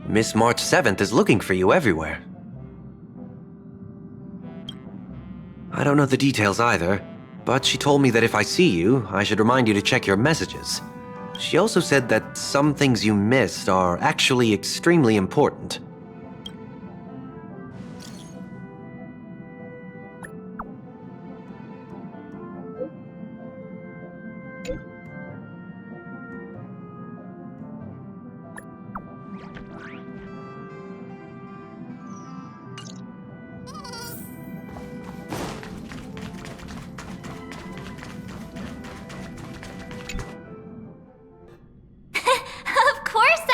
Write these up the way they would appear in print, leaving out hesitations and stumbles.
Miss March 7th is looking for you everywhere. I don't know the details either, but she told me that if I see you, I should remind you to check your messages. She also said that some things you missed are actually extremely important.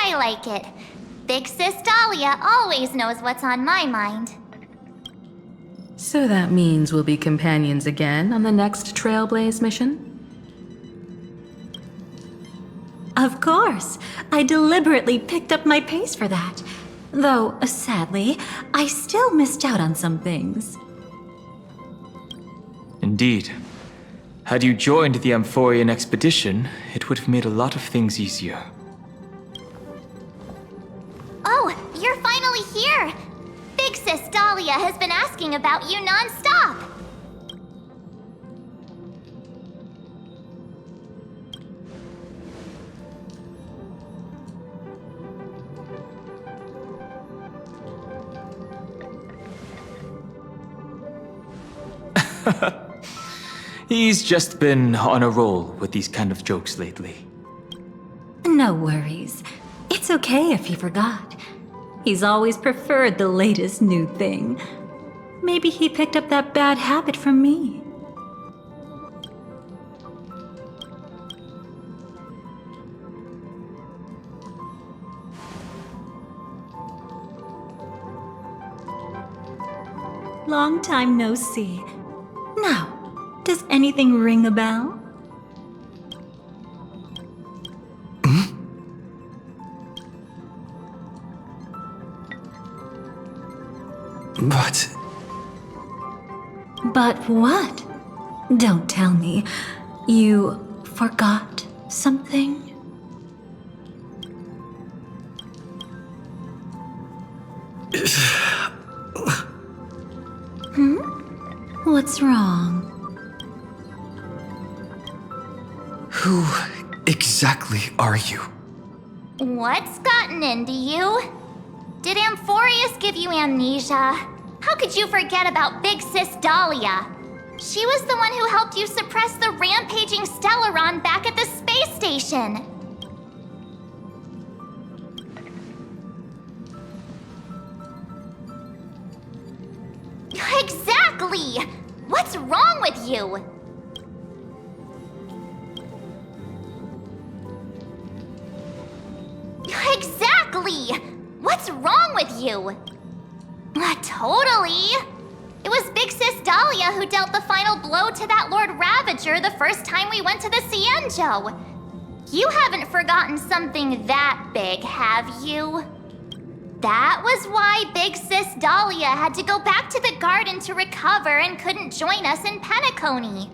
I like it. Big Sis Dahlia always knows what's on my mind. So that means we'll be companions again on the next Trailblaze mission? Of course. I deliberately picked up my pace for that. Though, sadly, I still missed out on some things. Indeed. Had you joined the Amphorian expedition, it would have made a lot of things easier. Oh, you're finally here! Big Sis Dahlia has been asking about you non-stop! He's just been on a roll with these kind of jokes lately. No worries. It's okay if he forgot. He's always preferred the latest new thing. Maybe he picked up that bad habit from me. Long time no see. Now, does anything ring a bell? But what? Don't tell me. You forgot something? What's wrong? Who exactly are you? What's gotten into you? Did Amphorius give you amnesia? How could you forget about Big Sis Dahlia? She was the one who helped you suppress the rampaging Stellaron back at the space station. Exactly! What's wrong with you? Exactly! What's wrong with you? Totally! It was Big Sis Dahlia who dealt the final blow to that Lord Ravager the first time we went to the Cienjo. You haven't forgotten something that big, have you? That was why Big Sis Dahlia had to go back to the garden to recover and couldn't join us in Penacony.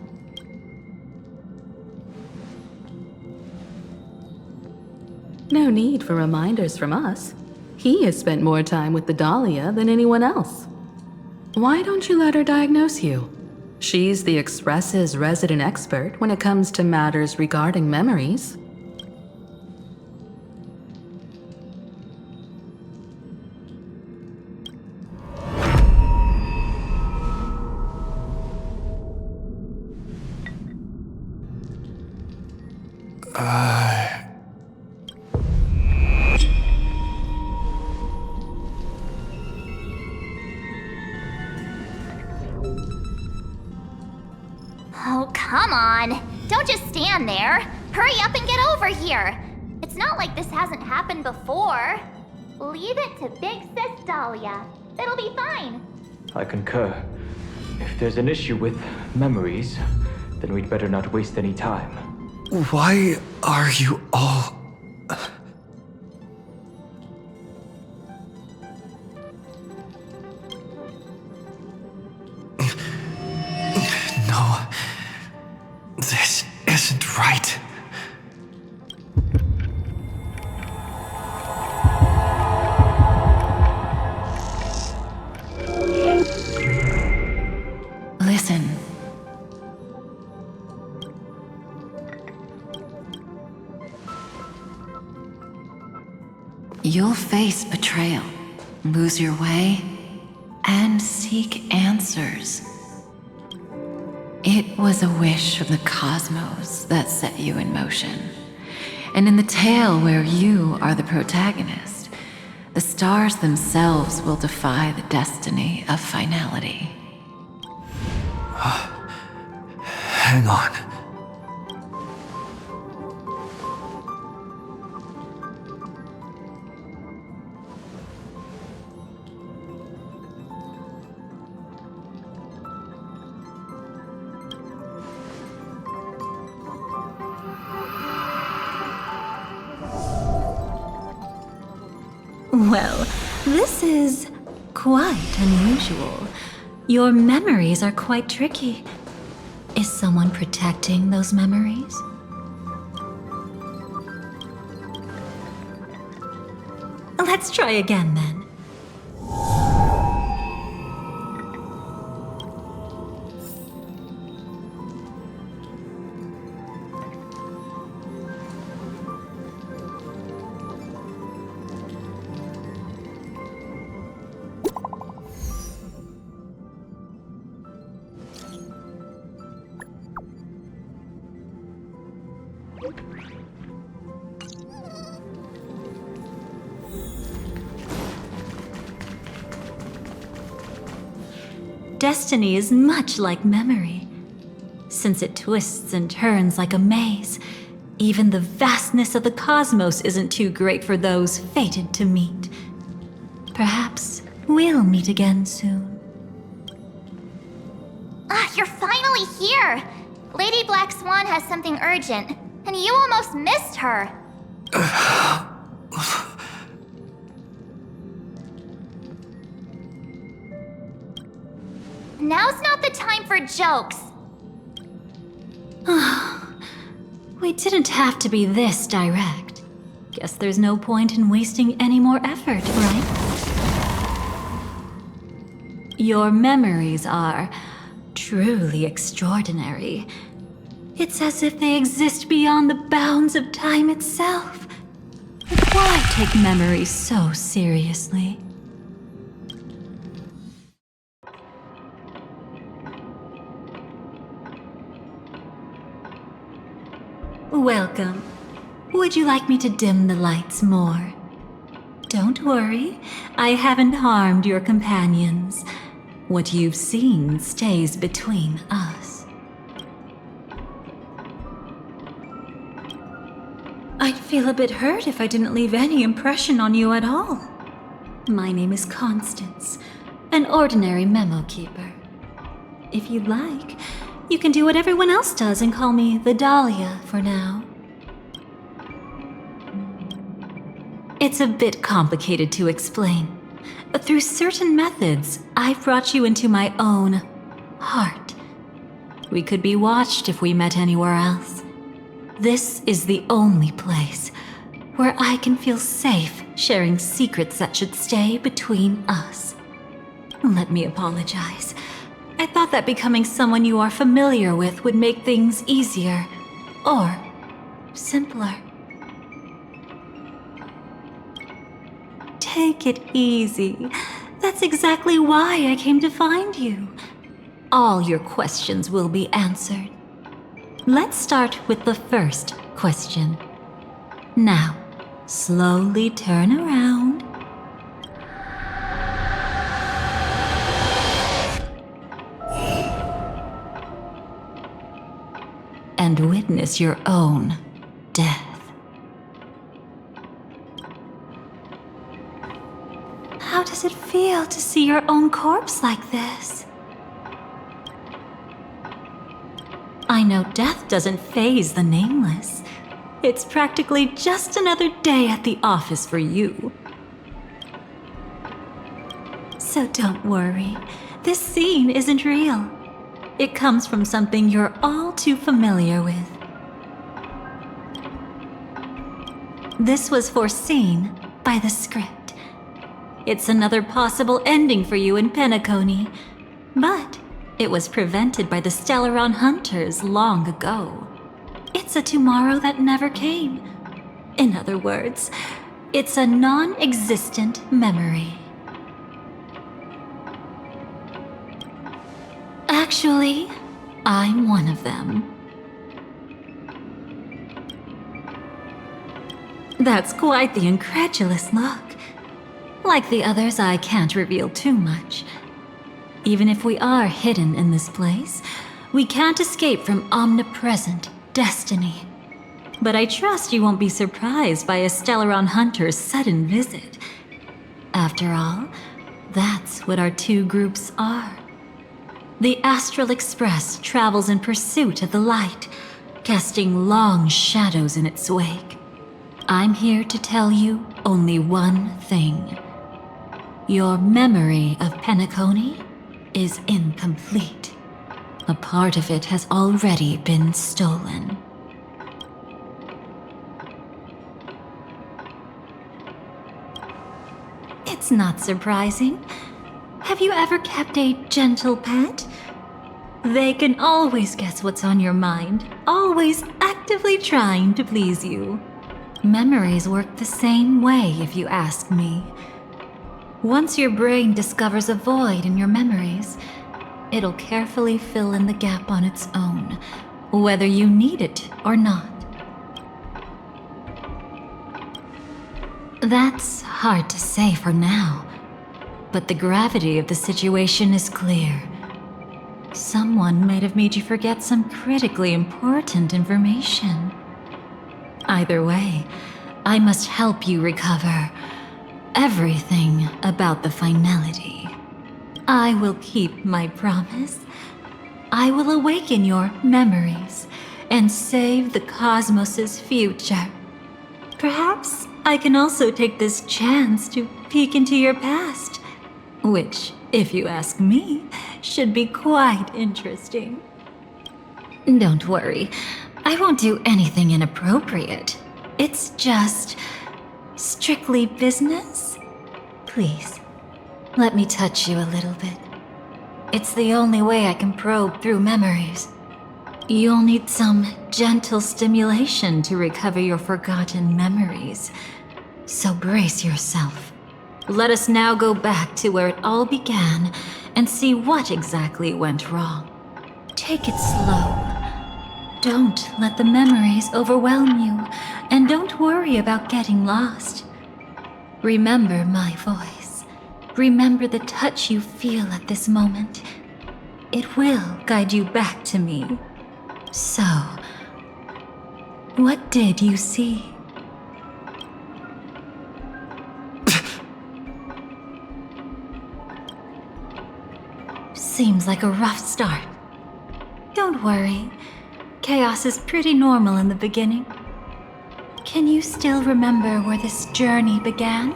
No need for reminders from us. He has spent more time with the Dahlia than anyone else. Why don't you let her diagnose you? She's the Express's resident expert when it comes to matters regarding memories. Oh, come on. Don't just stand there. Hurry up and get over here. It's not like this hasn't happened before. Leave it to Big Sis Dahlia. It'll be fine. I concur. If there's an issue with memories, then we'd better not waste any time. Why are you all... No. This isn't right. in. You'll face betrayal, lose your way, and seek answers. It was a wish from the cosmos that set you in motion. And in the tale where you are the protagonist, the stars themselves will defy the destiny of finality. Hang on. Well, this is quite unusual. Your memories are quite tricky. Is someone protecting those memories? Let's try again then. Destiny is much like memory. Since it twists and turns like a maze, even the vastness of the cosmos isn't too great for those fated to meet. Perhaps we'll meet again soon. You're finally here! Lady Blackswan has something urgent, and you almost missed her. Now's not the time for jokes. We didn't have to be this direct. Guess there's no point in wasting any more effort, right? Your memories are truly extraordinary. It's as if they exist beyond the bounds of time itself. But why take memories so seriously? Welcome. Would you like me to dim the lights more? Don't worry, I haven't harmed your companions. What you've seen stays between us. I'd feel a bit hurt if I didn't leave any impression on you at all. My name is Constance, an ordinary memo keeper. If you'd like, you can do what everyone else does and call me the Dahlia for now. It's a bit complicated to explain. Through certain methods, I've brought you into my own heart. We could be watched if we met anywhere else. This is the only place where I can feel safe sharing secrets that should stay between us. Let me apologize. I thought that becoming someone you are familiar with would make things easier, or simpler. Take it easy. That's exactly why I came to find you. All your questions will be answered. Let's start with the first question. Now, slowly turn around. And witness your own death. How does it feel to see your own corpse like this? I know death doesn't faze the nameless. It's practically just another day at the office for you. So don't worry, this scene isn't real. It comes from something you're all too familiar with. This was foreseen by the script. It's another possible ending for you in Penacony, but It was prevented by the Stellaron hunters long ago. It's a tomorrow that never came. In other words, it's a non-existent memory. Actually, I'm one of them. That's quite the incredulous look. Like the others, I can't reveal too much. Even if we are hidden in this place, we can't escape from omnipresent destiny. But I trust you won't be surprised by a Stellaron hunter's sudden visit. After all, that's what our two groups are. The Astral Express travels in pursuit of the light, casting long shadows in its wake. I'm here to tell you only one thing. Your memory of Penacony is incomplete. A part of it has already been stolen. It's not surprising. Have you ever kept a gentle pet? They can always guess what's on your mind, always actively trying to please you. Memories work the same way, if you ask me. Once your brain discovers a void in your memories, it'll carefully fill in the gap on its own, whether you need it or not. That's hard to say for now, but the gravity of the situation is clear. Someone might have made you forget some critically important information. Either way, I must help you recover everything about the finality. I will keep my promise. I will awaken your memories and save the cosmos's future. Perhaps I can also take this chance to peek into your past, which, if you ask me, should be quite interesting. Don't worry, I won't do anything inappropriate. It's just strictly business. Please, let me touch you a little bit. It's the only way I can probe through memories. You'll need some gentle stimulation to recover your forgotten memories. So brace yourself. Let us now go back to where it all began and see what exactly went wrong. Take it slow. Don't let the memories overwhelm you, and don't worry about getting lost. Remember my voice. Remember the touch you feel at this moment. It will guide you back to me. So, what did you see? Seems like a rough start. Don't worry. Chaos is pretty normal in the beginning. Can you still remember where this journey began?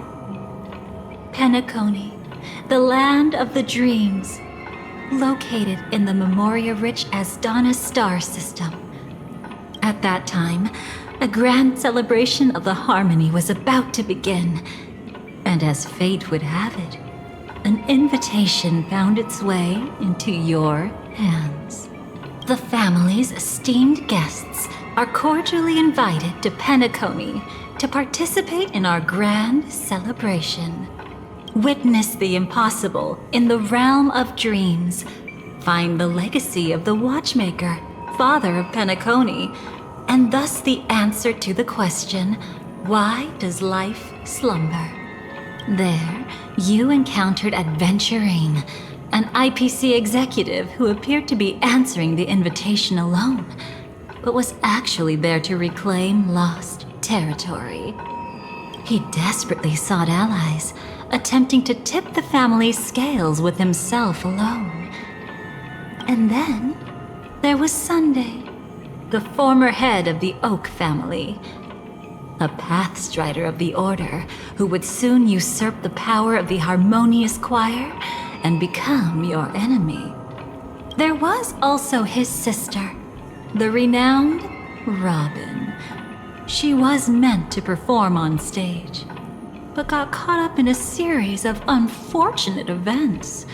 Penacony, the land of the dreams, located in the Memoria-rich Asdana star system. At that time, a grand celebration of the harmony was about to begin, and as fate would have it, an invitation found its way into your hands. The family's esteemed guests are cordially invited to Penacony to participate in our grand celebration. Witness the impossible in the realm of dreams. Find the legacy of the Watchmaker, father of Penacony, and thus the answer to the question, why does life slumber? There, you encountered Aventurine, an IPC executive who appeared to be answering the invitation alone, but was actually there to reclaim lost territory. He desperately sought allies, attempting to tip the family's scales with himself alone. And then, there was Sunday, the former head of the Oak family, a Pathstrider of the Order who would soon usurp the power of the Harmonious Choir and become your enemy. There was also his sister, the renowned Robin. She was meant to perform on stage, but got caught up in a series of unfortunate events,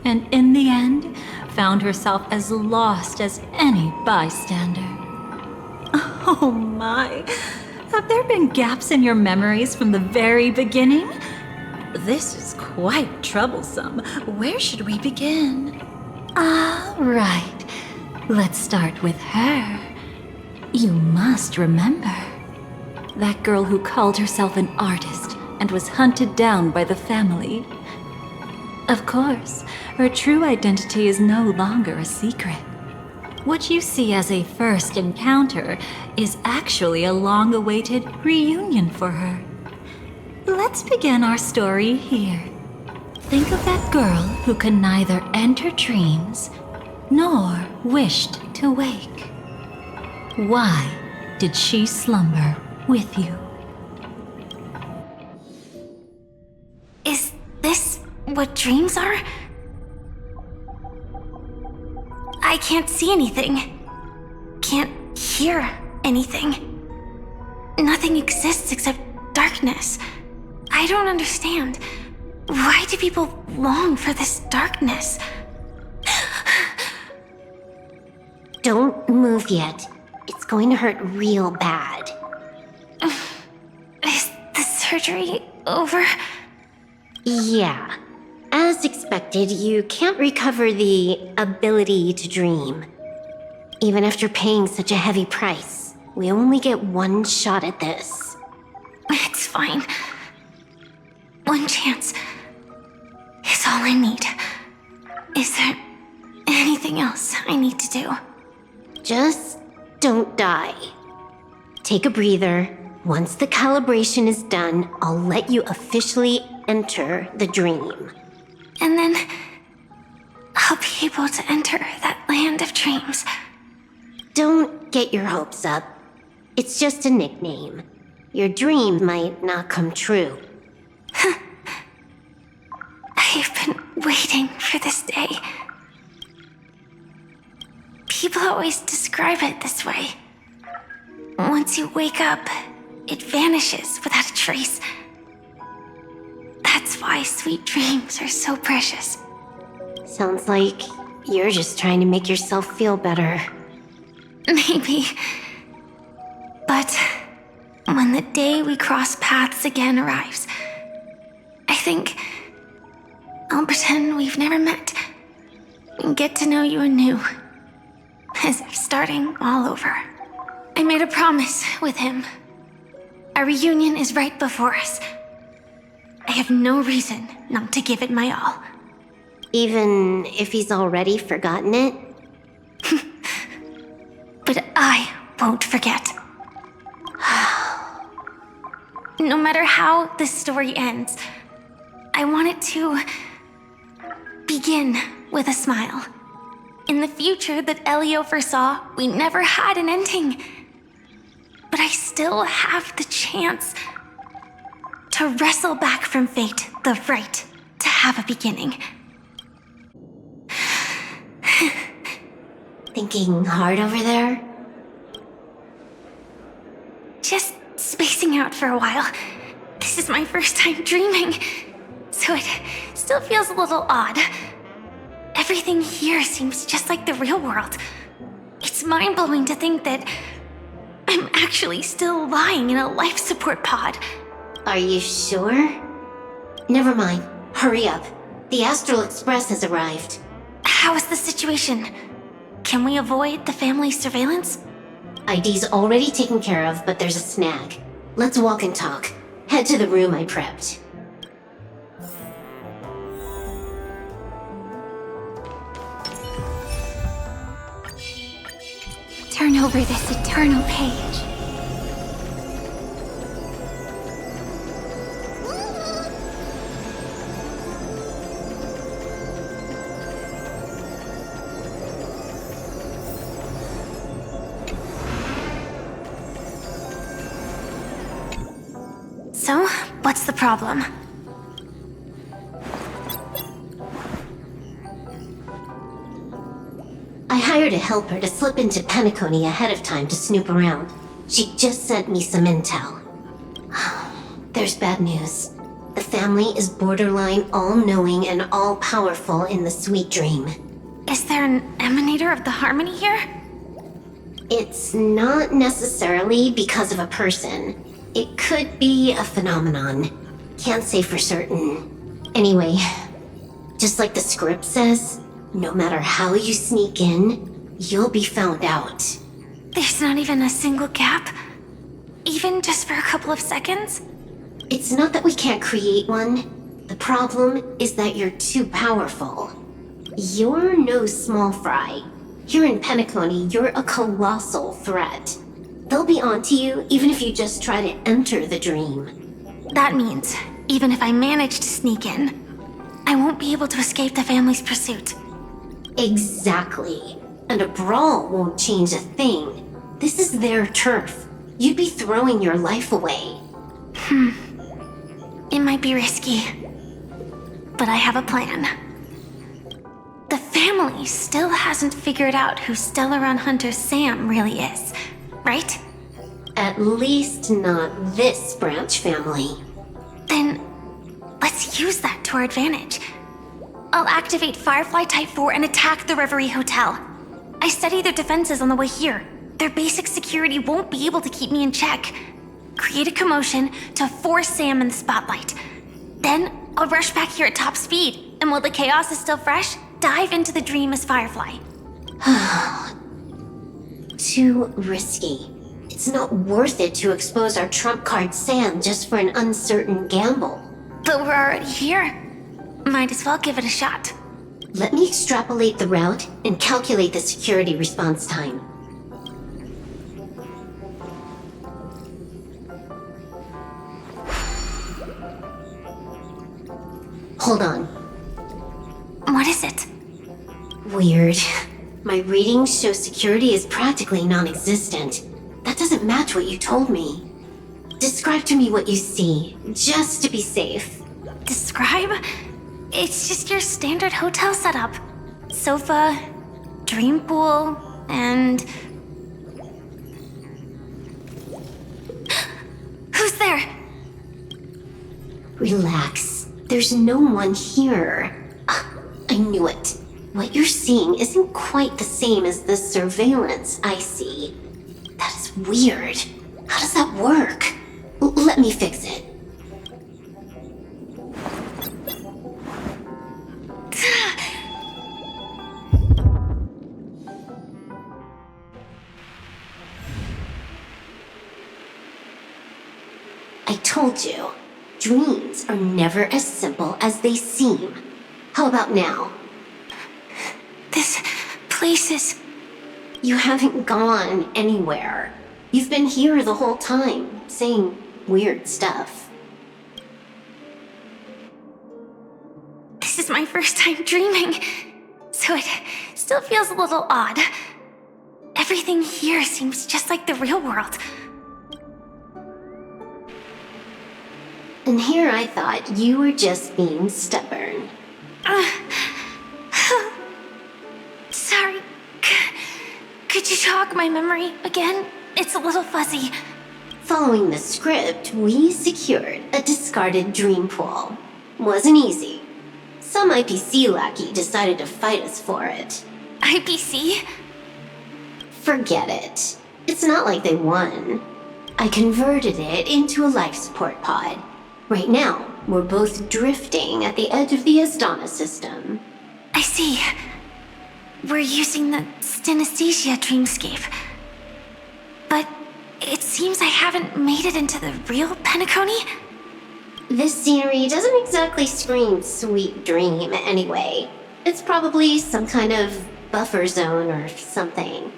and in the end, found herself as lost as any bystander. Oh my. Have there been gaps in your memories from the very beginning? This is quite troublesome. Where should we begin? Right. Let's start with her. You must remember. That girl who called herself an artist and was hunted down by the family. Of course, her true identity is no longer a secret. What you see as a first encounter is actually a long-awaited reunion for her. Let's begin our story here. Think of that girl who could neither enter dreams nor wished to wake. Why did she slumber with you? Is this what dreams are? I can't see anything. Can't hear anything. Nothing exists except darkness. I don't understand. Why do people long for this darkness? Don't move yet. It's going to hurt real bad. Is the surgery over? Yeah. As expected, you can't recover the ability to dream. Even after paying such a heavy price, we only get one shot at this. It's fine. One chance is all I need. Is there anything else I need to do? Just don't die. Take a breather. Once the calibration is done, I'll let you officially enter the dream. And then I'll be able to enter that land of dreams. Don't get your hopes up. It's just a nickname. Your dream might not come true. I've been waiting for this day. People always describe it this way. Once you wake up, it vanishes without a trace. That's why sweet dreams are so precious. Sounds like you're just trying to make yourself feel better. Maybe. But when the day we cross paths again arrives, I think I'll pretend we've never met and get to know you anew, as if starting all over. I made a promise with him. Our reunion is right before us. I have no reason not to give it my all. Even if he's already forgotten it? But I won't forget. No matter how this story ends, I want it to begin with a smile. In the future that Elio foresaw, we never had an ending. But I still have the chance to wrestle back from fate the right to have a beginning. Thinking hard over there? Just spacing out for a while. This is my first time dreaming, so it still feels a little odd. Everything here seems just like the real world. It's mind-blowing to think that I'm actually still lying in a life support pod. Are you sure? Never mind. Hurry up. The Astral Express has arrived. How is the situation? Can we avoid the family's surveillance? ID's already taken care of, but there's a snag. Let's walk and talk. Head to the room I prepped. Turn over this eternal page. So, what's the problem? I hired a helper to slip into Penacony ahead of time to snoop around. She just sent me some intel. There's bad news. The family is borderline all-knowing and all-powerful in the sweet dream. Is there an emanator of the harmony here? It's not necessarily because of a person. It could be a phenomenon. Can't say for certain. Anyway, just like the script says, no matter how you sneak in, you'll be found out. There's not even a single gap? Even just for a couple of seconds? It's not that we can't create one. The problem is that you're too powerful. You're no small fry. Here in Penacony, you're a colossal threat. They'll be onto you even if you just try to enter the dream. That means, even if I manage to sneak in, I won't be able to escape the family's pursuit. Exactly. And a brawl won't change a thing. This is their turf. You'd be throwing your life away. It might be risky, but I have a plan. The family still hasn't figured out who Stellaron Hunter Sam really is, right? At least not this branch family. Then, let's use that to our advantage. I'll activate Firefly Type 4 and attack the Reverie Hotel. I studied their defenses on the way here. Their basic security won't be able to keep me in check. Create a commotion to force Sam in the spotlight. Then, I'll rush back here at top speed, and while the chaos is still fresh, dive into the dream as Firefly. Too risky. It's not worth it to expose our trump card Sam just for an uncertain gamble. But we're already here. Might as well give it a shot. Let me extrapolate the route and calculate the security response time. Hold on. What is it? Weird. My readings show security is practically non-existent. That doesn't match what you told me. Describe to me what you see, just to be safe. Describe? It's just your standard hotel setup. Sofa, dream pool, and... Who's there? Relax. There's no one here. I knew it. What you're seeing isn't quite the same as the surveillance I see. That is weird. How does that work? Let me fix it. I told you, dreams are never as simple as they seem. How about now? This place is... You haven't gone anywhere. You've been here the whole time, saying weird stuff. This is my first time dreaming, so it still feels a little odd. Everything here seems just like the real world. And here I thought you were just being stubborn. Sorry. Could you jog my memory again? It's a little fuzzy. Following the script, we secured a discarded dream pool. Wasn't easy. Some IPC lackey decided to fight us for it. IPC? Forget it. It's not like they won. I converted it into a life support pod. Right now, we're both drifting at the edge of the Astana system. I see. We're using the synesthesia dreamscape. But it seems I haven't made it into the real Penacony? This scenery doesn't exactly scream sweet dream anyway. It's probably some kind of buffer zone or something.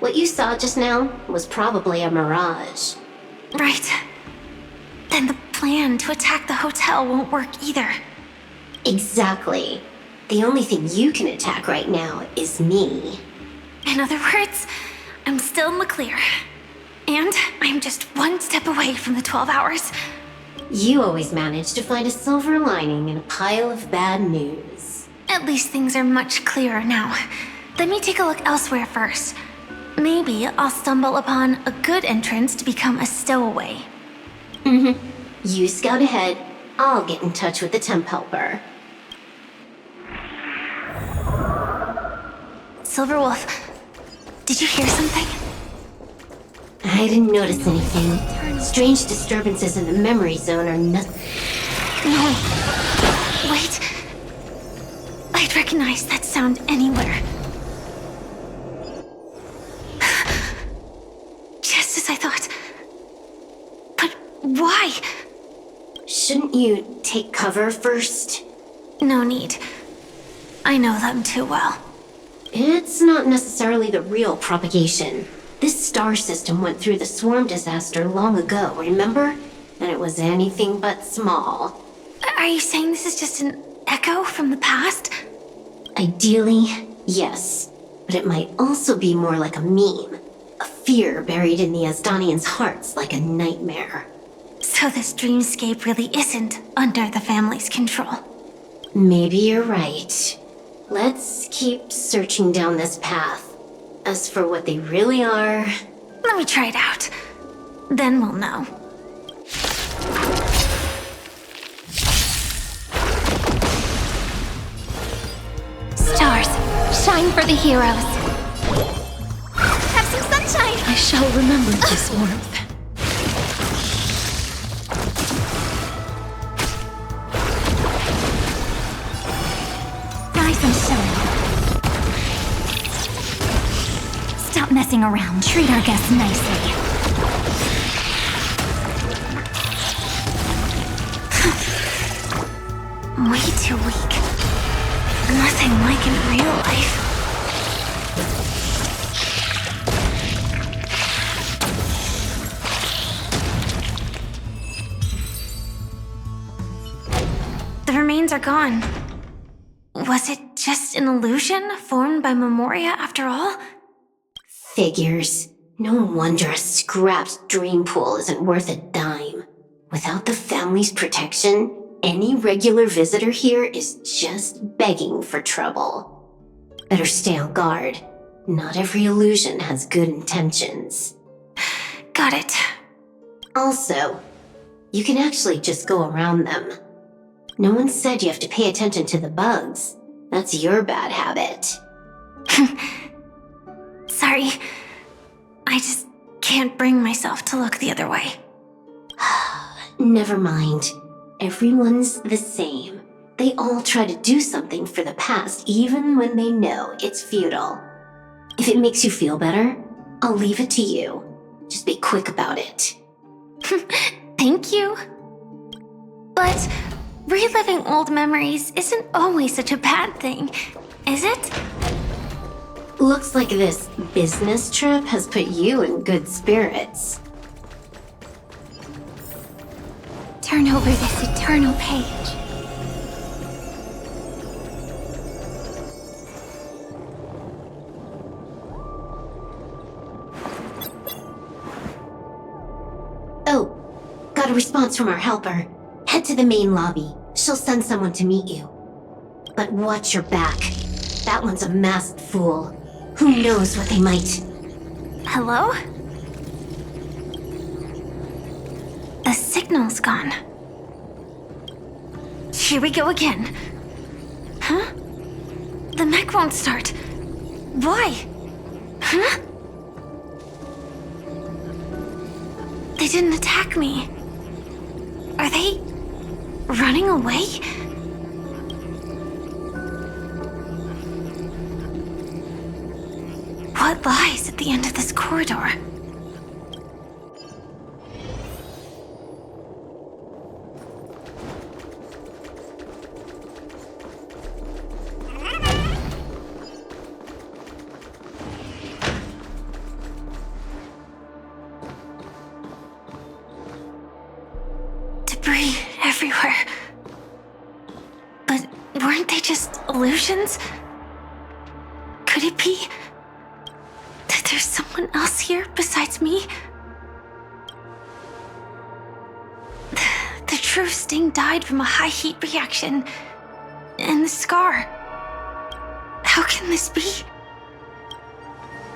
What you saw just now was probably a mirage. Right. Then the plan to attack the hotel won't work either. Exactly. The only thing you can attack right now is me. In other words, I'm still in the clear. And I'm just one step away from the 12 hours. You always manage to find a silver lining in a pile of bad news. At least things are much clearer now. Let me take a look elsewhere first. Maybe I'll stumble upon a good entrance to become a stowaway. You scout ahead, I'll get in touch with the temp helper. Silverwolf, did you hear something? I didn't notice anything. Strange disturbances in the memory zone are nothing. No. Wait. I'd recognize that sound anywhere. Just as I thought. But why? Shouldn't you take cover first? No need. I know them too well. It's not necessarily the real propagation. This star system went through the swarm disaster long ago, remember? And it was anything but small. Are you saying this is just an echo from the past? Ideally, yes. But it might also be more like a meme. A fear buried in the Asdanians' hearts like a nightmare. So this dreamscape really isn't under the family's control. Maybe you're right. Let's keep searching down this path. As for what they really are... Let me try it out. Then we'll know. Stars, shine for the heroes. Have some sunshine! I shall remember this warmth. Rise and shine. Stop messing around. Treat our guests nicely. Way too weak. Nothing like in real life. The remains are gone. Was it just an illusion formed by Memoria after all? Figures. No wonder a scrapped dream pool isn't worth a dime. Without the family's protection, any regular visitor here is just begging for trouble. Better stay on guard. Not every illusion has good intentions. Got it. Also, you can actually just go around them. No one said you have to pay attention to the bugs. That's your bad habit. Sorry. I just can't bring myself to look the other way. Never mind. Everyone's the same. They all try to do something for the past, even when they know it's futile. If it makes you feel better, I'll leave it to you. Just be quick about it. Thank you. But reliving old memories isn't always such a bad thing, is it? Looks like this business trip has put you in good spirits. Turn over this eternal page. Oh, got a response from our helper. Head to the main lobby. She'll send someone to meet you. But watch your back. That one's a masked fool. Who knows what they might... Hello? The signal's gone. Here we go again. Huh? The mech won't start. Why? Huh? They didn't attack me. Are they running away? What lies at the end of this corridor? Debris everywhere. But weren't they just illusions? Could it be that there's someone else here besides me? The true Sting died from a high heat reaction. And the scar. How can this be?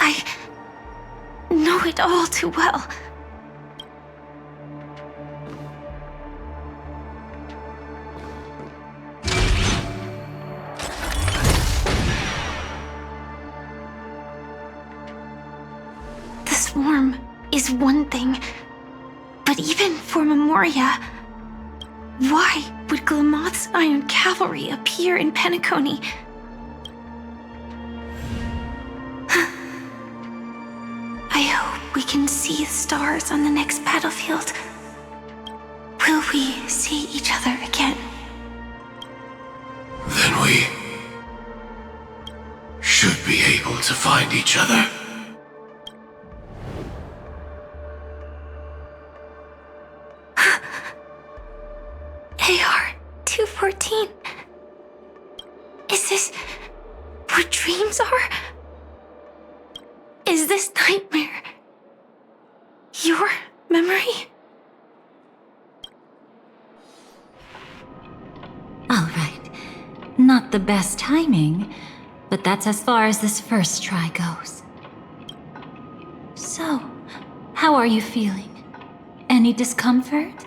I know it all too well. form is one thing, but even for Memoria, why would Glamoth's Iron Cavalry appear in Penacony? I hope we can see the stars on the next battlefield. Will we see each other again? Then we should be able to find each other. AR-214. Is this what dreams are? Is this nightmare your memory? All right. Not the best timing, but that's as far as this first try goes. So, how are you feeling? Any discomfort?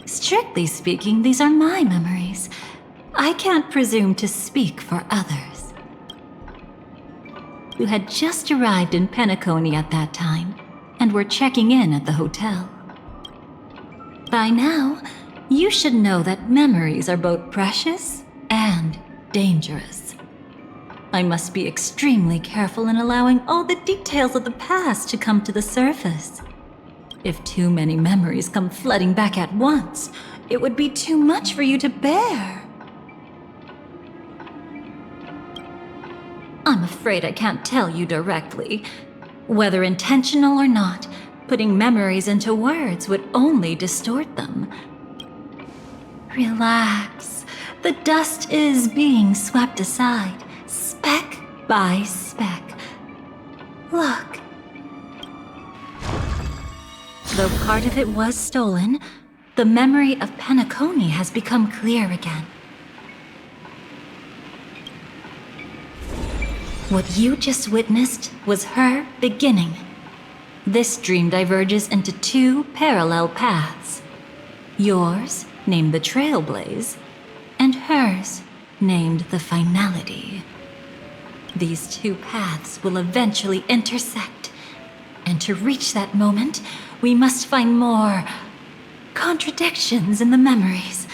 Strictly speaking, these are my memories. I can't presume to speak for others. You had just arrived in Penacony at that time, and were checking in at the hotel. By now, you should know that memories are both precious and dangerous. I must be extremely careful in allowing all the details of the past to come to the surface. If too many memories come flooding back at once, it would be too much for you to bear. I'm afraid I can't tell you directly. Whether intentional or not, putting memories into words would only distort them. Relax. The dust is being swept aside, speck by speck. Look. Though part of it was stolen, the memory of Penacony has become clear again. What you just witnessed was her beginning. This dream diverges into two parallel paths. Yours, named the Trailblazer, and hers, named the Finality. These two paths will eventually intersect, and to reach that moment, we must find more contradictions in the memories.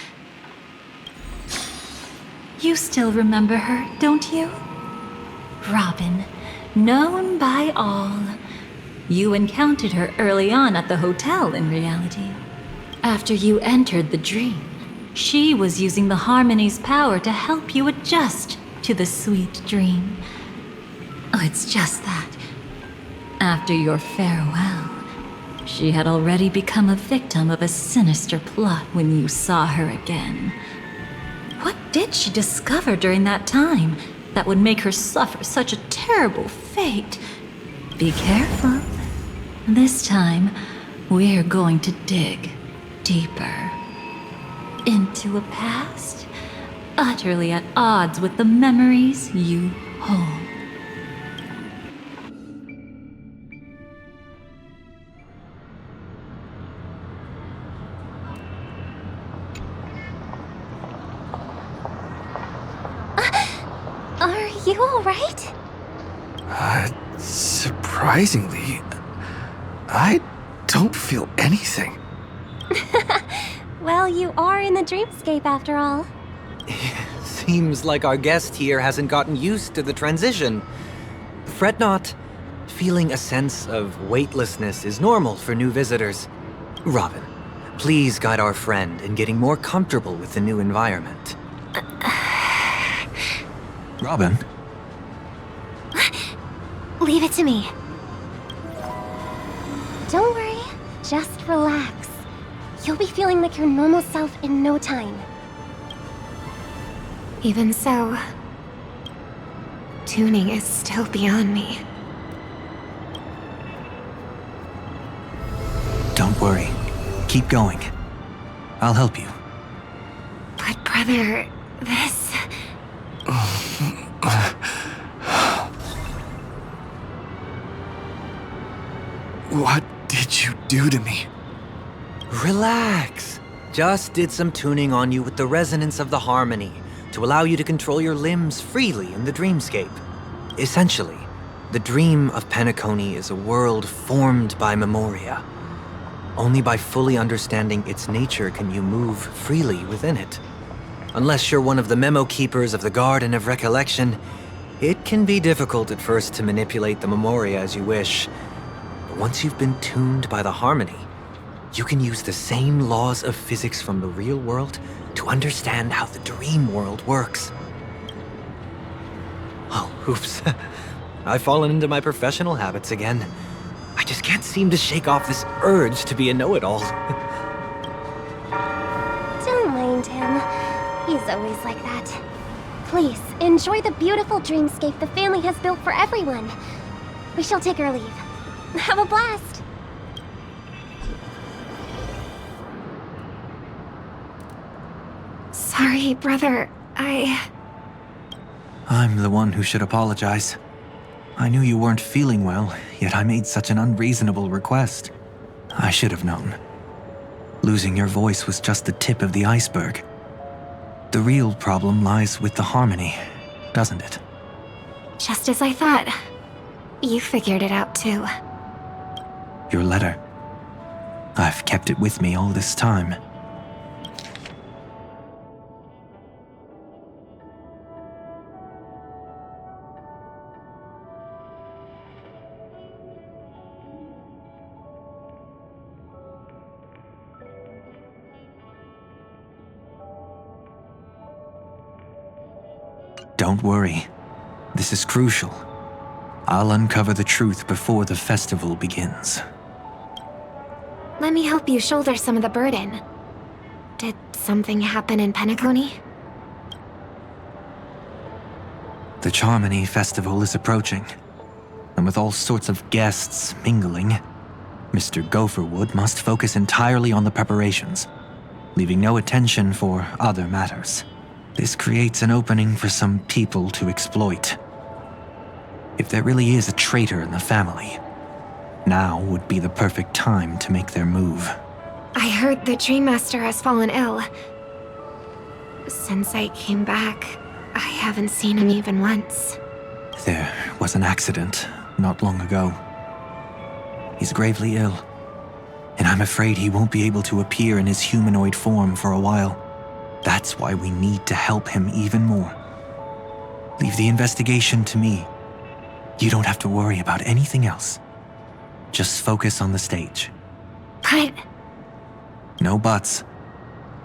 You still remember her, don't you? Robin, known by all. You encountered her early on at the hotel in reality. After you entered the dream, she was using the Harmony's power to help you adjust to the sweet dream. Oh, it's just that. After your farewell, she had already become a victim of a sinister plot when you saw her again. What did she discover during that time that would make her suffer such a terrible fate? Be careful. This time, we're going to dig deeper into a past utterly at odds with the memories you hold. Are you all right? Surprisingly, I don't feel anything. Well, you are in the dreamscape after all. Seems like our guest here hasn't gotten used to the transition. Fret not. Feeling a sense of weightlessness is normal for new visitors. Robin, please guide our friend in getting more comfortable with the new environment. Robin? Leave it to me. Don't worry, just relax. You'll be feeling like your normal self in no time. Even so, tuning is still beyond me. Don't worry. Keep going. I'll help you. But brother, this... What did you do to me? Relax. Just did some tuning on you with the resonance of the harmony to allow you to control your limbs freely in the dreamscape. Essentially, The dream of Penacony is a world formed by memoria. Only by fully understanding its nature can you move freely within it. Unless you're one of the memo keepers of the Garden of Recollection, it can be difficult at first to manipulate the memoria as you wish. But once you've been tuned by the harmony, you can use the same laws of physics from the real world to understand how the dream world works. Oh, oops. I've fallen into my professional habits again. I just can't seem to shake off this urge to be a know-it-all. Don't mind him. He's always like that. Please, enjoy the beautiful dreamscape the family has built for everyone. We shall take our leave. Have a blast! Sorry, brother. I'm the one who should apologize. I knew you weren't feeling well, yet I made such an unreasonable request. I should have known. Losing your voice was just the tip of the iceberg. The real problem lies with the harmony, doesn't it? Just as I thought. You figured it out too. Your letter. I've kept it with me all this time. Don't worry. This is crucial. I'll uncover the truth before the festival begins. Let me help you shoulder some of the burden. Did something happen in Penacony? The Charmony Festival is approaching, and with all sorts of guests mingling, Mr. Gopherwood must focus entirely on the preparations, leaving no attention for other matters. This creates an opening for some people to exploit. If there really is a traitor in the family, now would be the perfect time to make their move. I heard the Dream Master has fallen ill. Since I came back, I haven't seen him even once. There was an accident not long ago. He's gravely ill, and I'm afraid he won't be able to appear in his humanoid form for a while. That's why we need to help him even more. Leave the investigation to me. You don't have to worry about anything else. Just focus on the stage. But... No buts.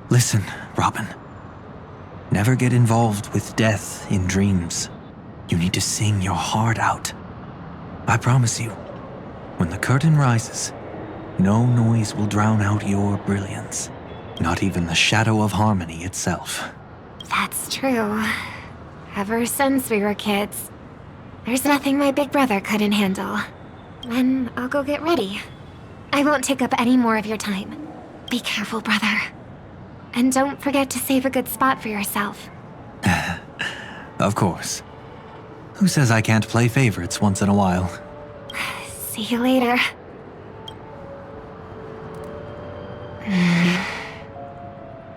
Listen, Robin. Never get involved with death in dreams. You need to sing your heart out. I promise you, when the curtain rises, no noise will drown out your brilliance. Not even the shadow of harmony itself. that's true. Ever since we were kids, there's nothing my big brother couldn't handle. Then I'll go get ready. I won't take up any more of your time. Be careful, brother. And don't forget to save a good spot for yourself. Of course. Who says I can't play favorites once in a while? See you later.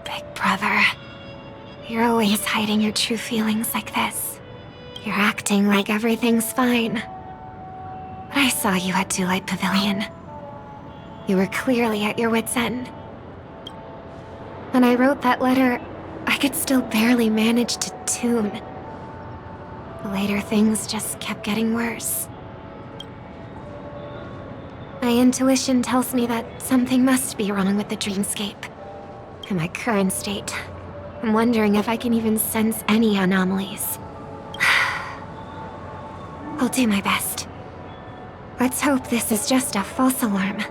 Big brother. You're always hiding your true feelings like this. You're acting like everything's fine. But I saw you at Daylight Pavilion. You were clearly at your wit's end. When I wrote that letter, I could still barely manage to tune. Later, things just kept getting worse. My intuition tells me that something must be wrong with the dreamscape. In my current state, I'm wondering if I can even sense any anomalies. I'll do my best. Let's hope this is just a false alarm.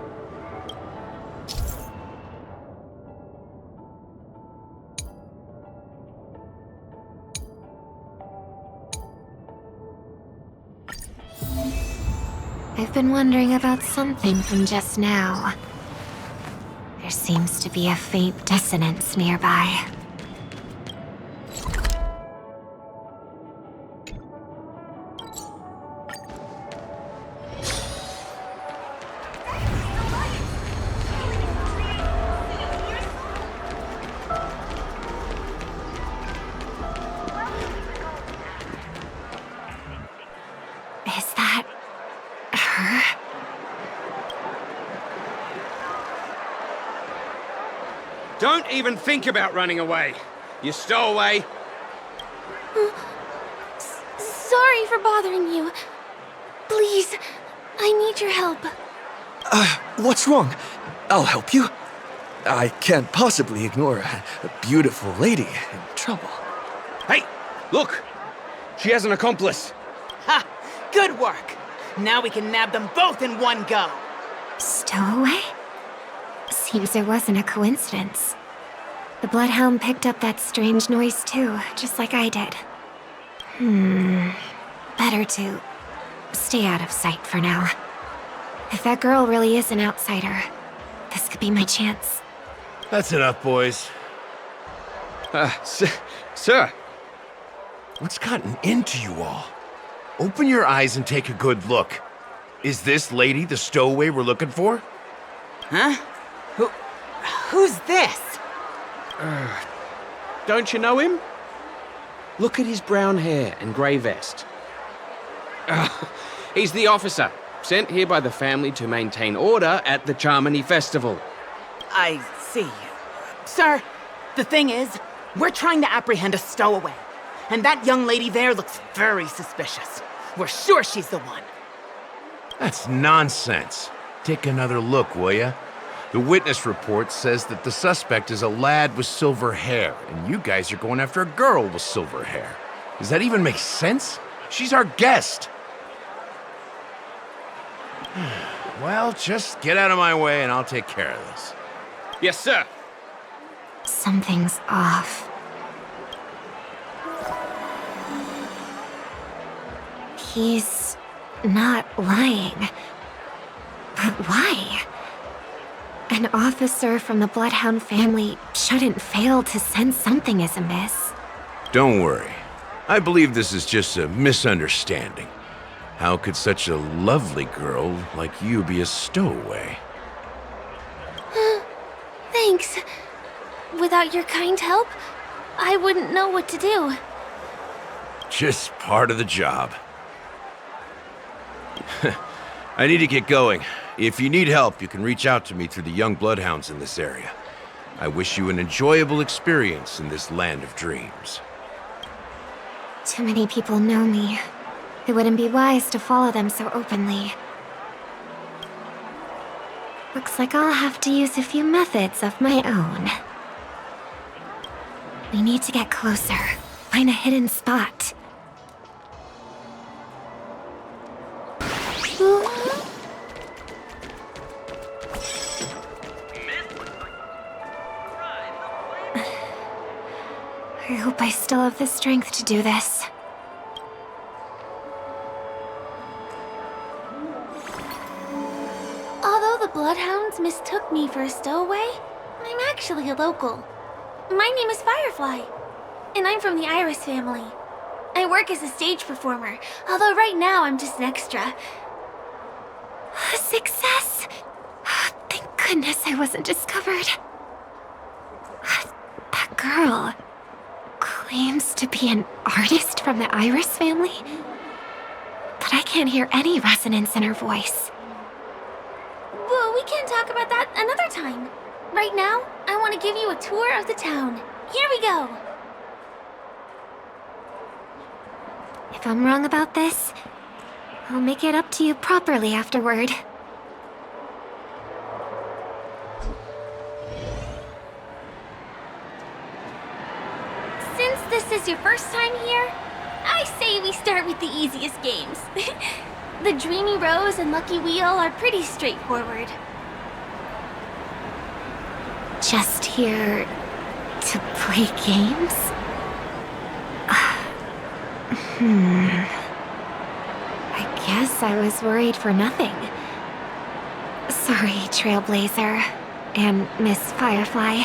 I've been wondering about something from just now. There seems to be a faint dissonance nearby. Is that Don't even think about running away. You stowaway. Sorry for bothering you. Please, I need your help. What's wrong? I'll help you. I can't possibly ignore a beautiful lady in trouble. Hey, look! She has an accomplice. Ha! Good work! Now we can nab them both in one go! Stowaway? Seems it wasn't a coincidence. The Bloodhound picked up that strange noise too, just like I did. Better to stay out of sight for now. If that girl really is an outsider, this could be my chance. That's enough, boys. Sir. What's gotten into you all? Open your eyes and take a good look. Is this lady the stowaway we're looking for? Huh? Who's this? Don't you know him? Look at his brown hair and grey vest. He's the officer, sent here by the family to maintain order at the Charmony Festival. I see. Sir, the thing is, we're trying to apprehend a stowaway. And that young lady there looks very suspicious. We're sure she's the one. That's nonsense. Take another look, will ya? The witness report says that the suspect is a lad with silver hair, and you guys are going after a girl with silver hair. Does that even make sense? She's our guest. Well, just get out of my way and I'll take care of this. Yes, sir. Something's off. He's not lying. But why? An officer from the Bloodhound family shouldn't fail to sense something is amiss. Don't worry. I believe this is just a misunderstanding. How could such a lovely girl like you be a stowaway? Thanks. Without your kind help, I wouldn't know what to do. Just part of the job. I need to get going. If you need help, you can reach out to me through the young bloodhounds in this area. I wish you an enjoyable experience in this land of dreams. Too many people know me. It wouldn't be wise to follow them so openly. Looks like I'll have to use a few methods of my own. We need to get closer. Find a hidden spot. I hope I still have the strength to do this. Although the Bloodhounds mistook me for a stowaway, I'm actually a local. My name is Firefly, and I'm from the Iris family. I work as a stage performer, although right now I'm just an extra. Success! Thank goodness I wasn't discovered. That girl claims to be an artist from the Iris family, but I can't hear any resonance in her voice. Well, we can talk about that another time. Right now, I want to give you a tour of the town. Here we go. If I'm wrong about this, I'll make it up to you properly afterward. Since this is your first time here, I say we start with the easiest games. The Dreamy Rose and Lucky Wheel are pretty straightforward. Just here to play games? I guess I was worried for nothing. Sorry, Trailblazer and Miss Firefly.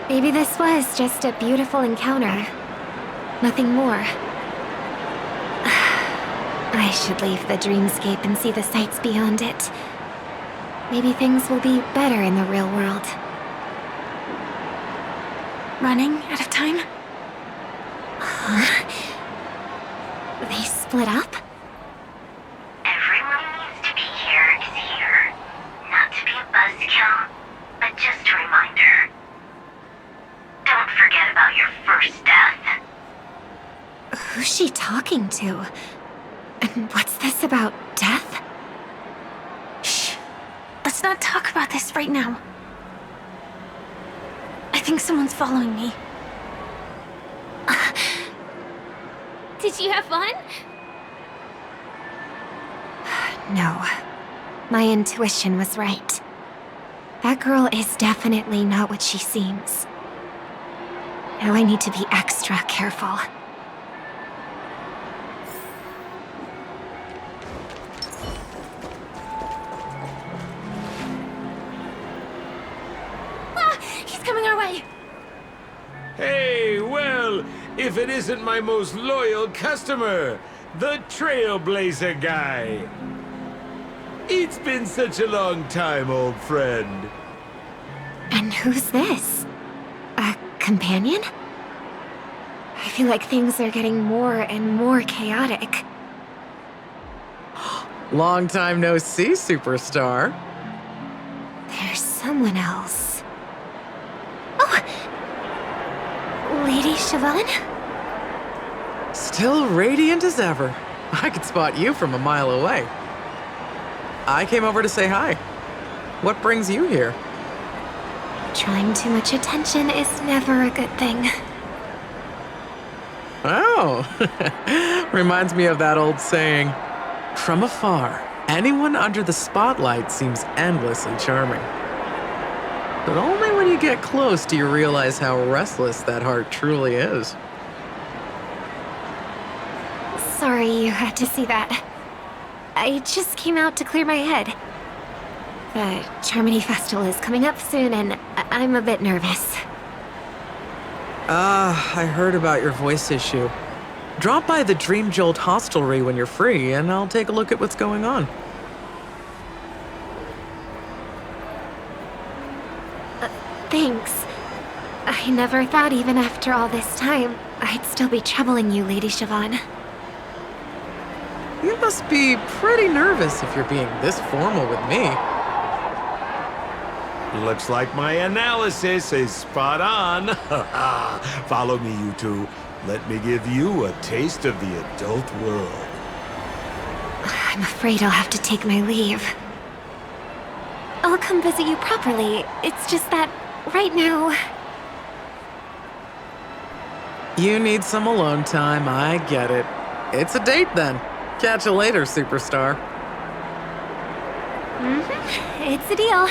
Maybe this was just a beautiful encounter. Nothing more. I should leave the dreamscape and see the sights beyond it. Maybe things will be better in the real world. Running out of time? Huh? They split up? Everyone needs to be here is here. Not to be a buzzkill, but just a reminder. And what's this about death? Shh. Let's not talk about this right now. I think someone's following me. Did you have fun? No. My intuition was right. That girl is definitely not what she seems. Now I need to be extra careful. Ah! He's coming our way! Hey, well, if it isn't my most loyal customer, the Trailblazer guy. It's been such a long time, old friend. And who's this? A companion? I feel like things are getting more and more chaotic. Long time no see, superstar. There's someone else. Oh! Lady Siobhan? Still radiant as ever. I could spot you from a mile away. I came over to say hi. What brings you here? Drawing too much attention is never a good thing. Oh, reminds me of that old saying, from afar, anyone under the spotlight seems endlessly charming. But only when you get close do you realize how restless that heart truly is. Sorry you had to see that. I just came out to clear my head. The Charmony Festival is coming up soon, and I'm a bit nervous. I heard about your voice issue. Drop by the Dream Jolt hostelry when you're free, and I'll take a look at what's going on. Thanks. I never thought even after all this time, I'd still be troubling you, Lady Siobhan. You must be pretty nervous if you're being this formal with me. Looks like my analysis is spot on. Follow me, you two. Let me give you a taste of the adult world. I'm afraid I'll have to take my leave. I'll come visit you properly. It's just that, right now... You need some alone time, I get it. It's a date then. Catch you later, superstar. It's a deal.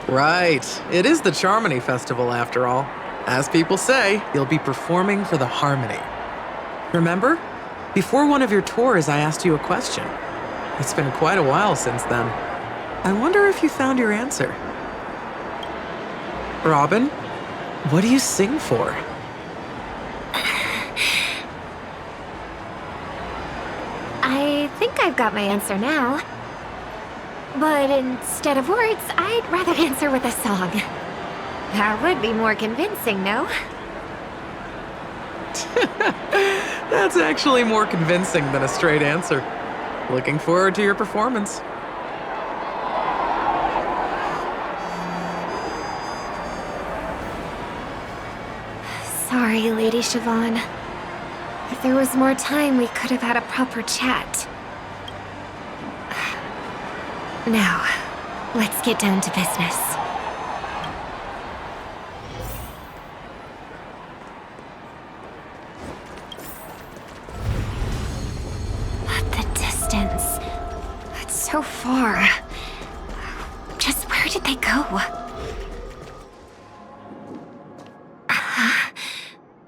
Right. It is the Charmony Festival after all. As people say, you'll be performing for the Harmony. Remember? Before one of your tours, I asked you a question. It's been quite a while since then. I wonder if you found your answer. Robin, what do you sing for? I think I've got my answer now. But instead of words, I'd rather answer with a song. That would be more convincing, no? That's actually more convincing than a straight answer. Looking forward to your performance. Sorry, Lady Siobhan. If there was more time, we could have had a proper chat. Now, let's get down to business. But the distance... It's so far. Just where did they go?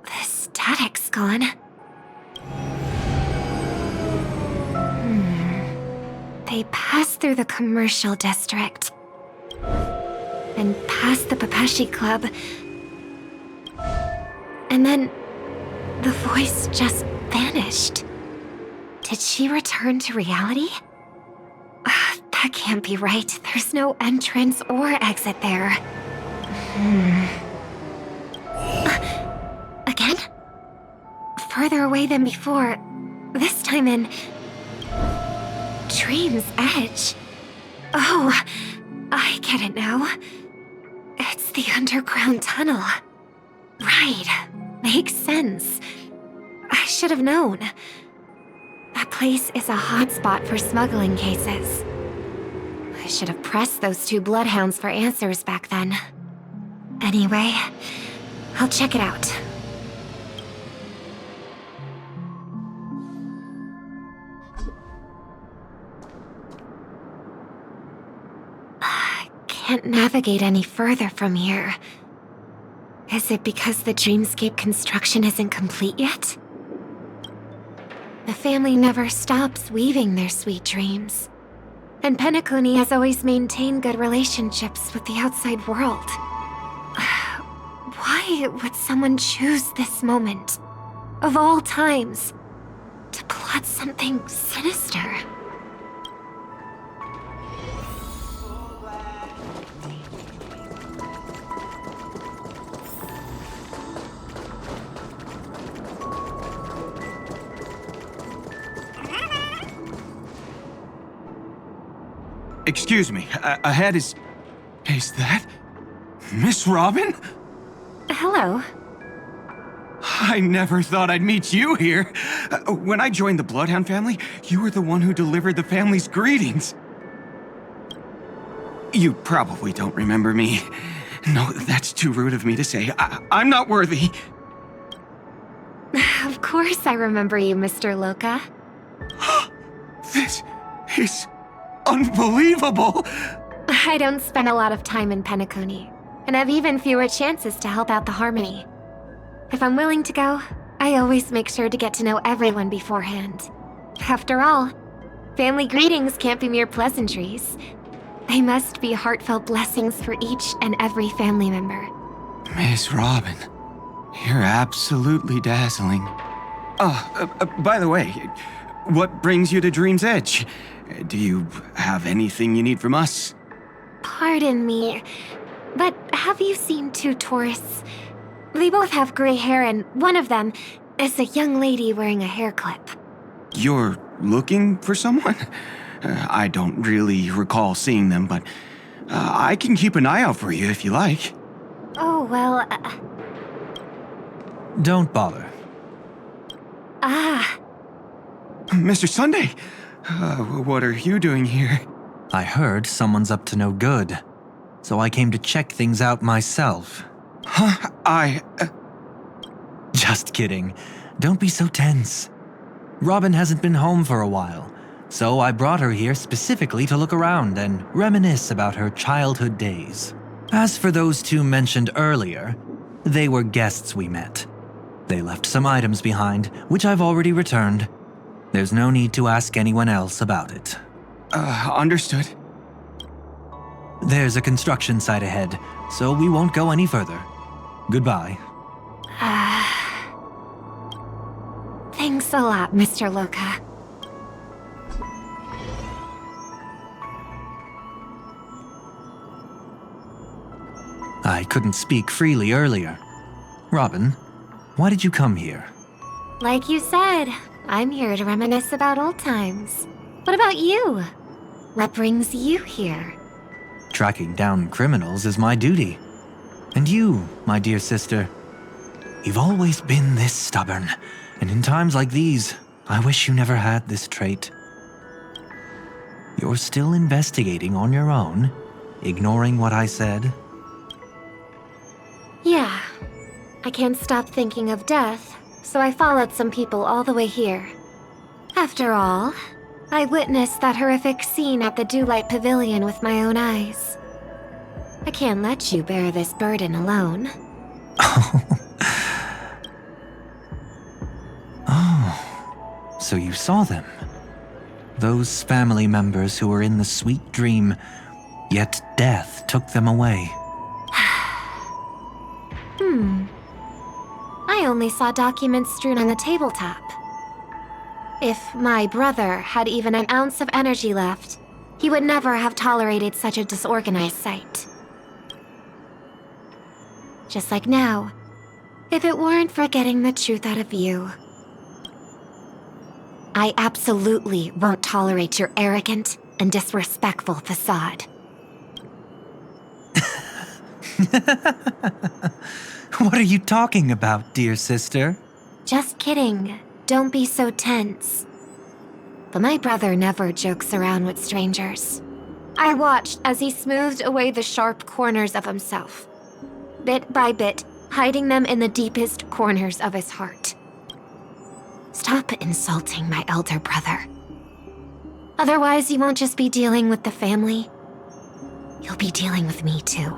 The static's gone. They passed through the commercial district. Then past the Papashi Club. And then the voice just vanished. Did she return to reality? That can't be right. There's no entrance or exit there. Again? Further away than before. This time in... Dream's Edge. Oh, I get it now. It's the underground tunnel. Right. Makes sense. I should have known. place is a hotspot for smuggling cases. I should have pressed those two bloodhounds for answers back then. Anyway, I'll check it out. Can't navigate any further from here. Is it because the dreamscape construction isn't complete yet? The family never stops weaving their sweet dreams. And Penacony has always maintained good relationships with the outside world. Why would someone choose this moment, of all times, to plot something sinister? Excuse me, ahead is that Miss Robin? Hello. I never thought I'd meet you here. When I joined the Bloodhound family, you were the one who delivered the family's greetings. You probably don't remember me. No, that's too rude of me to say. I'm not worthy. Of course I remember you, Mr. Loka. This is unbelievable! I don't spend a lot of time in Penacony, and have even fewer chances to help out the Harmony. If I'm willing to go, I always make sure to get to know everyone beforehand. After all, family greetings can't be mere pleasantries. They must be heartfelt blessings for each and every family member. Miss Robin, you're absolutely dazzling. By the way, what brings you to Dream's Edge? Do you have anything you need from us? Pardon me, but have you seen two tourists? They both have gray hair, and one of them is a young lady wearing a hair clip. You're looking for someone? I don't really recall seeing them, but I can keep an eye out for you if you like. Oh, well... Don't bother. Mr. Sunday, what are you doing here? I heard someone's up to no good, so I came to check things out myself. Huh? Just kidding. Don't be so tense. Robin hasn't been home for a while, so I brought her here specifically to look around and reminisce about her childhood days. As for those two mentioned earlier, they were guests we met. They left some items behind, which I've already returned. There's no need to ask anyone else about it. Understood. There's a construction site ahead, so we won't go any further. Goodbye. Thanks a lot, Mr. Loka. I couldn't speak freely earlier. Robin, why did you come here? Like you said, I'm here to reminisce about old times. What about you? What brings you here? Tracking down criminals is my duty. And you, my dear sister, you've always been this stubborn, and in times like these, I wish you never had this trait. You're still investigating on your own, ignoring what I said? Yeah. I can't stop thinking of death, so I followed some people all the way here. After all, I witnessed that horrific scene at the Dewlight Pavilion with my own eyes. I can't let you bear this burden alone. Oh, so you saw them. Those family members who were in the sweet dream, yet death took them away. I only saw documents strewn on the tabletop. If my brother had even an ounce of energy left, he would never have tolerated such a disorganized sight. Just like now, if it weren't for getting the truth out of you. I absolutely won't tolerate your arrogant and disrespectful facade. What are you talking about, dear sister? Just kidding. Don't be so tense. but my brother never jokes around with strangers. I watched as he smoothed away the sharp corners of himself, bit by bit, hiding them in the deepest corners of his heart. Stop insulting my elder brother. Otherwise, you won't just be dealing with the family. You'll be dealing with me too.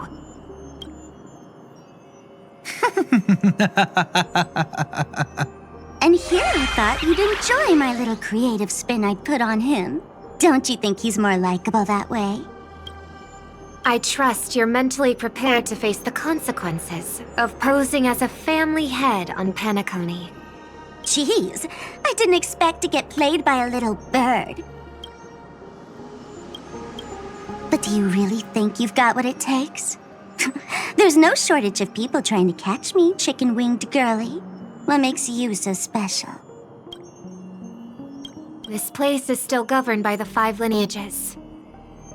And here I thought you'd enjoy my little creative spin I'd put on him. Don't you think he's more likable that way? I trust you're mentally prepared to face the consequences of posing as a family head on Penacony. Jeez, I didn't expect to get played by a little bird. But do you really think you've got what it takes? There's no shortage of people trying to catch me, chicken-winged girly. What makes you so special? This place is still governed by the 5 lineages.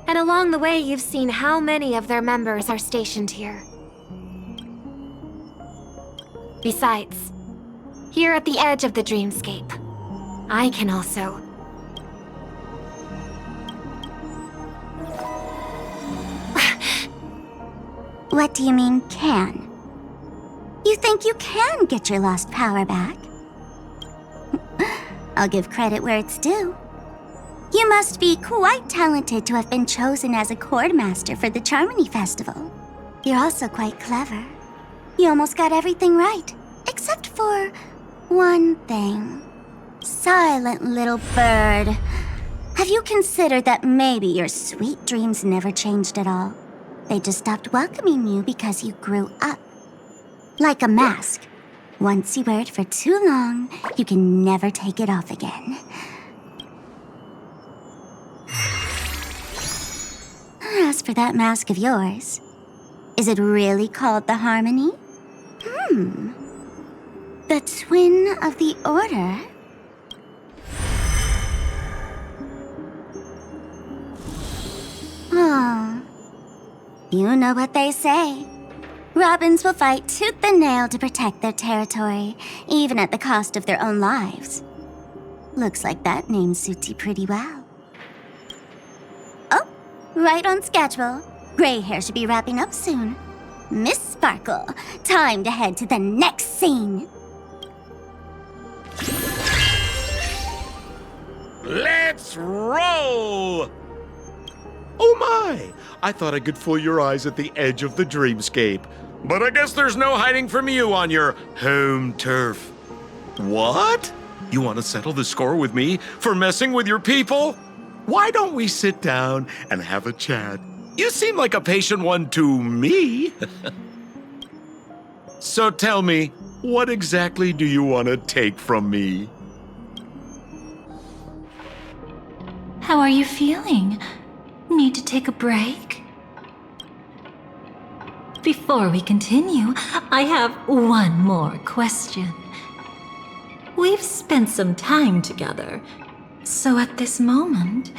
And along the way, you've seen how many of their members are stationed here. Besides, here at the edge of the dreamscape, I can also... What do you mean, can? You think you can get your lost power back? I'll give credit where it's due. You must be quite talented to have been chosen as a chord master for the Charmony Festival. You're also quite clever. You almost got everything right, except for one thing. Silent little bird. Have you considered that maybe your sweet dreams never changed at all? They just stopped welcoming you because you grew up. Like a mask. Once you wear it for too long, you can never take it off again. As for that mask of yours, is it really called the Harmony? The Twin of the Order? Oh, you know what they say. Robins will fight tooth and nail to protect their territory, even at the cost of their own lives. Looks like that name suits you pretty well. Oh, right on schedule. Gray hair should be wrapping up soon. Miss Sparkle, time to head to the next scene. Let's roll! Oh my! I thought I could fool your eyes at the edge of the dreamscape. But I guess there's no hiding from you on your home turf. What? You want to settle the score with me for messing with your people? Why don't we sit down and have a chat? You seem like a patient one to me. So tell me, what exactly do you want to take from me? How are you feeling? Need to take a break? Before we continue, I have one more question. We've spent some time together, so at this moment,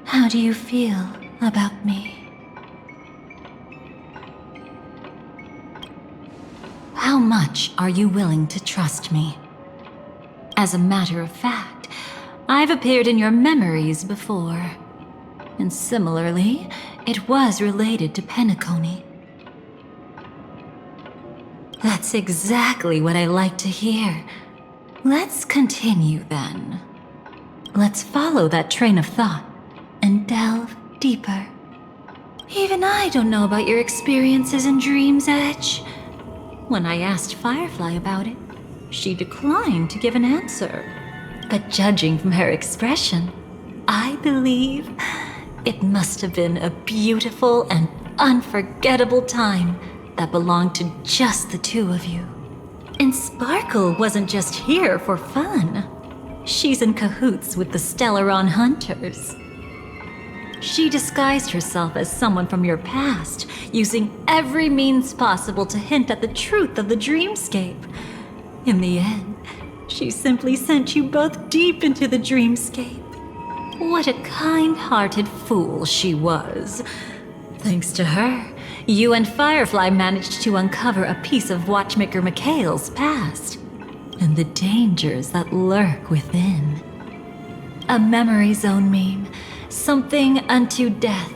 how do you feel about me? How much are you willing to trust me? As a matter of fact, I've appeared in your memories before. And similarly, it was related to Penacony. That's exactly what I like to hear. Let's continue then. Let's follow that train of thought and delve deeper. Even I don't know about your experiences in Dream's Edge. When I asked Firefly about it, she declined to give an answer. But judging from her expression, I believe it must have been a beautiful and unforgettable time that belonged to just the two of you. And Sparkle wasn't just here for fun. She's in cahoots with the Stellaron Hunters. She disguised herself as someone from your past, using every means possible to hint at the truth of the dreamscape. In the end, she simply sent you both deep into the dreamscape. What a kind-hearted fool she was. Thanks to her, you and Firefly managed to uncover a piece of Watchmaker Mikhail's past, and the dangers that lurk within. A memory zone meme. Something unto death.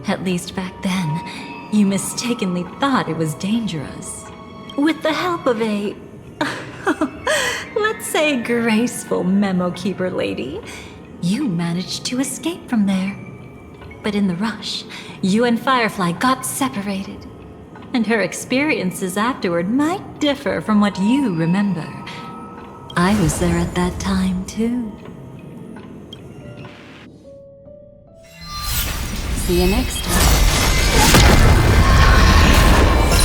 At least back then, you mistakenly thought it was dangerous. With the help of a... let's say graceful memo keeper lady, you managed to escape from there. But in the rush, you and Firefly got separated. And her experiences afterward might differ from what you remember. I was there at that time, too. See you next time.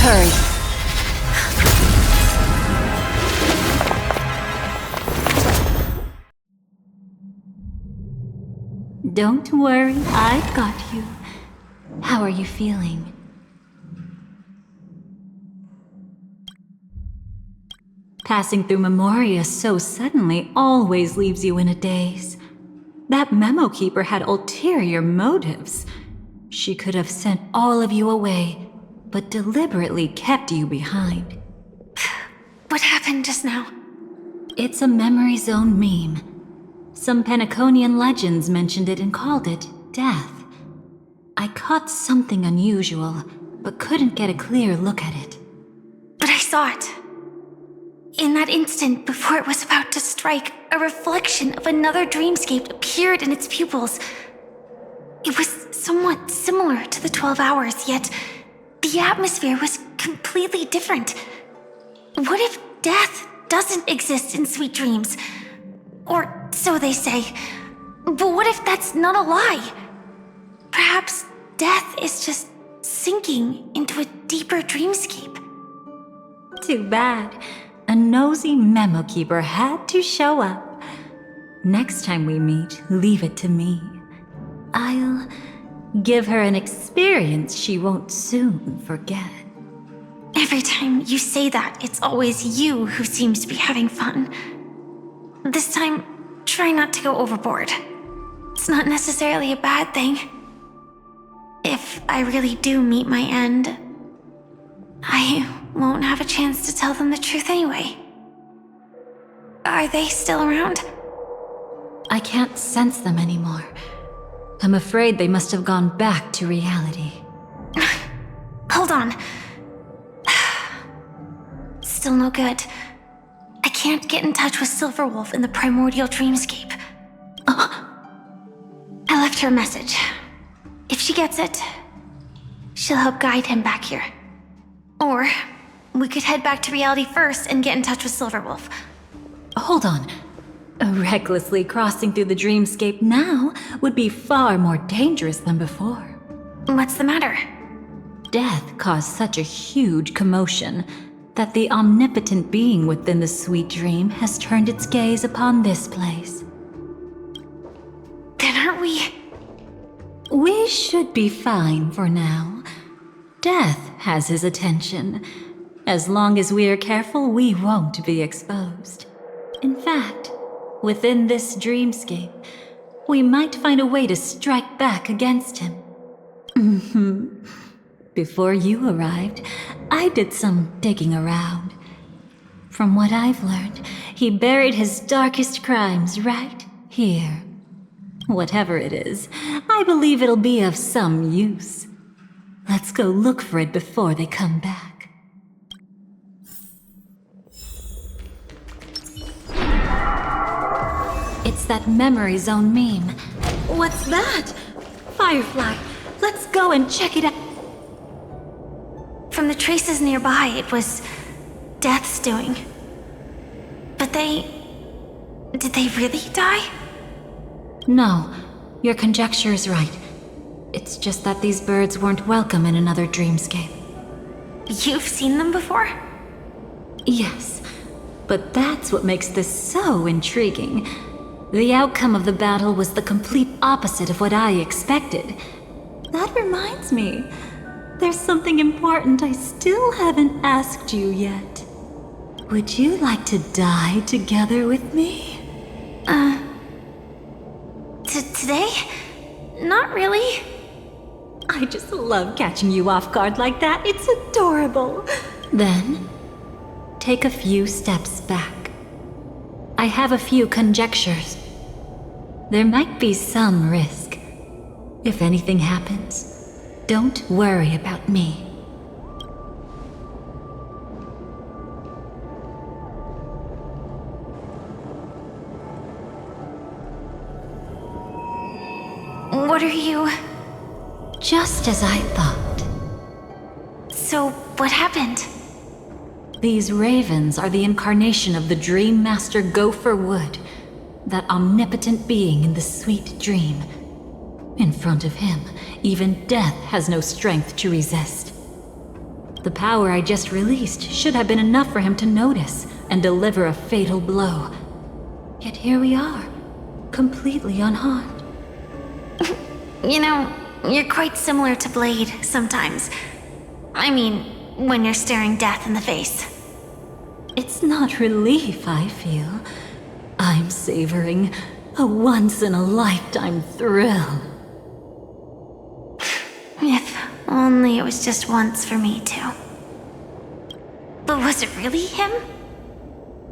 Hurry. Don't worry, I've got you. How are you feeling? Passing through Memoria so suddenly always leaves you in a daze. That memo keeper had ulterior motives. She could have sent all of you away, but deliberately kept you behind. What happened just now? It's a memory zone meme. Some Penaconian legends mentioned it and called it death. I caught something unusual, but couldn't get a clear look at it. But I saw it. In that instant, before it was about to strike, a reflection of another dreamscape appeared in its pupils. It was somewhat similar to the 12 hours, yet the atmosphere was completely different. What if death doesn't exist in sweet dreams? Or so they say. But what if that's not a lie? Perhaps death is just sinking into a deeper dreamscape. Too bad. A nosy memo keeper had to show up. Next time we meet, leave it to me. I'll give her an experience she won't soon forget. Every time you say that, it's always you who seems to be having fun. This time, try not to go overboard. It's not necessarily a bad thing. If I really do meet my end, I won't have a chance to tell them the truth anyway. Are they still around? I can't sense them anymore. I'm afraid they must have gone back to reality. Hold on. Still no good. I can't get in touch with Silverwolf in the primordial dreamscape. I left her a message. If she gets it, she'll help guide him back here. Or we could head back to reality first and get in touch with Silverwolf. Hold on. Recklessly crossing through the dreamscape now would be far more dangerous than before. What's the matter? Death caused such a huge commotion that the omnipotent being within the sweet dream has turned its gaze upon this place. Then aren't we? We should be fine for now. Death has his attention. As long as we are careful, we won't be exposed. In fact, within this dreamscape, we might find a way to strike back against him. Before you arrived, I did some digging around. From what I've learned, he buried his darkest crimes right here. Whatever it is, I believe it'll be of some use. Let's go look for it before they come back. It's that memory zone meme. What's that? Firefly, let's go and check it out. From the traces nearby, it was Death's doing. But did they really die? No, your conjecture is right. It's just that these birds weren't welcome in another dreamscape. You've seen them before? Yes, but that's what makes this so intriguing. The outcome of the battle was the complete opposite of what I expected. That reminds me, there's something important I still haven't asked you yet. Would you like to die together with me? Today? Not really. I just love catching you off guard like that. It's adorable. Then, take a few steps back. I have a few conjectures. There might be some risk. If anything happens, don't worry about me. What are you... Just as I thought. So, what happened? These ravens are the incarnation of the Dream Master Gopher Wood, that omnipotent being in the sweet dream. In front of him, even death has no strength to resist. The power I just released should have been enough for him to notice and deliver a fatal blow. Yet here we are, completely unharmed. You know, you're quite similar to Blade sometimes. I mean, when you're staring death in the face. It's not relief I feel. I'm savoring a once-in-a-lifetime thrill. If only it was just once for me too. But was it really him?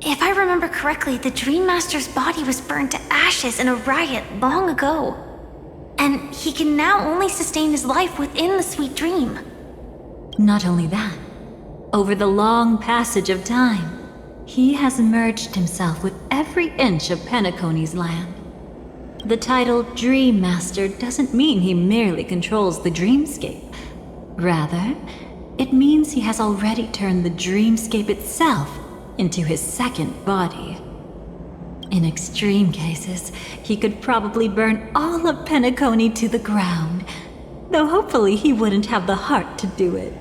If I remember correctly, the Dream Master's body was burned to ashes in a riot long ago. And he can now only sustain his life within the sweet dream. Not only that, over the long passage of time, he has merged himself with every inch of Penacony's land. The title Dream Master doesn't mean he merely controls the dreamscape. Rather, it means he has already turned the dreamscape itself into his second body. In extreme cases, he could probably burn all of Penacony to the ground, though hopefully he wouldn't have the heart to do it.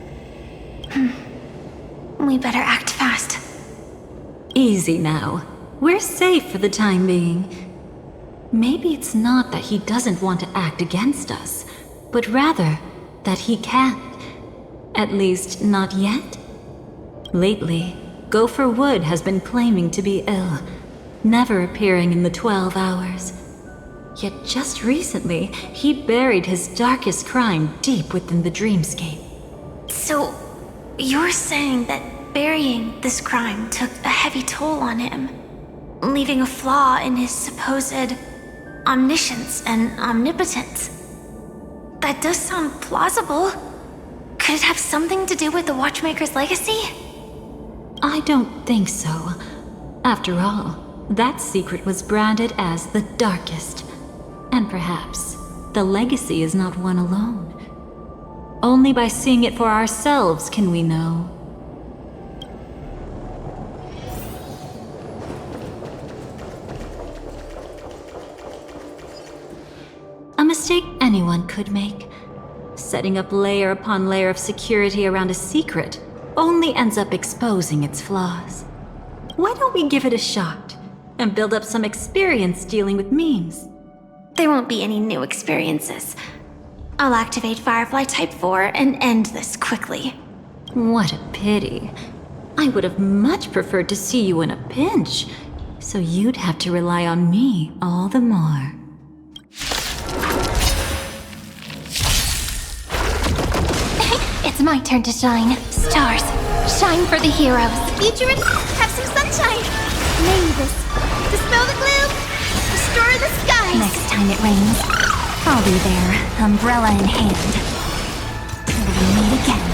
We better act fast. Easy now. We're safe for the time being. Maybe it's not that he doesn't want to act against us, but rather that he can't. At least, not yet. Lately, Gopher Wood has been claiming to be ill, never appearing in the 12 hours. Yet just recently, he buried his darkest crime deep within the dreamscape. So, you're saying that burying this crime took a heavy toll on him, leaving a flaw in his supposed omniscience and omnipotence? That does sound plausible. Could it have something to do with the Watchmaker's legacy? I don't think so. After all, that secret was branded as the darkest. And perhaps the legacy is not one alone. Only by seeing it for ourselves can we know. A mistake anyone could make. Setting up layer upon layer of security around a secret only ends up exposing its flaws. Why don't we give it a shot and build up some experience dealing with memes? There won't be any new experiences. I'll activate Firefly Type 4 and end this quickly. What a pity. I would have much preferred to see you in a pinch, so you'd have to rely on me all the more. It's my turn to shine. Stars, shine for the heroes. Futurists, have some sunshine. Name this. Dispel the gloom. Restore the skies. Next time it rains, I'll be there, umbrella in hand. Till we meet again.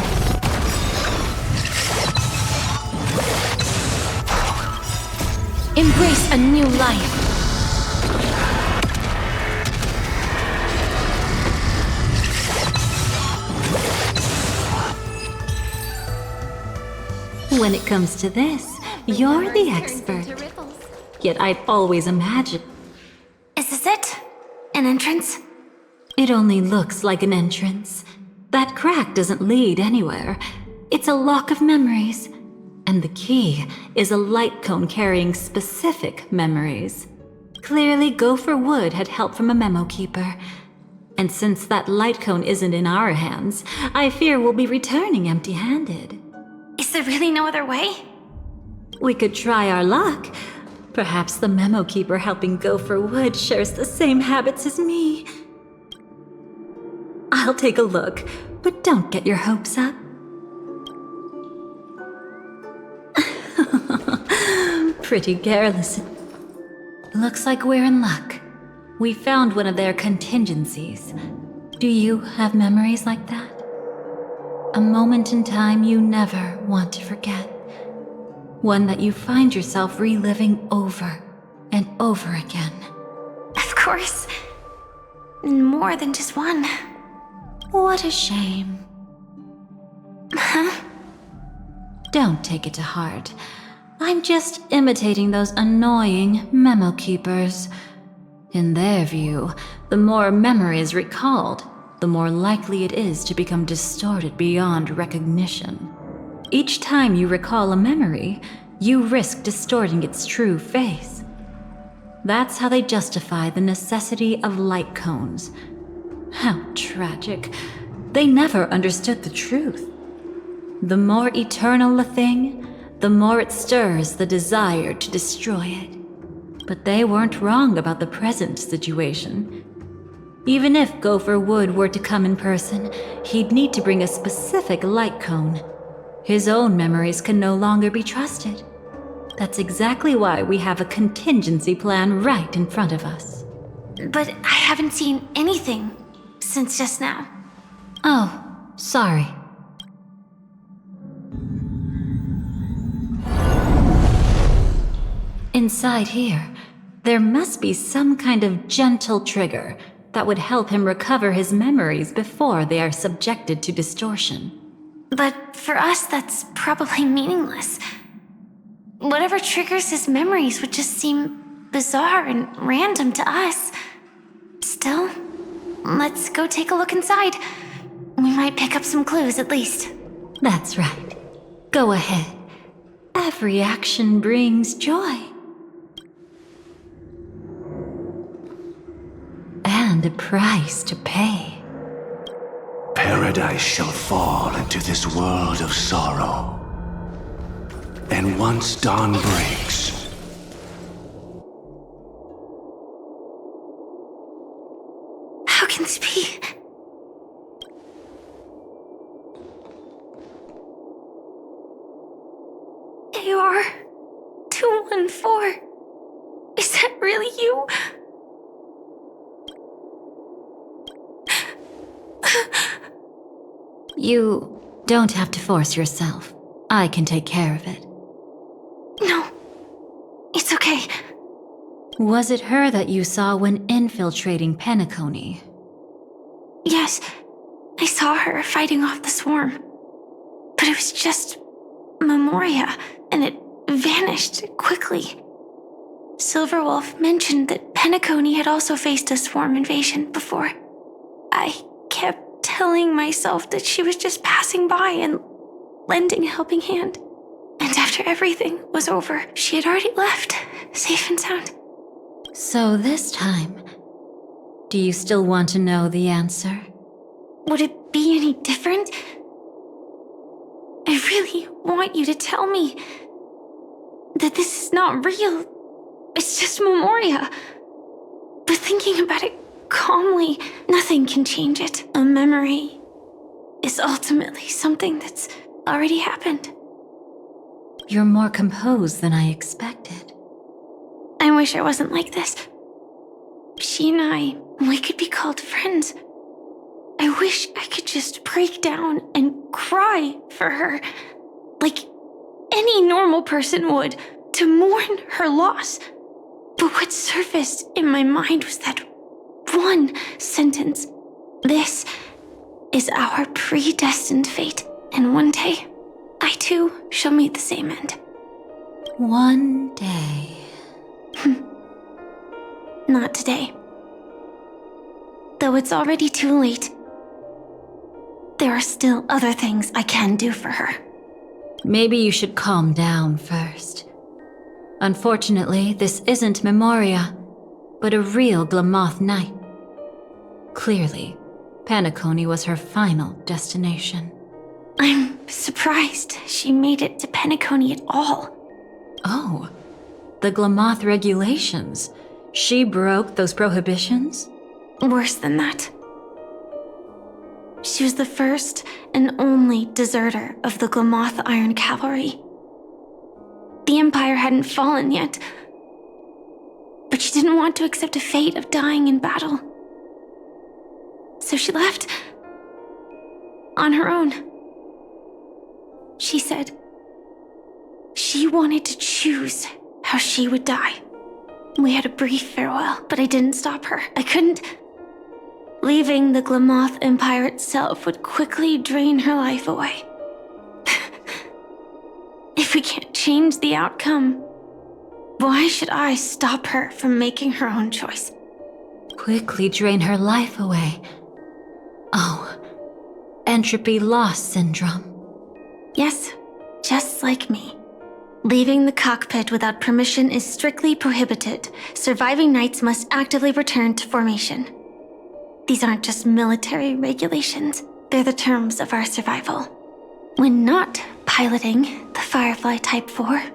Embrace a new life. When it comes to this, you're the expert. Yet I've always imagined... Is this it? An entrance? It only looks like an entrance. That crack doesn't lead anywhere. It's a lock of memories. And the key is a light cone carrying specific memories. Clearly, Gopher Wood had help from a memo keeper. And since that light cone isn't in our hands, I fear we'll be returning empty-handed. Is there really no other way? We could try our luck. Perhaps the memo keeper helping Gopher Wood shares the same habits as me. I'll take a look, but don't get your hopes up. Pretty careless. Looks like we're in luck. We found one of their contingencies. Do you have memories like that? A moment in time you never want to forget. One that you find yourself reliving over and over again. Of course. More than just one. What a shame. Huh? Don't take it to heart. I'm just imitating those annoying memo keepers. In their view, the more memories recalled, the more likely it is to become distorted beyond recognition. Each time you recall a memory, you risk distorting its true face. That's how they justify the necessity of light cones. How tragic. They never understood the truth. The more eternal a thing, the more it stirs the desire to destroy it. But they weren't wrong about the present situation. Even if Gopher Wood were to come in person, he'd need to bring a specific light cone. His own memories can no longer be trusted. That's exactly why we have a contingency plan right in front of us. But I haven't seen anything since just now. Oh, sorry. Inside here, there must be some kind of gentle trigger that would help him recover his memories before they are subjected to distortion. But for us, that's probably meaningless. Whatever triggers his memories would just seem bizarre and random to us. Still, let's go take a look inside. We might pick up some clues at least. That's right. Go ahead. Every action brings joy. And a price to pay. Paradise shall fall into this world of sorrow. And once dawn breaks, how can this be? AR 214. Is that really you? You don't have to force yourself. I can take care of it. No, it's okay. Was it her that you saw when infiltrating Penacony? Yes, I saw her fighting off the swarm. But it was just Memoria, and it vanished quickly. Silverwolf mentioned that Penacony had also faced a swarm invasion before. I kept telling myself that she was just passing by and lending a helping hand. And after everything was over, she had already left, safe and sound. So this time, do you still want to know the answer? Would it be any different? I really want you to tell me that this is not real. It's just Memoria. But thinking about it calmly, nothing can change it. A memory is ultimately something that's already happened. You're more composed than I expected. I wish I wasn't like this. She and we could be called friends. I wish I could just break down and cry for her, like any normal person would, to mourn her loss. But what surfaced in my mind was that one sentence. This is our predestined fate, and one day, I too shall meet the same end. One day. Not today. Though it's already too late, there are still other things I can do for her. Maybe you should calm down first. Unfortunately, this isn't Memoria, but a real Glamoth Knight. Clearly, Penacony was her final destination. I'm surprised she made it to Penacony at all. Oh, the Glamoth regulations. She broke those prohibitions? Worse than that. She was the first and only deserter of the Glamoth Iron Cavalry. The Empire hadn't fallen yet, but she didn't want to accept a fate of dying in battle. So she left on her own. She said she wanted to choose how she would die. We had a brief farewell, but I didn't stop her. I couldn't. Leaving the Glamoth Empire itself would quickly drain her life away. If we can't change the outcome, why should I stop her from making her own choice? Quickly drain her life away. Oh, entropy loss syndrome. Yes, just like me. Leaving the cockpit without permission is strictly prohibited. Surviving knights must actively return to formation. These aren't just military regulations, they're the terms of our survival. When not piloting the Firefly Type 4,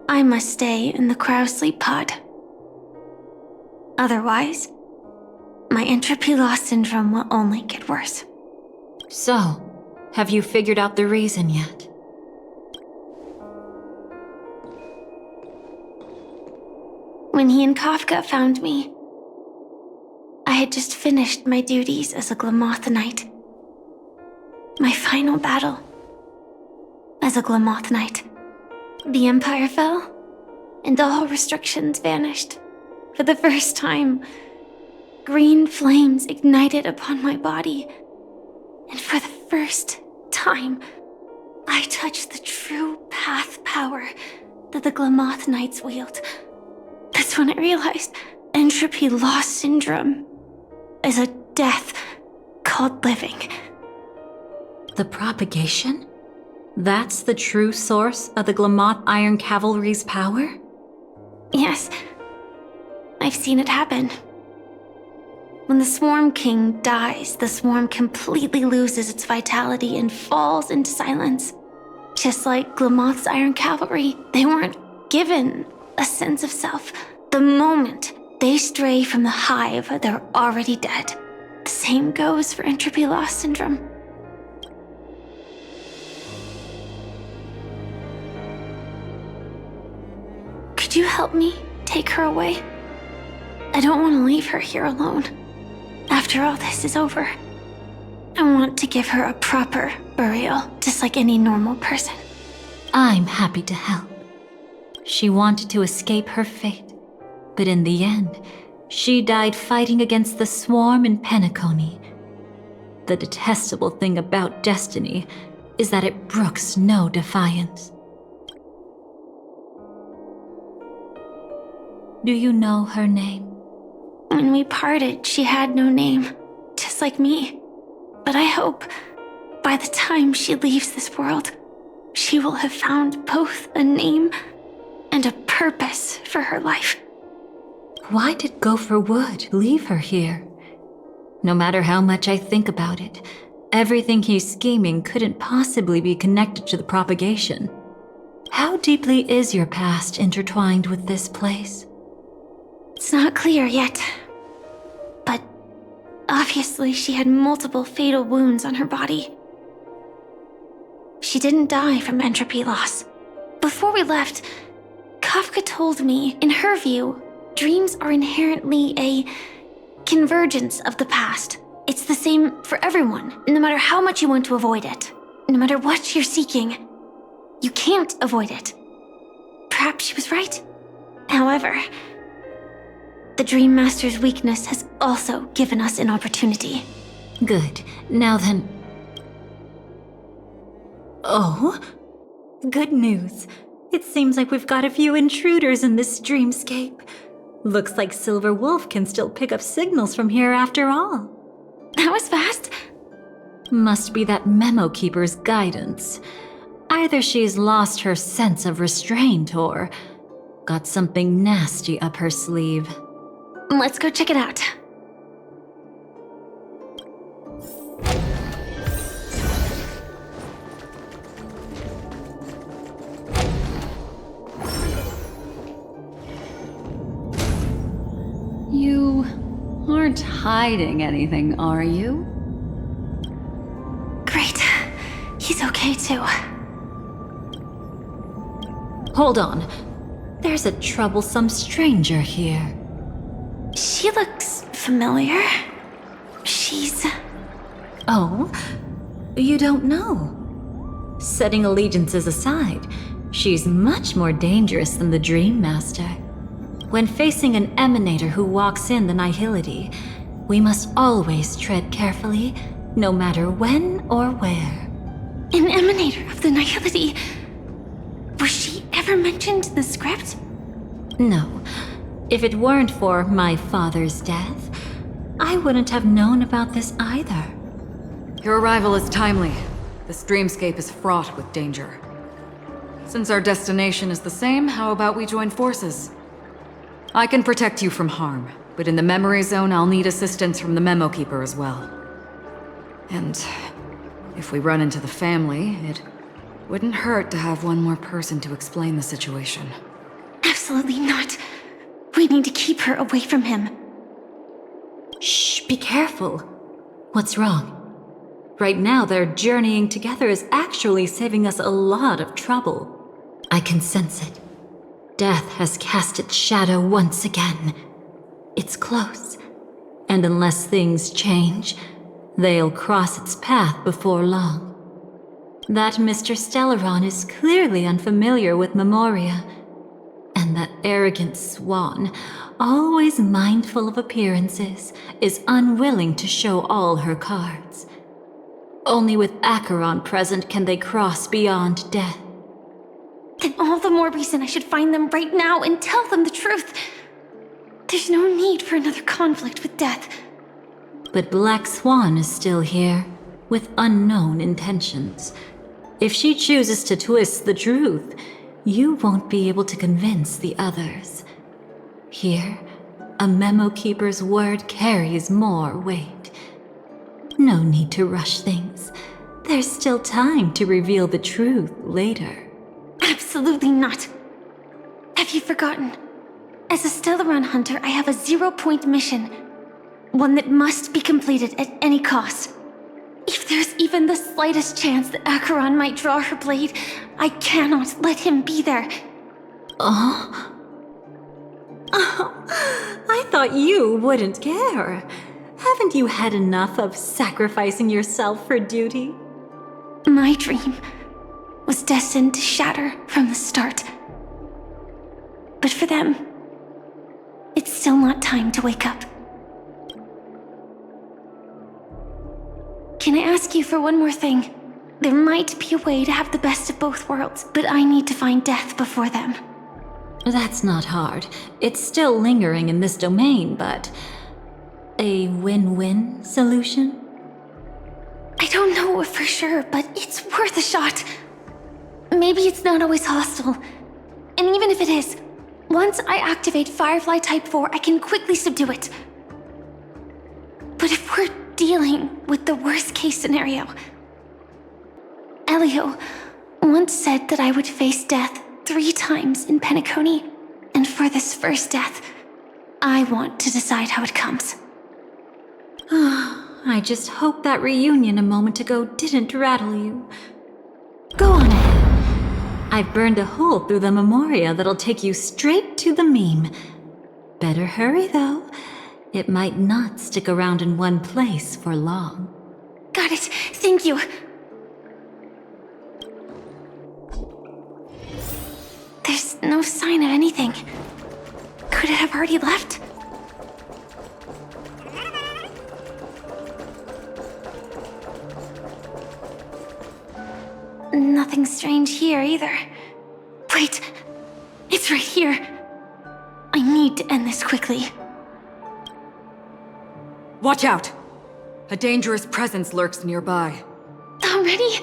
I must stay in the cryo sleep pod. Otherwise, my entropy loss syndrome will only get worse. So, have you figured out the reason yet? When he and Kafka found me, I had just finished my duties as a Glamoth Knight. My final battle as a Glamoth Knight. The Empire fell, and all restrictions vanished. For the first time, green flames ignited upon my body, and for the first time, I touched the true path power that the Glamoth Knights wield. That's when I realized entropy loss syndrome is a death called living. The propagation? That's the true source of the Glamoth Iron Cavalry's power? Yes, I've seen it happen. When the Swarm King dies, the Swarm completely loses its vitality and falls into silence. Just like Glamoth's Iron Cavalry, they weren't given a sense of self. The moment they stray from the hive, they're already dead. The same goes for entropy loss syndrome. Could you help me take her away? I don't want to leave her here alone. After all this is over, I want to give her a proper burial, just like any normal person. I'm happy to help. She wanted to escape her fate, but in the end, she died fighting against the swarm in Penacony. The detestable thing about destiny is that it brooks no defiance. Do you know her name? When we parted, she had no name, just like me. But I hope, by the time she leaves this world, she will have found both a name and a purpose for her life. Why did Gopher Wood leave her here? No matter how much I think about it, everything he's scheming couldn't possibly be connected to the propagation. How deeply is your past intertwined with this place? It's not clear yet. But obviously she had multiple fatal wounds on her body. She didn't die from entropy loss. Before we left, Kafka told me, in her view, dreams are inherently a convergence of the past. It's the same for everyone, no matter how much you want to avoid it. No matter what you're seeking, you can't avoid it. Perhaps she was right. However, the Dream Master's weakness has also given us an opportunity. Good. Now then... Oh? Good news. It seems like we've got a few intruders in this dreamscape. Looks like Silverwolf can still pick up signals from here after all. That was fast. Must be that memo keeper's guidance. Either she's lost her sense of restraint or got something nasty up her sleeve. Let's go check it out. You aren't hiding anything, are you? Great. He's okay too. Hold on. There's a troublesome stranger here. She looks familiar. She's... Oh? You don't know? Setting allegiances aside, she's much more dangerous than the Dream Master. When facing an emanator who walks in the nihility, we must always tread carefully, no matter when or where. An emanator of the nihility? Was she ever mentioned in the script? No. If it weren't for my father's death, I wouldn't have known about this either. Your arrival is timely. This dreamscape is fraught with danger. Since our destination is the same, how about we join forces? I can protect you from harm, but in the memory zone, I'll need assistance from the Memo Keeper as well. And if we run into the family, it wouldn't hurt to have one more person to explain the situation. Absolutely not. We need to keep her away from him. Shh, be careful. What's wrong? Right now, their journeying together is actually saving us a lot of trouble. I can sense it. Death has cast its shadow once again. It's close. And unless things change, they'll cross its path before long. That Mr. Stellaron is clearly unfamiliar with Memoria. And that arrogant swan, always mindful of appearances, is unwilling to show all her cards. Only with Acheron present can they cross beyond death. Then all the more reason I should find them right now and tell them the truth. There's no need for another conflict with death. But Blackswan is still here, with unknown intentions. If she chooses to twist the truth, you won't be able to convince the others. Here, a Memo Keeper's word carries more weight. No need to rush things. There's still time to reveal the truth later. Absolutely not. Have you forgotten? As a Stellaron hunter, I have a 0-point mission. One that must be completed at any cost. If there's even the slightest chance that Acheron might draw her blade, I cannot let him be there. Oh, I thought you wouldn't care. Haven't you had enough of sacrificing yourself for duty? My dream was destined to shatter from the start. But for them, it's still not time to wake up. Can I ask you for one more thing? There might be a way to have the best of both worlds, but I need to find death before them. That's not hard. It's still lingering in this domain, but... a win-win solution? I don't know for sure, but it's worth a shot. Maybe it's not always hostile. And even if it is, once I activate Firefly Type 4, I can quickly subdue it. But if we're dealing with the worst-case scenario... Elio once said that I would face death 3 times in Penacony, and for this first death, I want to decide how it comes. I just hope that reunion a moment ago didn't rattle you. Go on ahead. I've burned a hole through the Memoria that'll take you straight to the meme. Better hurry, though. It might not stick around in one place for long. Got it. Thank you. There's no sign of anything. Could it have already left? Nothing strange here either. Wait, it's right here. I need to end this quickly. Watch out! A dangerous presence lurks nearby. Already?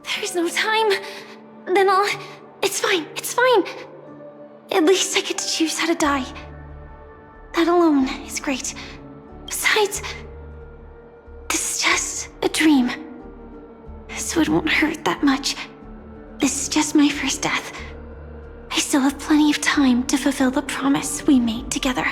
There's no time. Then It's fine, it's fine. At least I get to choose how to die. That alone is great. Besides, this is just a dream. So it won't hurt that much. This is just my first death. I still have plenty of time to fulfill the promise we made together.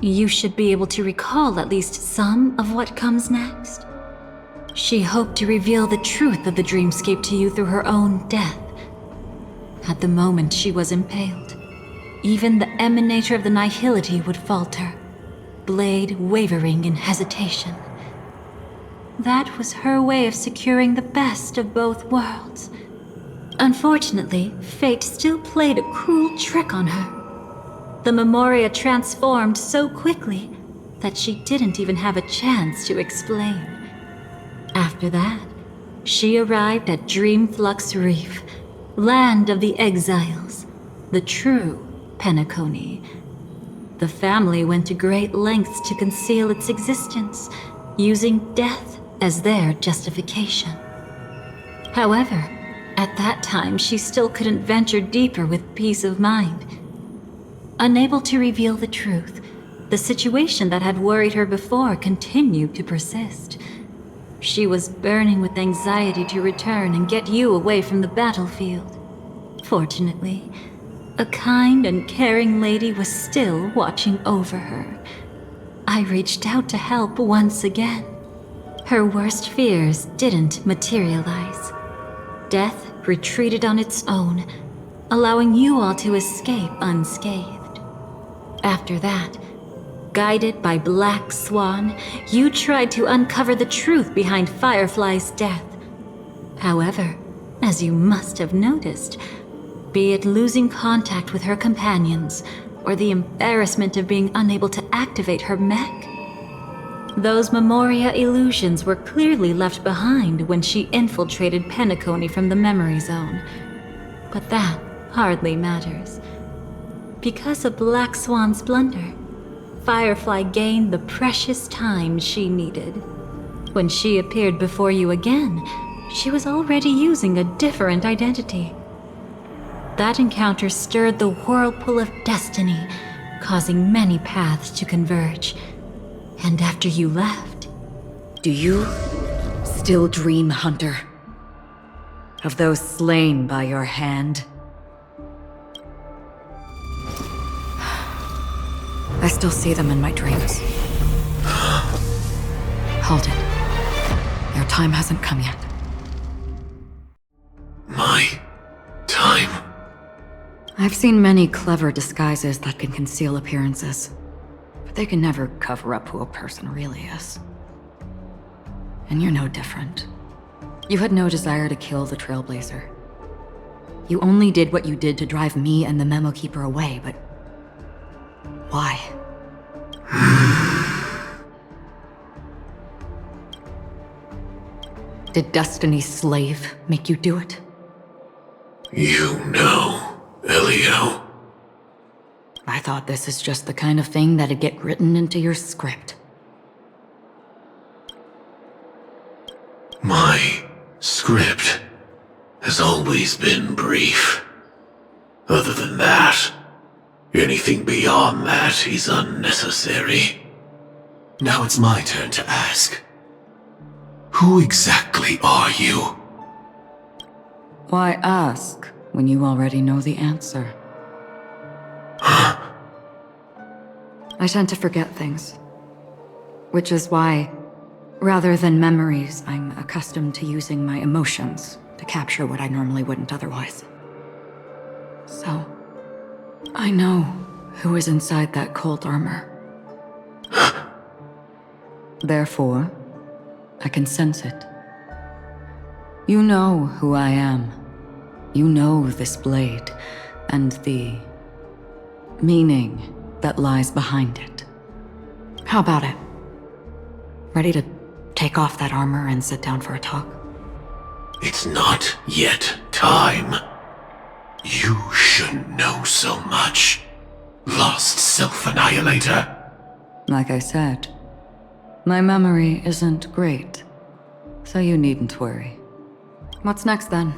you should be able to recall at least some of what comes next. She hoped to reveal the truth of the dreamscape to you through her own death. At the moment she was impaled, even the emanator of the nihility would falter, blade wavering in hesitation. That was her way of securing the best of both worlds. Unfortunately, fate still played a cruel trick on her. The Memoria transformed so quickly that she didn't even have a chance to explain. After that, she arrived at Dreamflux Reef, land of the exiles, the true Penacony. The family went to great lengths to conceal its existence, using death as their justification. However, at that time she still couldn't venture deeper with peace of mind. Unable to reveal the truth, the situation that had worried her before continued to persist. She was burning with anxiety to return and get you away from the battlefield. Fortunately, a kind and caring lady was still watching over her. I reached out to help once again. Her worst fears didn't materialize. Death retreated on its own, allowing you all to escape unscathed. After that, guided by Blackswan, you tried to uncover the truth behind Firefly's death. However, as you must have noticed, be it losing contact with her companions, or the embarrassment of being unable to activate her mech, those Memoria illusions were clearly left behind when she infiltrated Penacony from the memory zone. But that hardly matters. Because of Blackswan's blunder, Firefly gained the precious time she needed. When she appeared before you again, she was already using a different identity. That encounter stirred the whirlpool of destiny, causing many paths to converge. And after you left... Do you still dream, Hunter? Of those slain by your hand? I still see them in my dreams. Hold it. Your time hasn't come yet. My time? I've seen many clever disguises that can conceal appearances, but they can never cover up who a person really is. And you're no different. You had no desire to kill the Trailblazer. You only did what you did to drive me and the Memo Keeper away, but why? Did Destiny's slave make you do it? You know, Elio. I thought this is just the kind of thing that'd get written into your script. My script has always been brief. Other than that, anything beyond that is unnecessary. Now it's my turn to ask. Who exactly are you? Why ask when you already know the answer? I tend to forget things. Which is why, rather than memories, I'm accustomed to using my emotions to capture what I normally wouldn't otherwise. So, I know who is inside that cold armor. Therefore, I can sense it. You know who I am. You know this blade, and the meaning that lies behind it. How about it? Ready to take off that armor and sit down for a talk? It's not yet time. You shouldn't know so much. Lost self-annihilator. Like I said, my memory isn't great, so you needn't worry. What's next then?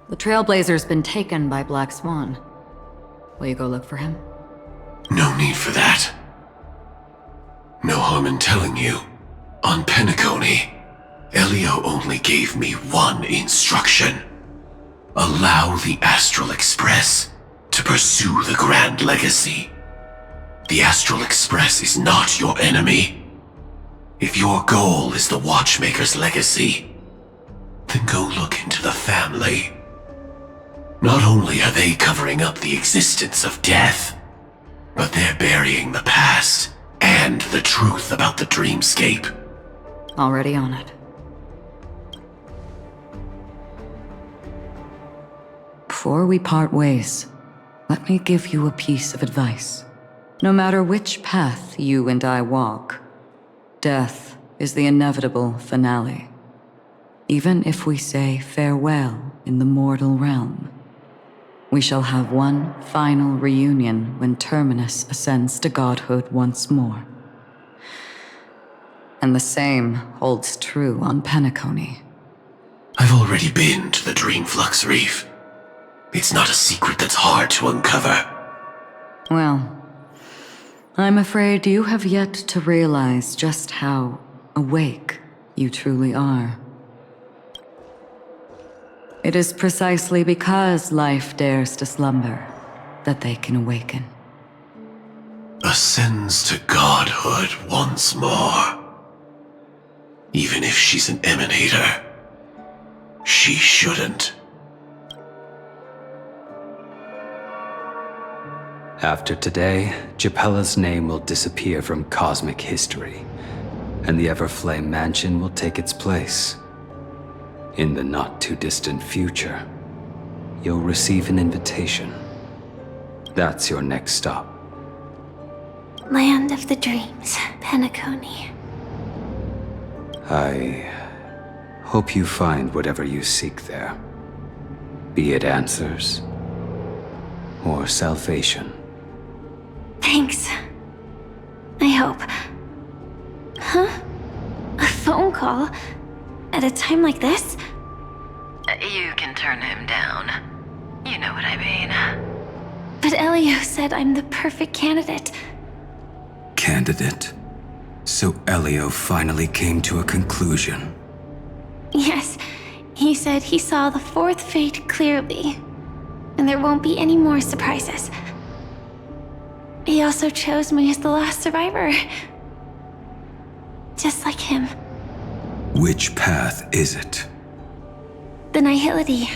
The Trailblazer's been taken by Blackswan. Will you go look for him? No need for that. No harm in telling you. On Penacony, Elio only gave me one instruction. Allow the Astral Express to pursue the Grand Legacy. The Astral Express is not your enemy. If your goal is the Watchmaker's legacy, then go look into the family. Not only are they covering up the existence of death, but they're burying the past and the truth about the dreamscape. Already on it. Before we part ways, let me give you a piece of advice. No matter which path you and I walk, death is the inevitable finale. Even if we say farewell in the mortal realm, we shall have one final reunion when Terminus ascends to godhood once more. And the same holds true on Penacony. I've already been to the Dreamflux Reef. It's not a secret that's hard to uncover. Well, I'm afraid you have yet to realize just how awake you truly are. It is precisely because life dares to slumber that they can awaken. Ascends to godhood once more. Even if she's an emanator, she shouldn't. After today, Japella's name will disappear from cosmic history, and the Everflame Mansion will take its place. In the not-too-distant future, you'll receive an invitation. That's your next stop. Land of the Dreams, Penacony. I hope you find whatever you seek there. Be it answers or salvation. Thanks. I hope. Huh? A phone call? At a time like this? You can turn him down. You know what I mean. But Elio said I'm the perfect candidate. Candidate? So Elio finally came to a conclusion. Yes, he said he saw the fourth fate clearly, and there won't be any more surprises. He also chose me as the last survivor. Just like him. Which path is it? The Nihility.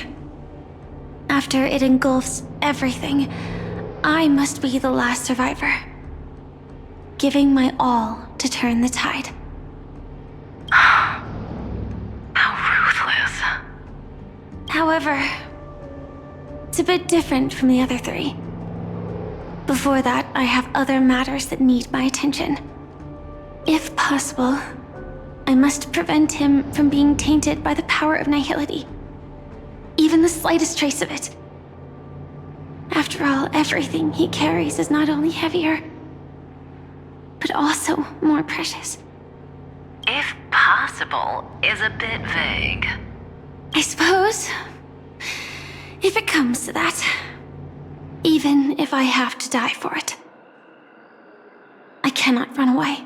After it engulfs everything, I must be the last survivor. Giving my all to turn the tide. How ruthless. However, it's a bit different from the other three. Before that, I have other matters that need my attention. If possible, I must prevent him from being tainted by the power of Nihility. Even the slightest trace of it. After all, everything he carries is not only heavier, but also more precious. If possible is a bit vague. I suppose, if it comes to that, even if I have to die for it, I cannot run away.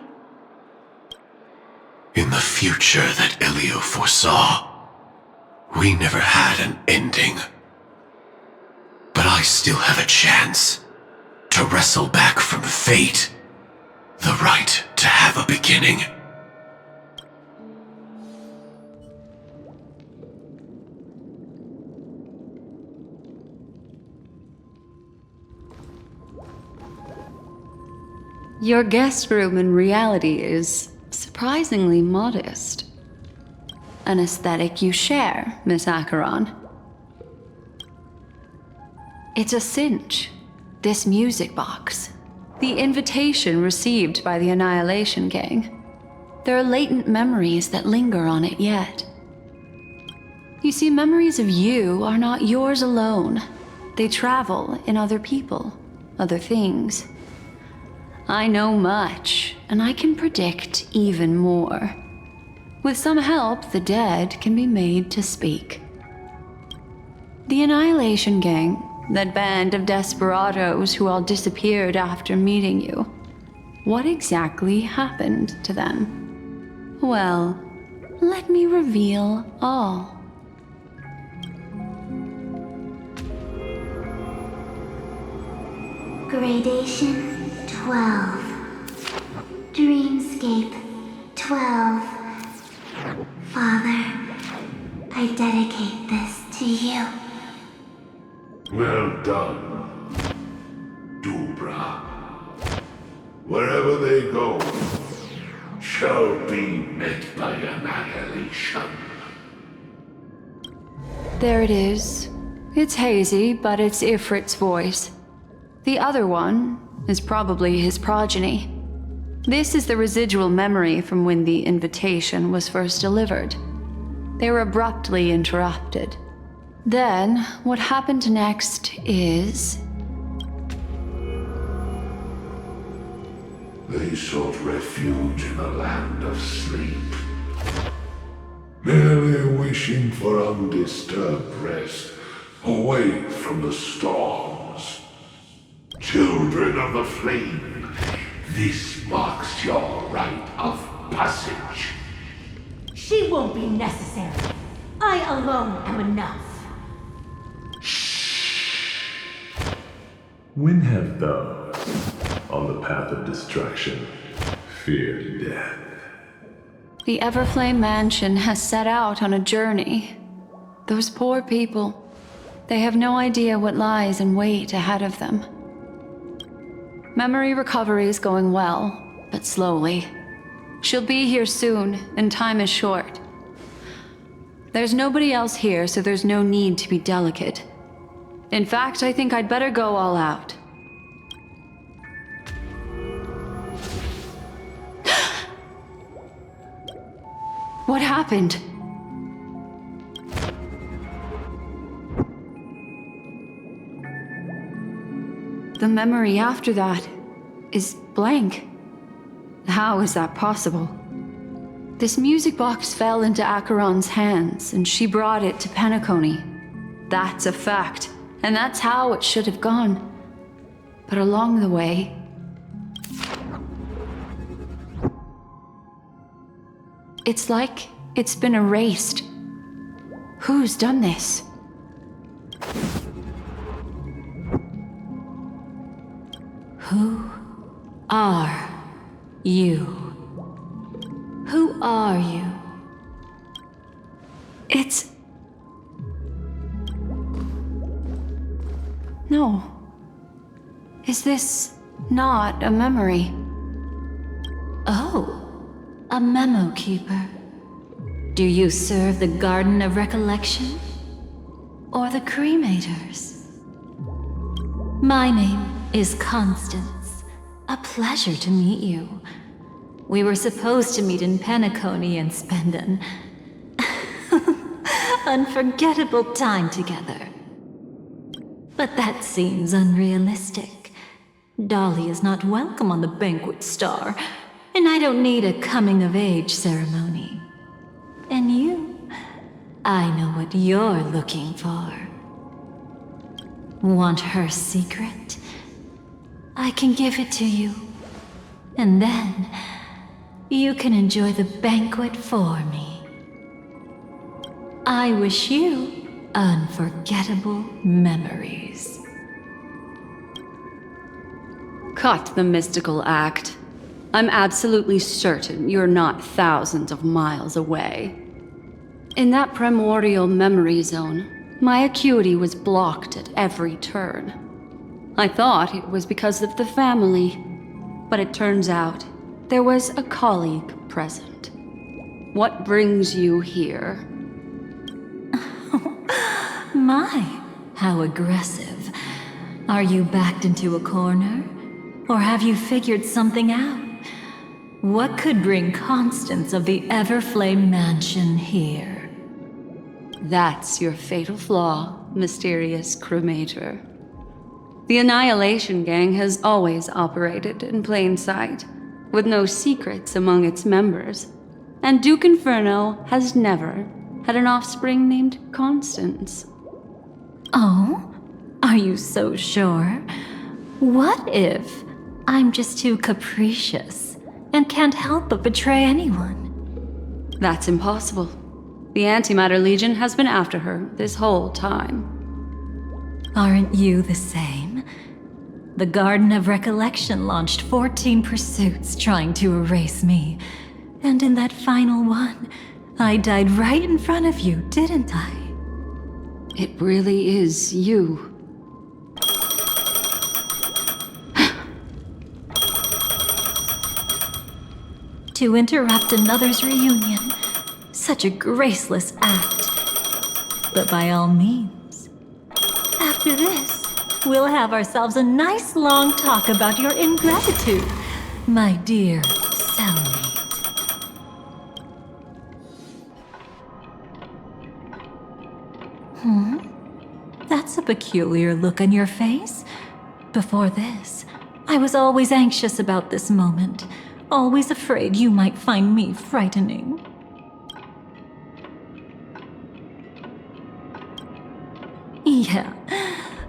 In the future that Elio foresaw, we never had an ending. But I still have a chance to wrestle back from fate the right to have a beginning. Your guest room in reality is surprisingly modest. An aesthetic you share, Miss Acheron. It's a cinch, this music box. The invitation received by the Annihilation Gang. There are latent memories that linger on it yet. You see, memories of you are not yours alone. They travel in other people, other things. I know much, and I can predict even more. With some help, the dead can be made to speak. The Annihilation Gang, that band of desperados who all disappeared after meeting you. What exactly happened to them? Well, let me reveal all. Gradation 12. Dreamscape 12. Father, I dedicate this to you. Well done, Dubra. Wherever they go, shall be met by annihilation. There it is. It's hazy, but it's Ifrit's voice. The other one is probably his progeny. This is the residual memory from when the invitation was first delivered. They were abruptly interrupted. Then, what happened next is... They sought refuge in the land of sleep, merely wishing for undisturbed rest away from the storms. Children of the flame, this marks your rite of passage. She won't be necessary. I alone am enough. When have those on the path of destruction feared death? The Everflame Mansion has set out on a journey. Those poor people, they have no idea what lies in wait ahead of them. Memory recovery is going well, but slowly. She'll be here soon, and time is short. There's nobody else here, so there's no need to be delicate. In fact, I think I'd better go all out. What happened? The memory after that is blank. How is that possible? This music box fell into Acheron's hands, and she brought it to Penacony. That's a fact, and that's how it should have gone. But along the way... it's like it's been erased. Who's done this? Who are you? Who are you? It's... No. Is this not a memory? Oh, a memo keeper. Do you serve the Garden of Recollection? Or the Cremators? My name is Constance. A pleasure to meet you. We were supposed to meet in Penacony and spend an unforgettable time together. But that seems unrealistic. Dahlia is not welcome on the Banquet Star, and I don't need a coming-of-age ceremony. And you, I know what you're looking for. Want her secret? I can give it to you. And then, you can enjoy the banquet for me. I wish you unforgettable memories. Cut the mystical act. I'm absolutely certain you're not thousands of miles away. In that primordial memory zone, my acuity was blocked at every turn. I thought it was because of the family, but it turns out there was a colleague present. What brings you here? My, how aggressive. Are you backed into a corner? Or have you figured something out? What could bring Constance of the Everflame Mansion here? That's your fatal flaw, mysterious cremator. The Annihilation Gang has always operated in plain sight, with no secrets among its members. And Duke Inferno has never had an offspring named Constance. Oh? Are you so sure? What if I'm just too capricious and can't help but betray anyone? That's impossible. The Antimatter Legion has been after her this whole time. Aren't you the same? the Garden of Recollection launched 14 pursuits trying to erase me. And in that final one, I died right in front of you, didn't I? It really is you. To interrupt another's reunion. Such a graceless act. But by all means. After this, we'll have ourselves a nice long talk about your ingratitude, my dear cellmate. That's a peculiar look on your face. Before this, I was always anxious about this moment. Always afraid you might find me frightening. Yeah,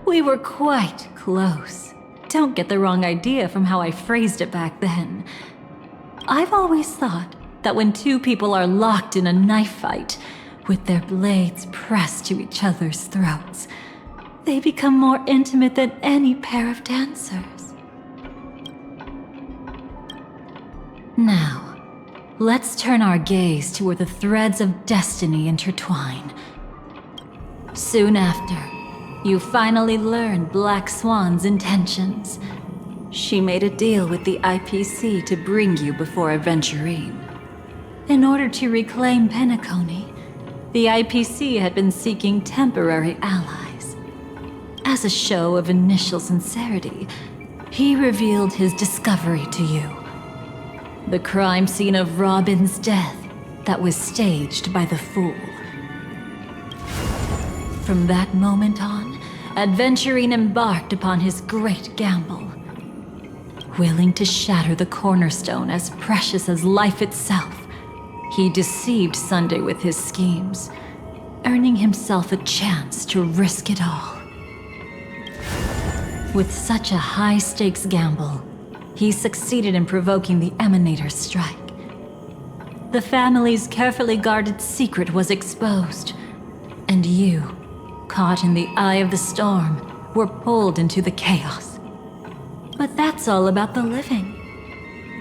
we were quite close. Don't get the wrong idea from how I phrased it back then. I've always thought that when two people are locked in a knife fight, with their blades pressed to each other's throats, they become more intimate than any pair of dancers. Now, let's turn our gaze to where the threads of destiny intertwine. Soon after, you finally learned Blackswan's intentions. She made a deal with the IPC to bring you before Aventurine. In order to reclaim Penacony, the IPC had been seeking temporary allies. As a show of initial sincerity, he revealed his discovery to you. The crime scene of Robin's death that was staged by the Fool. From that moment on, Aventurine embarked upon his great gamble. Willing to shatter the cornerstone as precious as life itself, he deceived Sunday with his schemes, earning himself a chance to risk it all. With such a high-stakes gamble, he succeeded in provoking the Emanator's strike. The family's carefully guarded secret was exposed, and you, caught in the eye of the storm, were pulled into the chaos. But that's all about the living.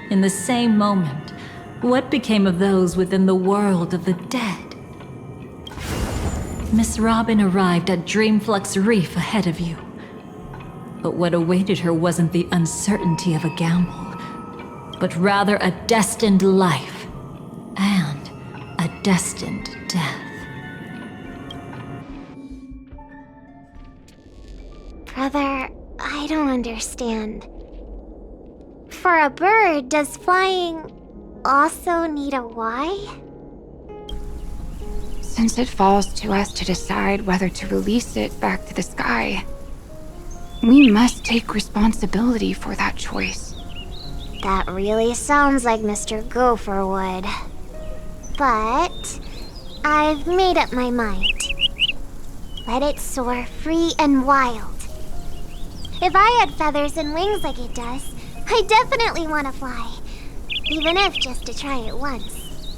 In the same moment, what became of those within the world of the dead? Miss Robin arrived at Dreamflux Reef ahead of you. But what awaited her wasn't the uncertainty of a gamble, but rather a destined life and a destined death. Brother, I don't understand. For a bird, does flying also need a why? Since it falls to us to decide whether to release it back to the sky, we must take responsibility for that choice. That really sounds like Mr. Gopher would. But I've made up my mind. Let it soar free and wild. If I had feathers and wings like it does, I definitely want to fly. Even if just to try it once.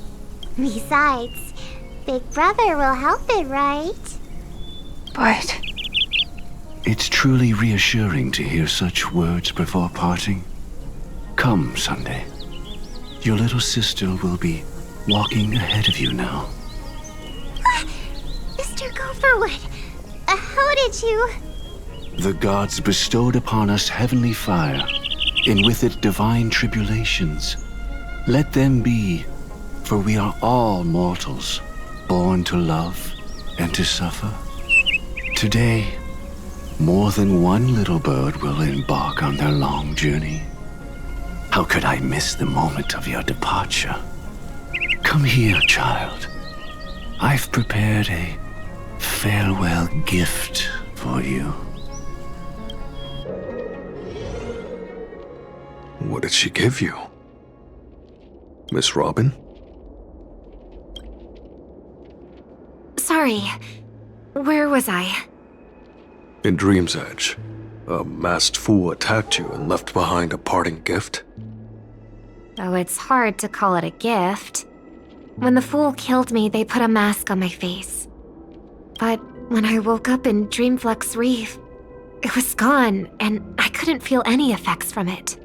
Besides, Big Brother will help it, right? But it's truly reassuring to hear such words before parting. Come, Sunday. Your little sister will be walking ahead of you now. Mr. Gopherwood, how did you... The gods bestowed upon us heavenly fire, and with it divine tribulations. Let them be, for we are all mortals, born to love and to suffer. Today, more than one little bird will embark on their long journey. How could I miss the moment of your departure? Come here, child. I've prepared a farewell gift for you. What did she give you? Miss Robin? sorry. Where was I? In Dream's Edge, a masked fool attacked you and left behind a parting gift. Oh, it's hard to call it a gift. When the fool killed me, they put a mask on my face. But when I woke up in Dreamflux Reef, it was gone, and I couldn't feel any effects from it.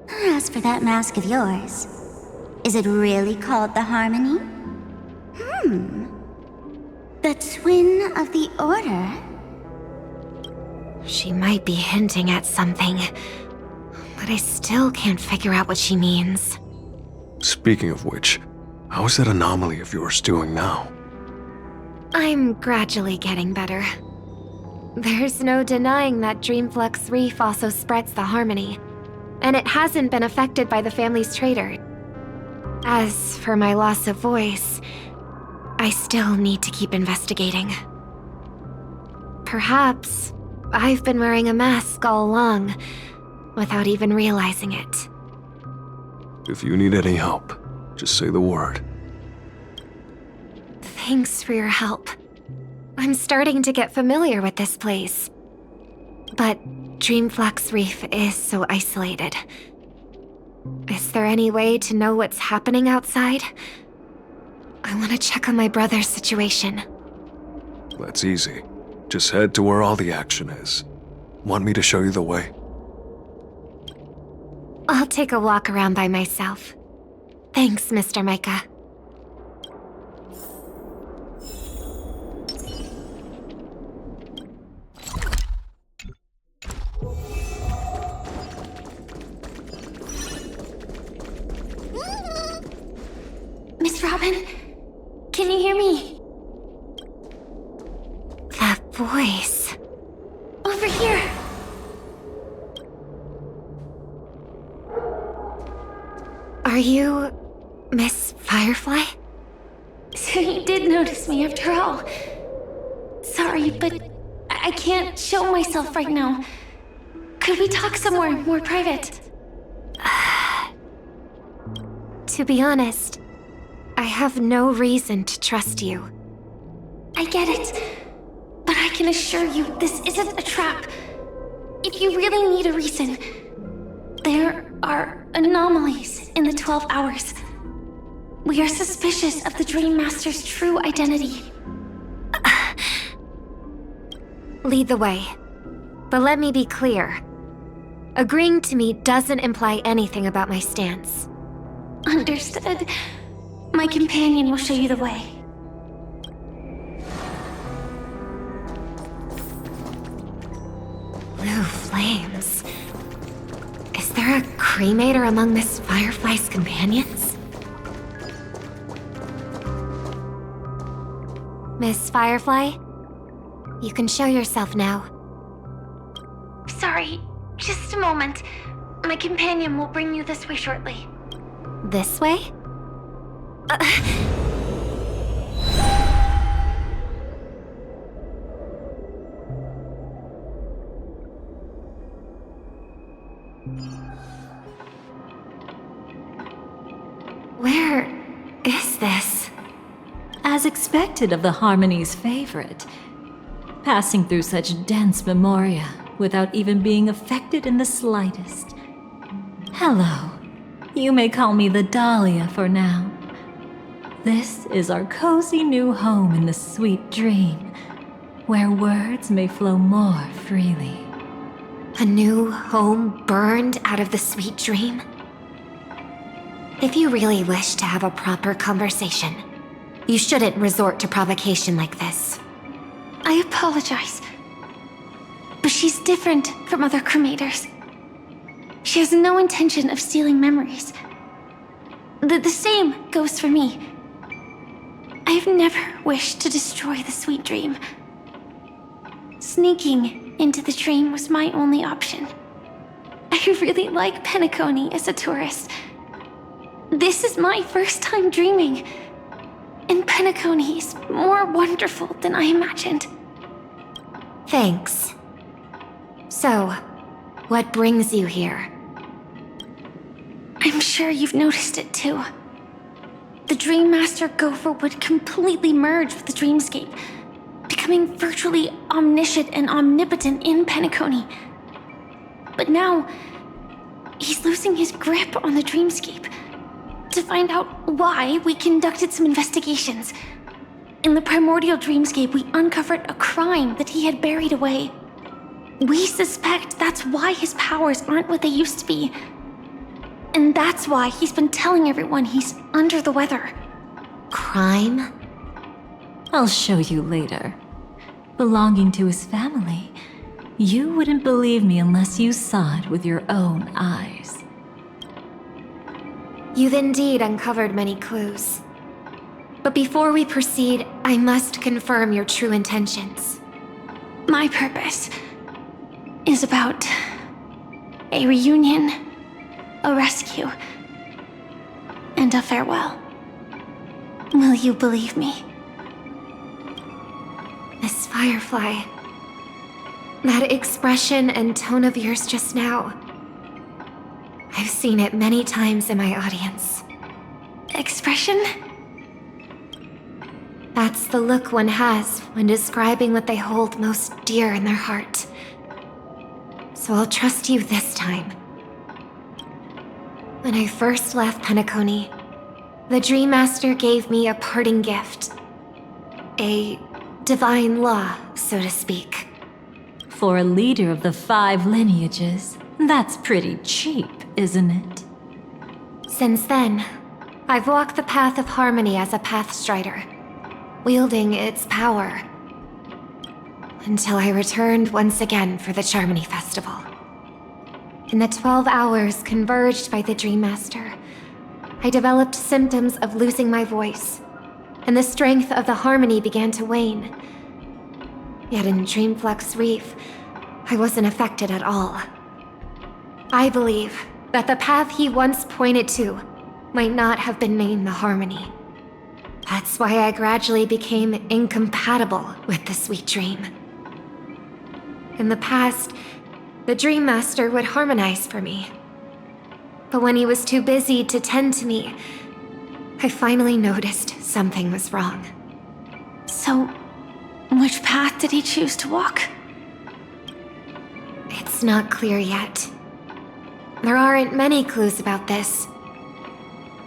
As for that mask of yours, is it really called the Harmony? The twin of the Order? She might be hinting at something, but I still can't figure out what she means. Speaking of which, how is that anomaly of yours doing now? I'm gradually getting better. There's no denying that Dreamflux Reef also spreads the Harmony, and it hasn't been affected by the family's traitor. As for my loss of voice, I still need to keep investigating. Perhaps I've been wearing a mask all along, without even realizing it. If you need any help, just say the word. Thanks for your help. I'm starting to get familiar with this place. But Dreamflux Reef is so isolated. Is there any way to know what's happening outside? I want to check on my brother's situation. That's easy. Just head to where all the action is. Want me to show you the way? I'll take a walk around by myself. Thanks, Mr. Micah. Miss Robin, can you hear me? That voice. Over here. Are you Miss Firefly? So you did notice me after all. Sorry, but I can't show myself right now. Could we talk somewhere more private? To be honest, I have no reason to trust you. I get it, but I can assure you this isn't a trap. If you really need a reason, there are anomalies in the 12 hours. We are suspicious of the Dream Master's true identity. Lead the way. But let me be clear. Agreeing to me doesn't imply anything about my stance. Understood. My companion will show you the way. Blue flames. Is there a cremator among Miss Firefly's companions? Miss Firefly, you can show yourself now. Sorry, just a moment. My companion will bring you this way shortly. This way? Where is this? As expected of the Harmony's favorite, passing through such dense memoria without even being affected in the slightest. Hello. You may call me the Dahlia for now. This is our cozy new home in the sweet dream, where words may flow more freely. A new home burned out of the sweet dream? If you really wish to have a proper conversation, you shouldn't resort to provocation like this. I apologize, but she's different from other cremators. She has no intention of stealing memories. The same goes for me. I've never wished to destroy the sweet dream. Sneaking into the dream was my only option. I really like Penacony as a tourist. This is my first time dreaming, and Penacony is more wonderful than I imagined. Thanks. So, what brings you here? I'm sure you've noticed it too. The Dream Master Gopher would completely merge with the dreamscape, becoming virtually omniscient and omnipotent in Penacony. But now, he's losing his grip on the dreamscape. To find out why, we conducted some investigations. In the primordial dreamscape, we uncovered a crime that he had buried away. We suspect that's why his powers aren't what they used to be. And that's why he's been telling everyone he's under the weather. Crime? I'll show you later. Belonging to his family, you wouldn't believe me unless you saw it with your own eyes. You've indeed uncovered many clues. But before we proceed, I must confirm your true intentions. My purpose is about a reunion, a rescue, and a farewell. Will you believe me? Miss Firefly, that expression and tone of yours just now, I've seen it many times in my audience. Expression? That's the look one has when describing what they hold most dear in their heart. So I'll trust you this time. When I first left Penacony, the Dream Master gave me a parting gift. A divine law, so to speak. For a leader of the 5 lineages, that's pretty cheap, isn't it? Since then, I've walked the path of harmony as a Pathstrider, wielding its power. Until I returned once again for the Charmony Festival. In the 12 hours converged by the Dream Master, I developed symptoms of losing my voice, and the strength of the harmony began to wane. Yet in Dreamflux Reef, I wasn't affected at all. I believe that the path he once pointed to might not have been named the Harmony. That's why I gradually became incompatible with the sweet dream. In the past, the Dream Master would harmonize for me. But when he was too busy to tend to me, I finally noticed something was wrong. So, which path did he choose to walk? It's not clear yet. There aren't many clues about this,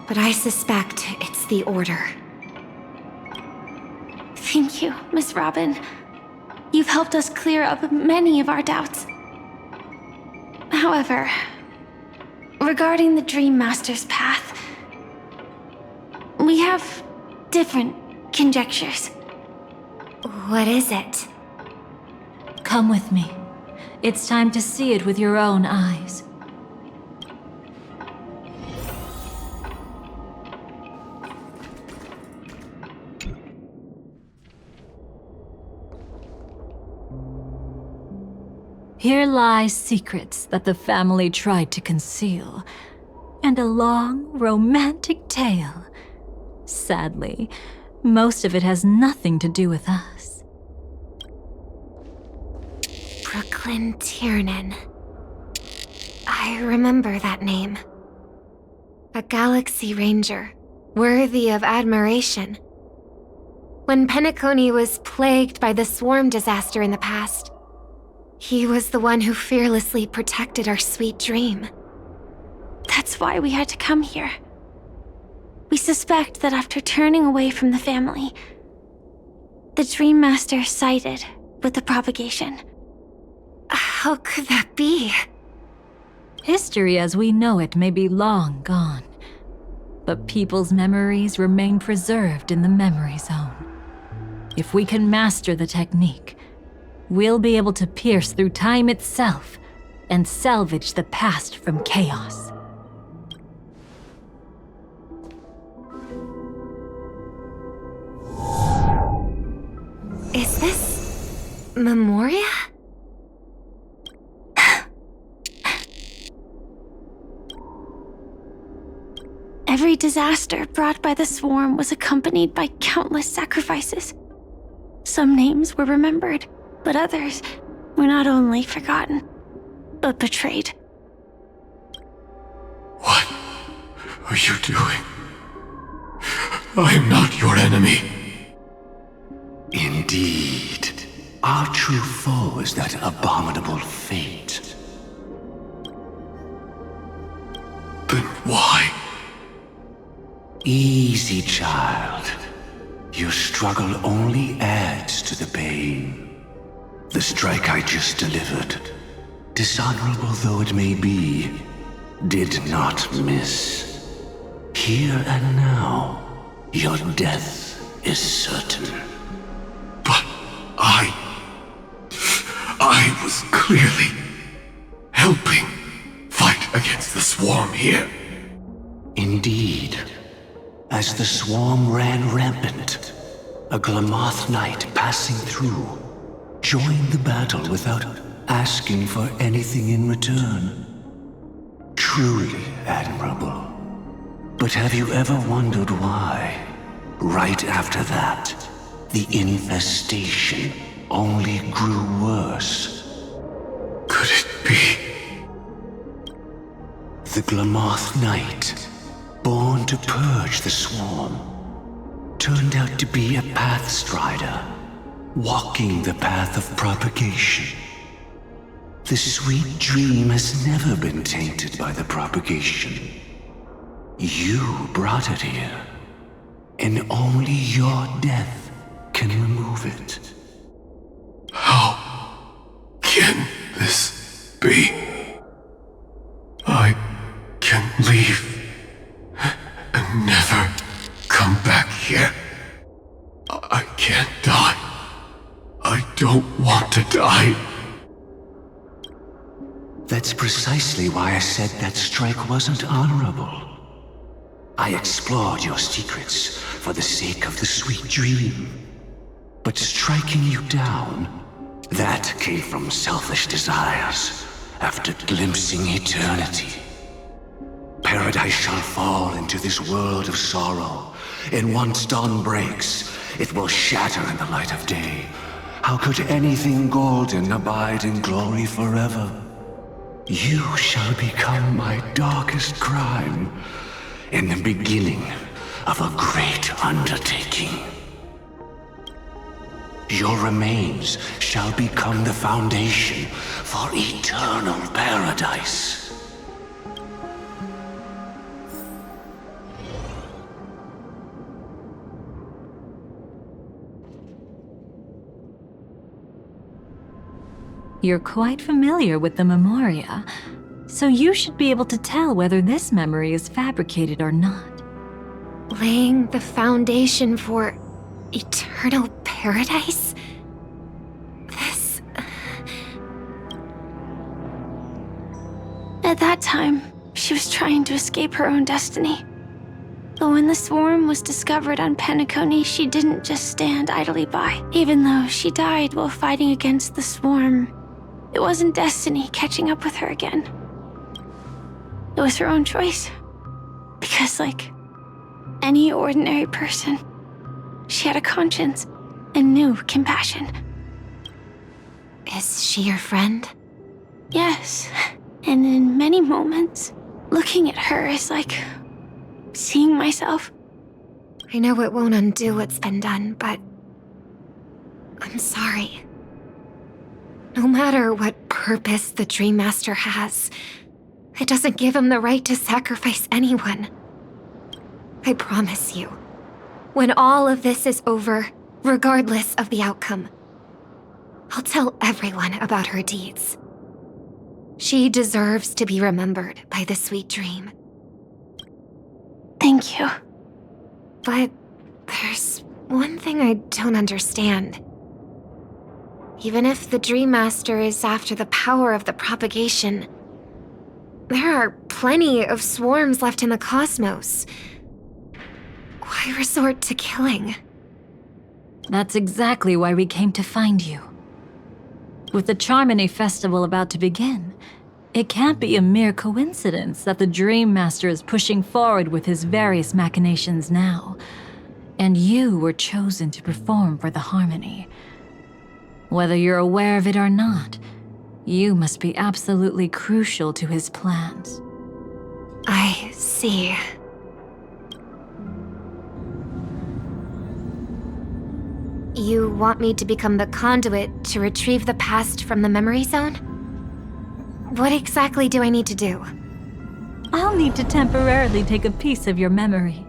but I suspect it's the Order. Thank you, Miss Robin. You've helped us clear up many of our doubts. However, regarding the Dream Master's path, we have different conjectures. What is it? Come with me. It's time to see it with your own eyes. Here lie secrets that the family tried to conceal, and a long, romantic tale. Sadly, most of it has nothing to do with us. Brooklyn Tiernan. I remember that name. A Galaxy Ranger, worthy of admiration. When Penacony was plagued by the swarm disaster in the past, he was the one who fearlessly protected our sweet dream. That's why we had to come here. We suspect that after turning away from the family, the Dream Master sided with the propagation. How could that be? History as we know it may be long gone, but people's memories remain preserved in the memory zone. If we can master the technique, we'll be able to pierce through time itself and salvage the past from chaos. Is this Memoria? Every disaster brought by the swarm was accompanied by countless sacrifices. Some names were remembered, but others were not only forgotten, but betrayed. What are you doing? I am not your enemy. Indeed. Our true foe is that abominable fate. Then why? Easy, child. Your struggle only adds to the pain. The strike I just delivered, dishonorable though it may be, did not miss. Here and now, your death is certain. But I was clearly helping fight against the swarm here. Indeed. As the swarm ran rampant, a Glamoth knight passing through joined the battle without asking for anything in return. Truly admirable. But have you ever wondered why, right after that, the infestation only grew worse? Could it be? The Glamoth knight, born to purge the swarm, turned out to be a pathstrider, walking the path of propagation. The sweet dream has never been tainted by the propagation. You brought it here, and only your death can remove it. How can this be? I can leave and never come back here. I can't die. I don't want to die. That's precisely why I said that strike wasn't honorable. I explored your secrets for the sake of the sweet dream. But striking you down, that came from selfish desires after glimpsing eternity. Paradise shall fall into this world of sorrow, and once dawn breaks, it will shatter in the light of day. How could anything golden abide in glory forever? You shall become my darkest crime, in the beginning of a great undertaking. Your remains shall become the foundation for eternal paradise. You're quite familiar with the Memoria, so you should be able to tell whether this memory is fabricated or not. Laying the foundation for eternal paradise? This... At that time, she was trying to escape her own destiny. But when the swarm was discovered on Penacony, she didn't just stand idly by. Even though she died while fighting against the swarm, it wasn't destiny catching up with her again. It was her own choice. Because, like any ordinary person, she had a conscience and knew compassion. Is she your friend? Yes. And in many moments, looking at her is like seeing myself. I know it won't undo what's been done, but I'm sorry. No matter what purpose the Dream Master has, it doesn't give him the right to sacrifice anyone. I promise you, when all of this is over, regardless of the outcome, I'll tell everyone about her deeds. She deserves to be remembered by the sweet dream. Thank you. But there's one thing I don't understand. Even if the Dream Master is after the power of the propagation, there are plenty of swarms left in the cosmos. Why resort to killing? That's exactly why we came to find you. With the Charmony Festival about to begin, it can't be a mere coincidence that the Dream Master is pushing forward with his various machinations now, and you were chosen to perform for the Harmony. Whether you're aware of it or not, you must be absolutely crucial to his plans. I see. You want me to become the conduit to retrieve the past from the memory zone? What exactly do I need to do? I'll need to temporarily take a piece of your memory.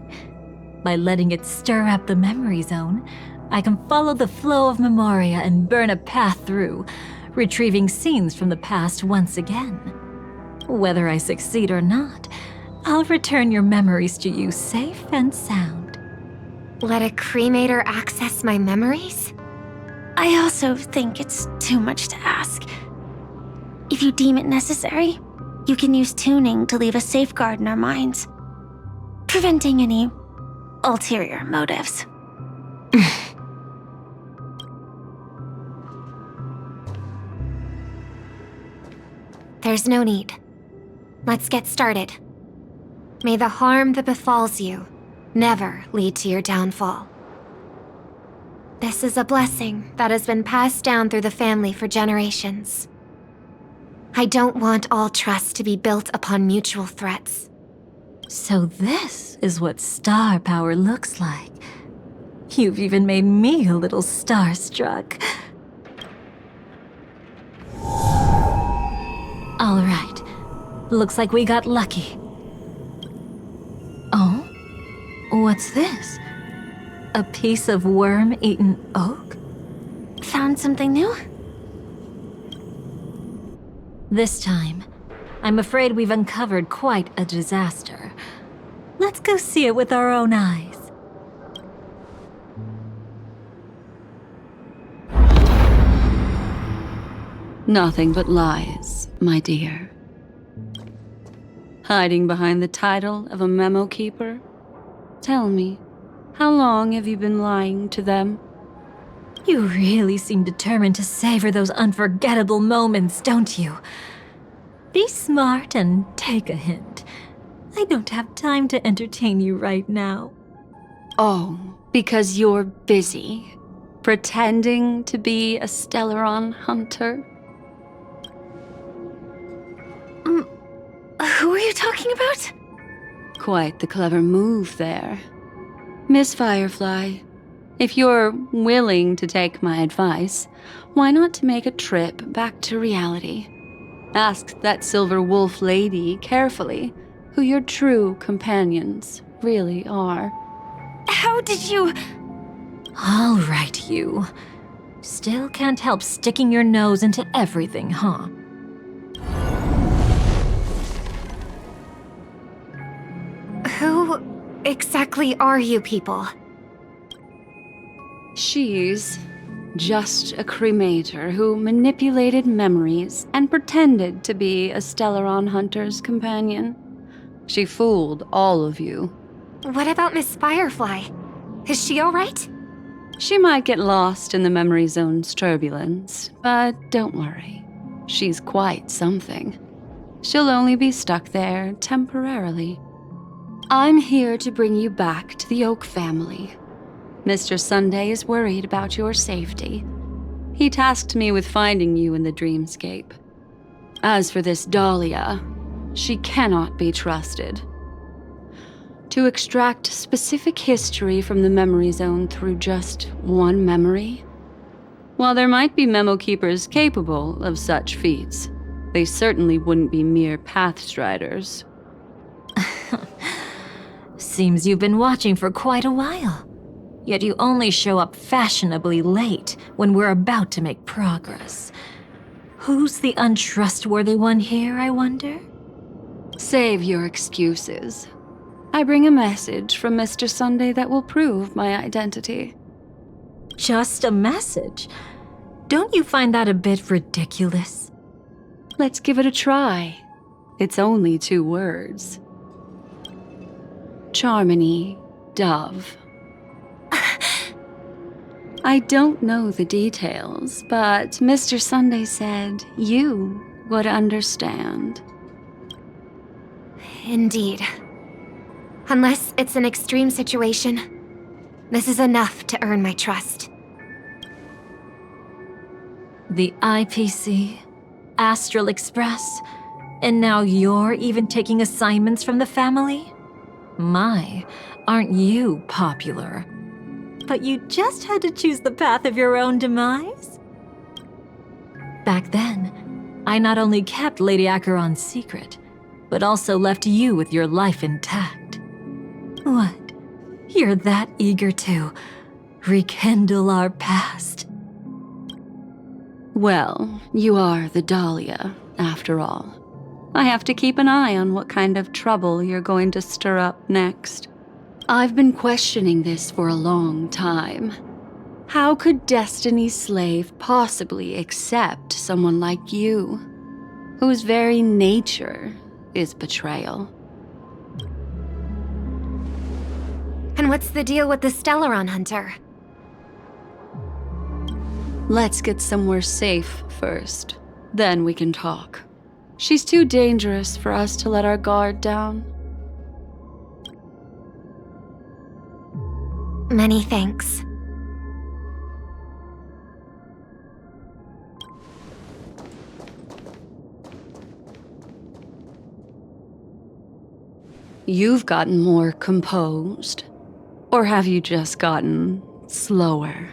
By letting it stir up the memory zone, I can follow the flow of Memoria and burn a path through, retrieving scenes from the past once again. Whether I succeed or not, I'll return your memories to you safe and sound. Let a cremator access my memories? I also think it's too much to ask. If you deem it necessary, you can use tuning to leave a safeguard in our minds, preventing any ulterior motives. There's no need. Let's get started. May the harm that befalls you never lead to your downfall. This is a blessing that has been passed down through the family for generations. I don't want all trust to be built upon mutual threats. So this is what star power looks like. You've even made me a little starstruck. All right. Looks like we got lucky. Oh? What's this? A piece of worm-eaten oak? Found something new? This time, I'm afraid we've uncovered quite a disaster. Let's go see it with our own eyes. Nothing but lies, my dear. Hiding behind the title of a memo keeper? Tell me, how long have you been lying to them? You really seem determined to savor those unforgettable moments, don't you? Be smart and take a hint. I don't have time to entertain you right now. Oh, because you're busy, pretending to be a Stellaron hunter? Who are you talking about? Quite the clever move there. Miss Firefly, if you're willing to take my advice, why not to make a trip back to reality? Ask that Silverwolf lady carefully who your true companions really are. How did you... All right, you. Still can't help sticking your nose into everything, huh? Who exactly are you people? She's just a cremator who manipulated memories and pretended to be a Stellaron hunter's companion. She fooled all of you. What about Miss Firefly? Is she alright? She might get lost in the memory zone's turbulence, but don't worry. She's quite something. She'll only be stuck there temporarily. I'm here to bring you back to the Oak family. Mr. Sunday is worried about your safety. He tasked me with finding you in the dreamscape. As for this Dahlia, she cannot be trusted. To extract specific history from the memory zone through just one memory? While there might be memo keepers capable of such feats, they certainly wouldn't be mere pathstriders. Seems you've been watching for quite a while. Yet you only show up fashionably late when we're about to make progress. Who's the untrustworthy one here, I wonder? Save your excuses. I bring a message from Mr. Sunday that will prove my identity. Just a message? Don't you find that a bit ridiculous? Let's give it a try. It's only 2 words. Charmony, Dove. I don't know the details, but Mr. Sunday said you would understand. Indeed. Unless it's an extreme situation, this is enough to earn my trust. The IPC, Astral Express, and now you're even taking assignments from the family? My, aren't you popular? But you just had to choose the path of your own demise? Back then, I not only kept Lady Acheron's secret, but also left you with your life intact. What? You're that eager to rekindle our past. Well, you are the Dahlia, after all. I have to keep an eye on what kind of trouble you're going to stir up next. I've been questioning this for a long time. How could Destiny's slave possibly accept someone like you, whose very nature is betrayal? And what's the deal with the Stellaron Hunter? Let's get somewhere safe first. Then we can talk. She's too dangerous for us to let our guard down. Many thanks. You've gotten more composed. Or have you just gotten slower?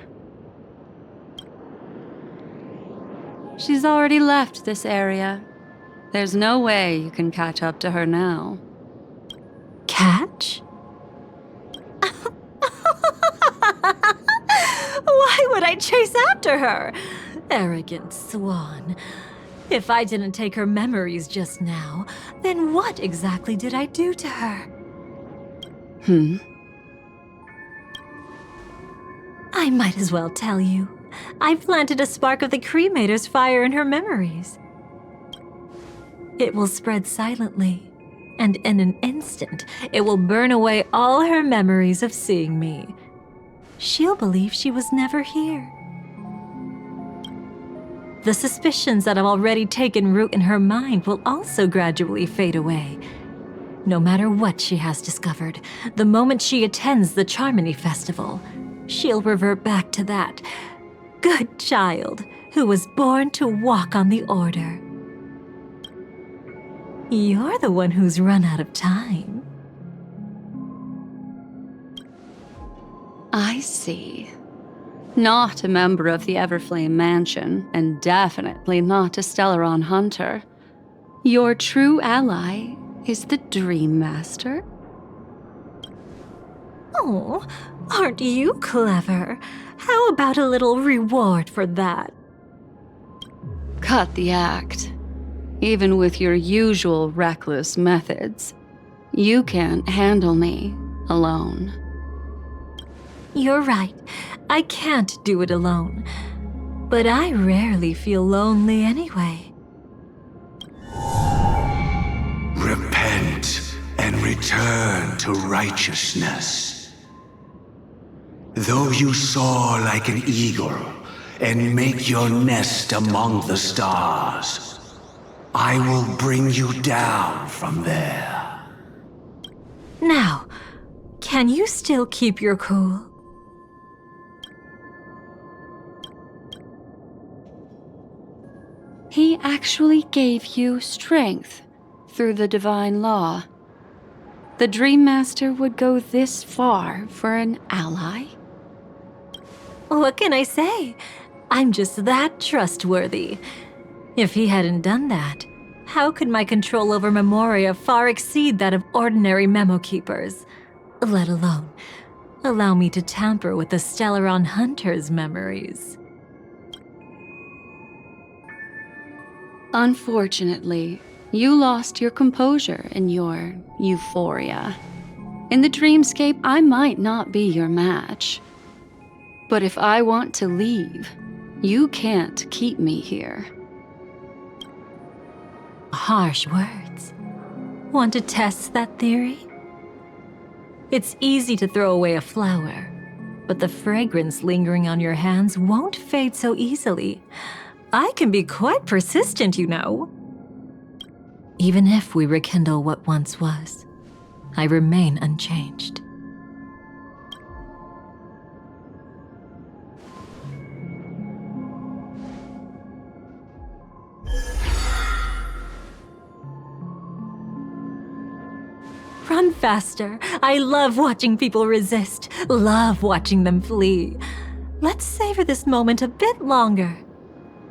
She's already left this area. There's no way you can catch up to her now. Catch? Why would I chase after her? Arrogant swan. If I didn't take her memories just now, then what exactly did I do to her? I might as well tell you. I planted a spark of the cremator's fire in her memories. It will spread silently, and in an instant, it will burn away all her memories of seeing me. She'll believe she was never here. The suspicions that have already taken root in her mind will also gradually fade away. No matter what she has discovered, the moment she attends the Charmony Festival, she'll revert back to that good child who was born to walk on the Order. You're the one who's run out of time. I see. Not a member of the Everflame Mansion, and definitely not a Stellaron Hunter. Your true ally is the Dream Master? Oh, aren't you clever? How about a little reward for that? Cut the act. Even with your usual reckless methods, you can't handle me alone. You're right. I can't do it alone. But I rarely feel lonely anyway. Repent and return to righteousness. Though you soar like an eagle and make your nest among the stars, I will bring you down from there. Now, can you still keep your cool? He actually gave you strength through the divine law. The Dream Master would go this far for an ally? What can I say? I'm just that trustworthy. If he hadn't done that, how could my control over Memoria far exceed that of ordinary memo keepers? Let alone allow me to tamper with the Stellaron Hunter's memories. Unfortunately, you lost your composure in your euphoria. In the dreamscape, I might not be your match. But if I want to leave, you can't keep me here. Harsh words. Want to test that theory? It's easy to throw away a flower, but the fragrance lingering on your hands won't fade so easily. I can be quite persistent, you know. Even if we rekindle what once was, I remain unchanged. Run faster. I love watching people resist, love watching them flee. Let's savor this moment a bit longer.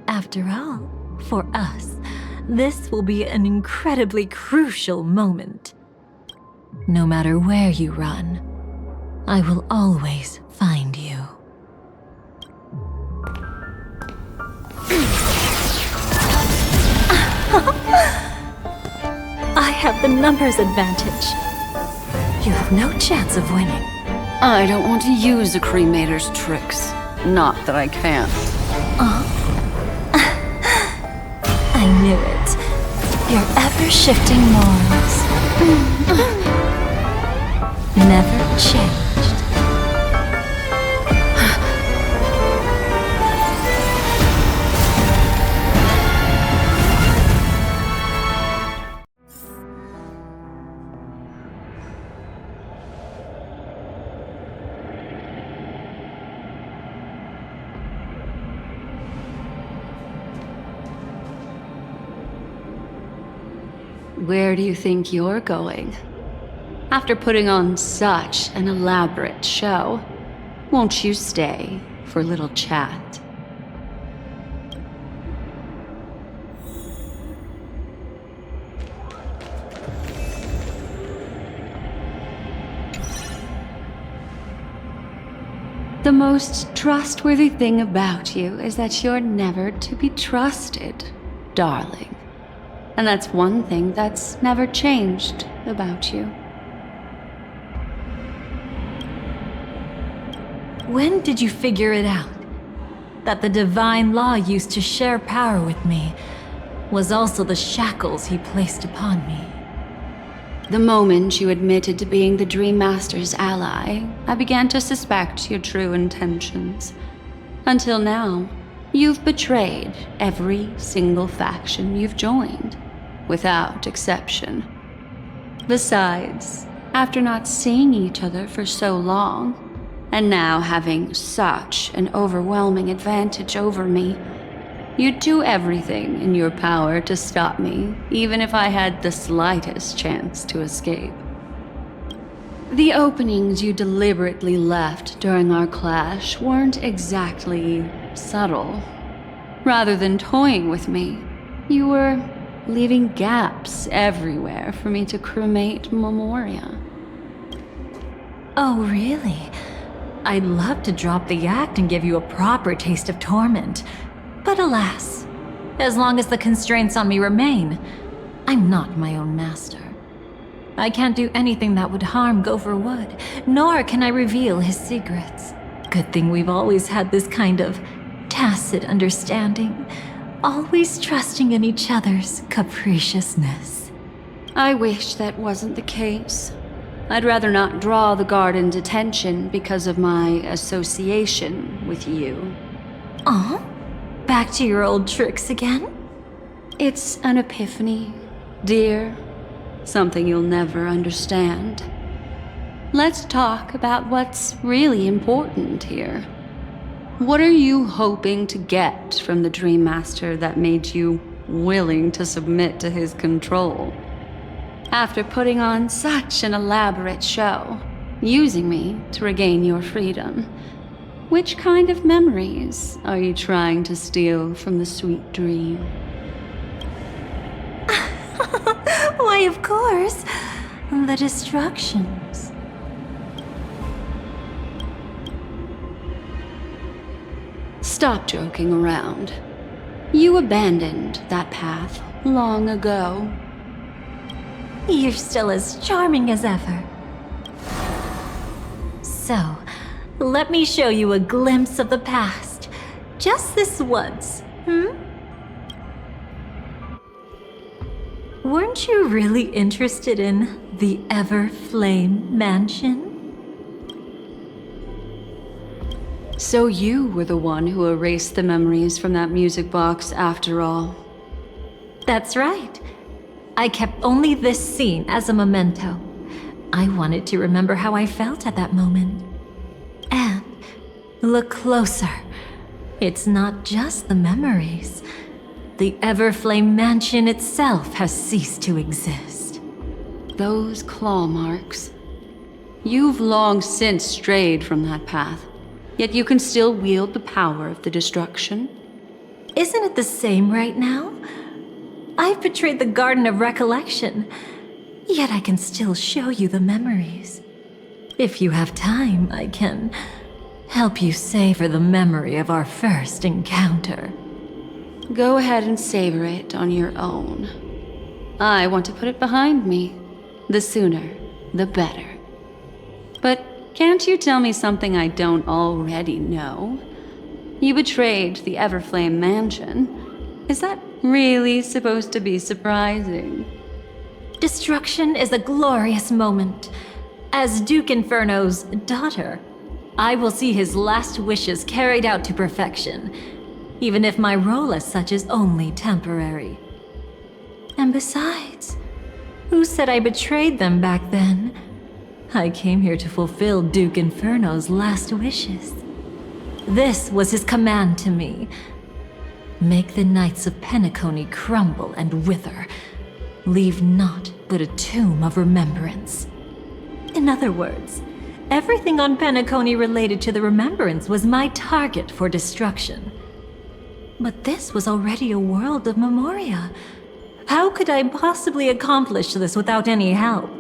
After all, for us, this will be an incredibly crucial moment. No matter where you run, I will always find you. have the numbers advantage. You have no chance of winning. I don't want to use a cremator's tricks. Not that I can't. I knew it. Your ever-shifting morals. Never changed. Where do you think you're going? After putting on such an elaborate show, won't you stay for a little chat? The most trustworthy thing about you is that you're never to be trusted, darling. And that's one thing that's never changed about you. When did you figure it out? That the divine law used to share power with me was also the shackles he placed upon me. The moment you admitted to being the Dream Master's ally, I began to suspect your true intentions. Until now, you've betrayed every single faction you've joined, without exception. Besides, after not seeing each other for so long, and now having such an overwhelming advantage over me, you'd do everything in your power to stop me, even if I had the slightest chance to escape. The openings you deliberately left during our clash weren't exactly subtle. Rather than toying with me, you were leaving gaps everywhere for me to cremate Memoria. Oh, really? I'd love to drop the act and give you a proper taste of torment. But alas, as long as the constraints on me remain, I'm not my own master. I can't do anything that would harm Gopher Wood, nor can I reveal his secrets. Good thing we've always had this kind of tacit understanding, always trusting in each other's capriciousness. I wish that wasn't the case. I'd rather not draw the garden's attention because of my association with you. Aw? Back to your old tricks again? It's an epiphany, dear. Something you'll never understand. Let's talk about what's really important here. What are you hoping to get from the Dream Master that made you willing to submit to his control? After putting on such an elaborate show, using me to regain your freedom, which kind of memories are you trying to steal from the sweet dream? Why, of course, the destructions. Stop joking around. You abandoned that path long ago. You're still as charming as ever. So, let me show you a glimpse of the past. Just this once, Weren't you really interested in the Everflame Mansion? So you were the one who erased the memories from that music box after all. That's right. I kept only this scene as a memento. I wanted to remember how I felt at that moment. And look closer. It's not just the memories. The Everflame Mansion itself has ceased to exist. Those claw marks. You've long since strayed from that path, yet you can still wield the power of the destruction. Isn't it the same right now? I've betrayed the Garden of Recollection, yet I can still show you the memories. If you have time, I can help you savor the memory of our first encounter. Go ahead and savor it on your own. I want to put it behind me. The sooner, the better. But can't you tell me something I don't already know? You betrayed the Everflame Mansion. Is that really supposed to be surprising? Destruction is a glorious moment. As Duke Inferno's daughter, I will see his last wishes carried out to perfection, even if my role as such is only temporary. And besides, who said I betrayed them back then? I came here to fulfill Duke Inferno's last wishes. This was his command to me. Make the Knights of Penacony crumble and wither. Leave naught but a tomb of remembrance. In other words, everything on Penacony related to the remembrance was my target for destruction. But this was already a world of Memoria. How could I possibly accomplish this without any help?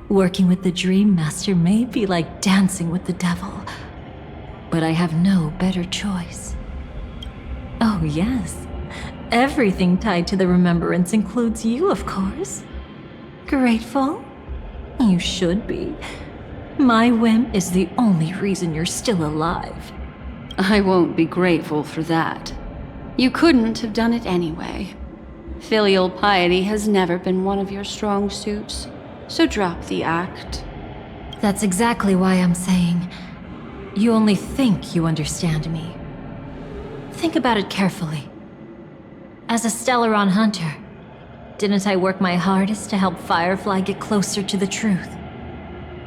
Working with the Dream Master may be like dancing with the devil, but I have no better choice. Oh yes, everything tied to the remembrance includes you, of course. Grateful? You should be. My whim is the only reason you're still alive. I won't be grateful for that. You couldn't have done it anyway. Filial piety has never been one of your strong suits, so drop the act. That's exactly why I'm saying, you only think you understand me. Think about it carefully. As a Stellaron hunter, didn't I work my hardest to help Firefly get closer to the truth?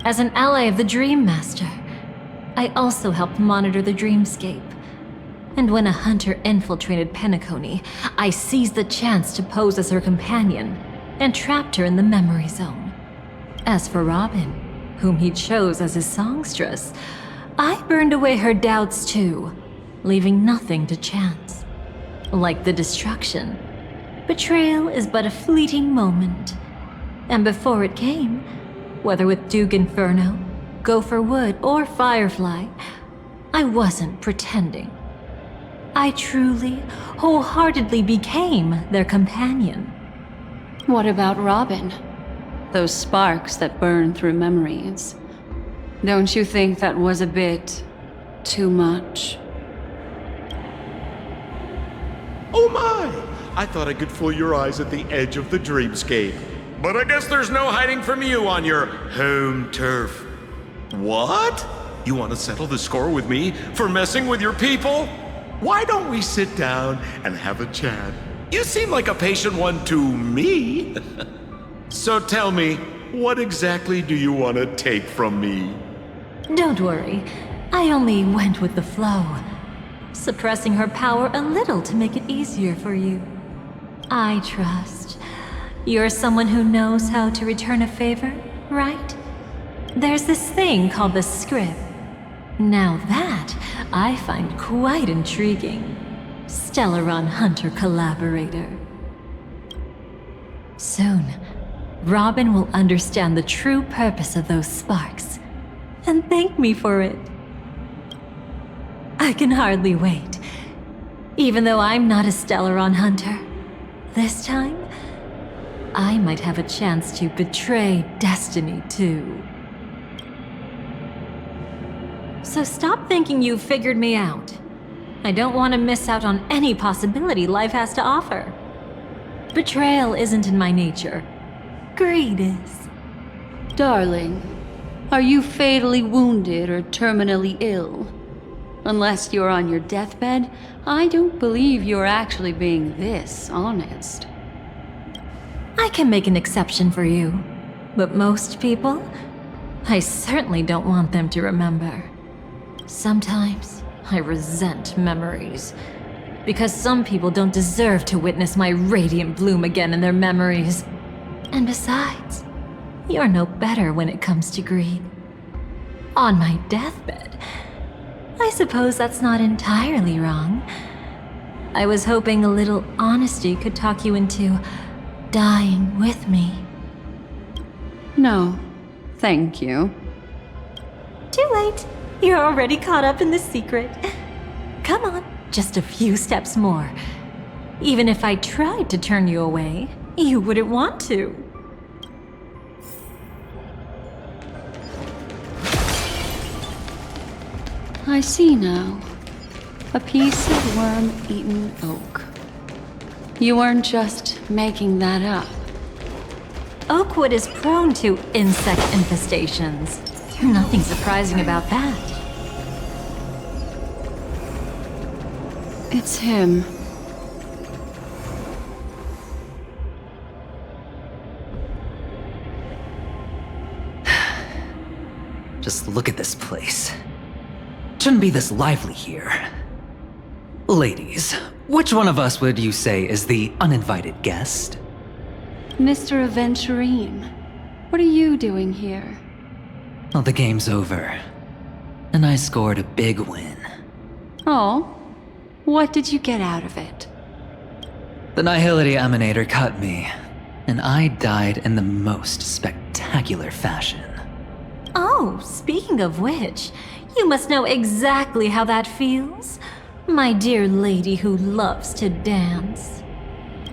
As an ally of the Dream Master, I also helped monitor the dreamscape. And when a hunter infiltrated Penacony, I seized the chance to pose as her companion and trapped her in the memory zone. As for Robin, whom he chose as his songstress, I burned away her doubts too, leaving nothing to chance. Like the destruction, betrayal is but a fleeting moment. And before it came, whether with Duke Inferno, Gopher Wood, or Firefly, I wasn't pretending. I truly, wholeheartedly became their companion. What about Robin? Those sparks that burn through memories. Don't you think that was a bit too much? Oh my! I thought I could fool your eyes at the edge of the dreamscape. But I guess there's no hiding from you on your home turf. What? You want to settle the score with me for messing with your people? Why don't we sit down and have a chat? You seem like a patient one to me. So tell me, what exactly do you want to take from me? Don't worry, I only went with the flow, suppressing her power a little to make it easier for you. I trust. You're someone who knows how to return a favor, right? There's this thing called the script. Now that, I find quite intriguing. Stellaron Hunter collaborator. Soon, Robin will understand the true purpose of those sparks, and thank me for it. I can hardly wait. Even though I'm not a Stellaron Hunter, this time, I might have a chance to betray destiny too. So stop thinking you've figured me out. I don't want to miss out on any possibility life has to offer. Betrayal isn't in my nature. Greed is. Darling, are you fatally wounded or terminally ill? Unless you're on your deathbed, I don't believe you're actually being this honest. I can make an exception for you, but most people, I certainly don't want them to remember. Sometimes, I resent memories, because some people don't deserve to witness my radiant bloom again in their memories. And besides, you're no better when it comes to greed. On my deathbed, I suppose that's not entirely wrong. I was hoping a little honesty could talk you into dying with me. No, thank you. Too late. You're already caught up in the secret. Come on, just a few steps more. Even if I tried to turn you away, you wouldn't want to. I see now. A piece of worm-eaten oak. You weren't just making that up. Oakwood is prone to insect infestations. Nothing surprising about that. It's him. Just look at this place. Shouldn't be this lively here. Ladies, which one of us would you say is the uninvited guest? Mr. Aventurine, what are you doing here? Well, the game's over. And I scored a big win. Oh, what did you get out of it? The Nihility Emanator cut me, and I died in the most spectacular fashion. Oh, speaking of which, you must know exactly how that feels. My dear lady who loves to dance.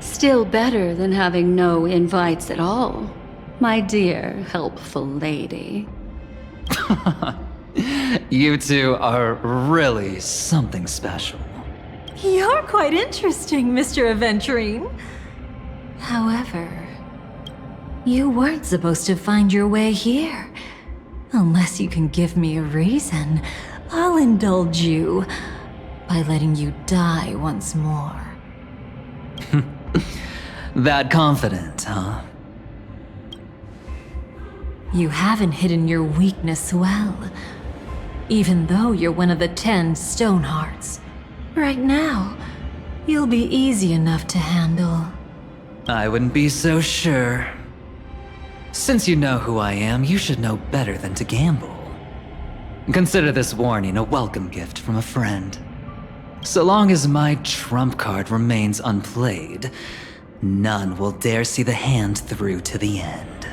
Still better than having no invites at all, my dear helpful lady. You two are really something special. You're quite interesting, Mr. Aventurine. However, you weren't supposed to find your way here. Unless you can give me a reason, I'll indulge you by letting you die once more. That confident, huh? You haven't hidden your weakness well, even though you're one of the 10 Stonehearts. Right now, you'll be easy enough to handle. I wouldn't be so sure. Since you know who I am, you should know better than to gamble. Consider this warning a welcome gift from a friend. So long as my trump card remains unplayed, none will dare see the hand through to the end.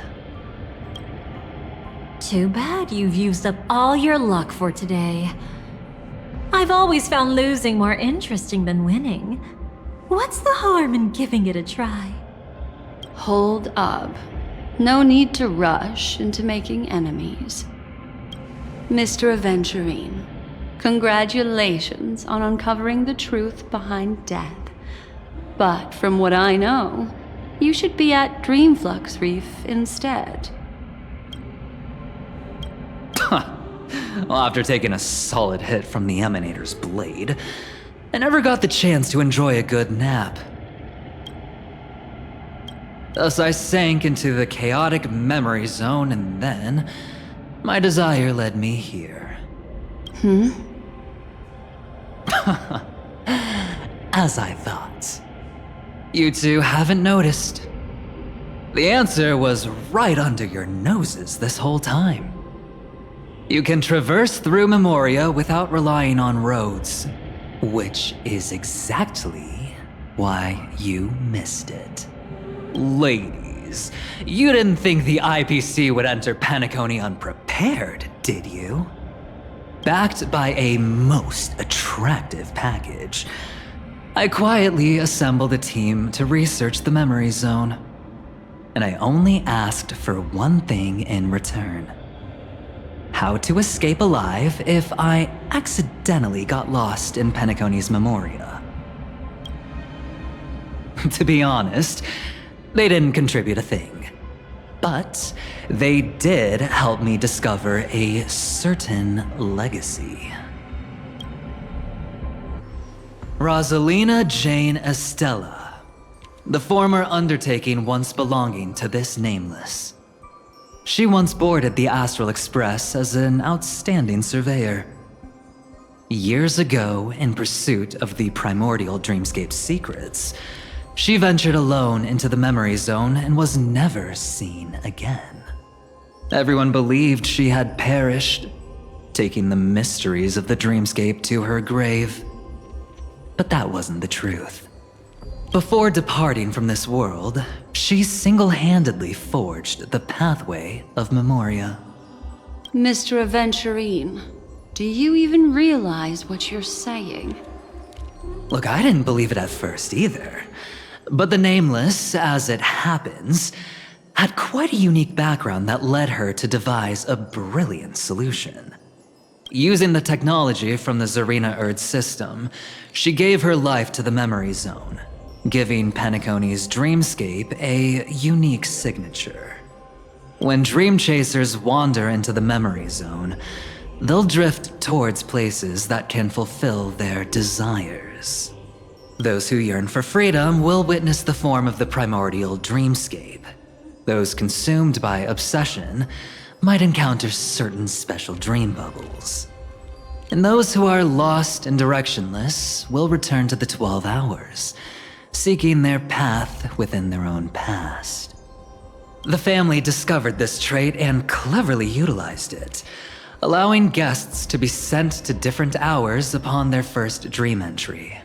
Too bad you've used up all your luck for today. I've always found losing more interesting than winning. What's the harm in giving it a try? Hold up. No need to rush into making enemies. Mr. Aventurine, congratulations on uncovering the truth behind death. But from what I know, you should be at Dreamflux Reef instead. Well, after taking a solid hit from the Emanator's blade, I never got the chance to enjoy a good nap. Thus I sank into the chaotic memory zone, and then my desire led me here. As I thought. You two haven't noticed. The answer was right under your noses this whole time. You can traverse through Memoria without relying on roads, which is exactly why you missed it. Ladies, you didn't think the IPC would enter Penacony unprepared, did you? Backed by a most attractive package, I quietly assembled a team to research the memory zone. And I only asked for one thing in return. How to escape alive if I accidentally got lost in Penacony's Memoria. To be honest, they didn't contribute a thing. But they did help me discover a certain legacy. Rosalina Jane Estella, the former undertaking once belonging to this nameless. She once boarded the Astral Express as an outstanding surveyor. Years ago, in pursuit of the primordial dreamscape's secrets, she ventured alone into the memory zone and was never seen again. Everyone believed she had perished, taking the mysteries of the dreamscape to her grave. But that wasn't the truth. Before departing from this world, she single-handedly forged the pathway of Memoria. Mr. Aventurine, do you even realize what you're saying? Look, I didn't believe it at first either. But the Nameless, as it happens, had quite a unique background that led her to devise a brilliant solution. Using the technology from the Zarina Erd system, she gave her life to the Memory Zone, giving Penacony's dreamscape a unique signature. When dream chasers wander into the Memory Zone, they'll drift towards places that can fulfill their desires. Those who yearn for freedom will witness the form of the primordial dreamscape. Those consumed by obsession might encounter certain special dream bubbles. And those who are lost and directionless will return to the 12 hours, seeking their path within their own past. The family discovered this trait and cleverly utilized it, allowing guests to be sent to different hours upon their first dream entry.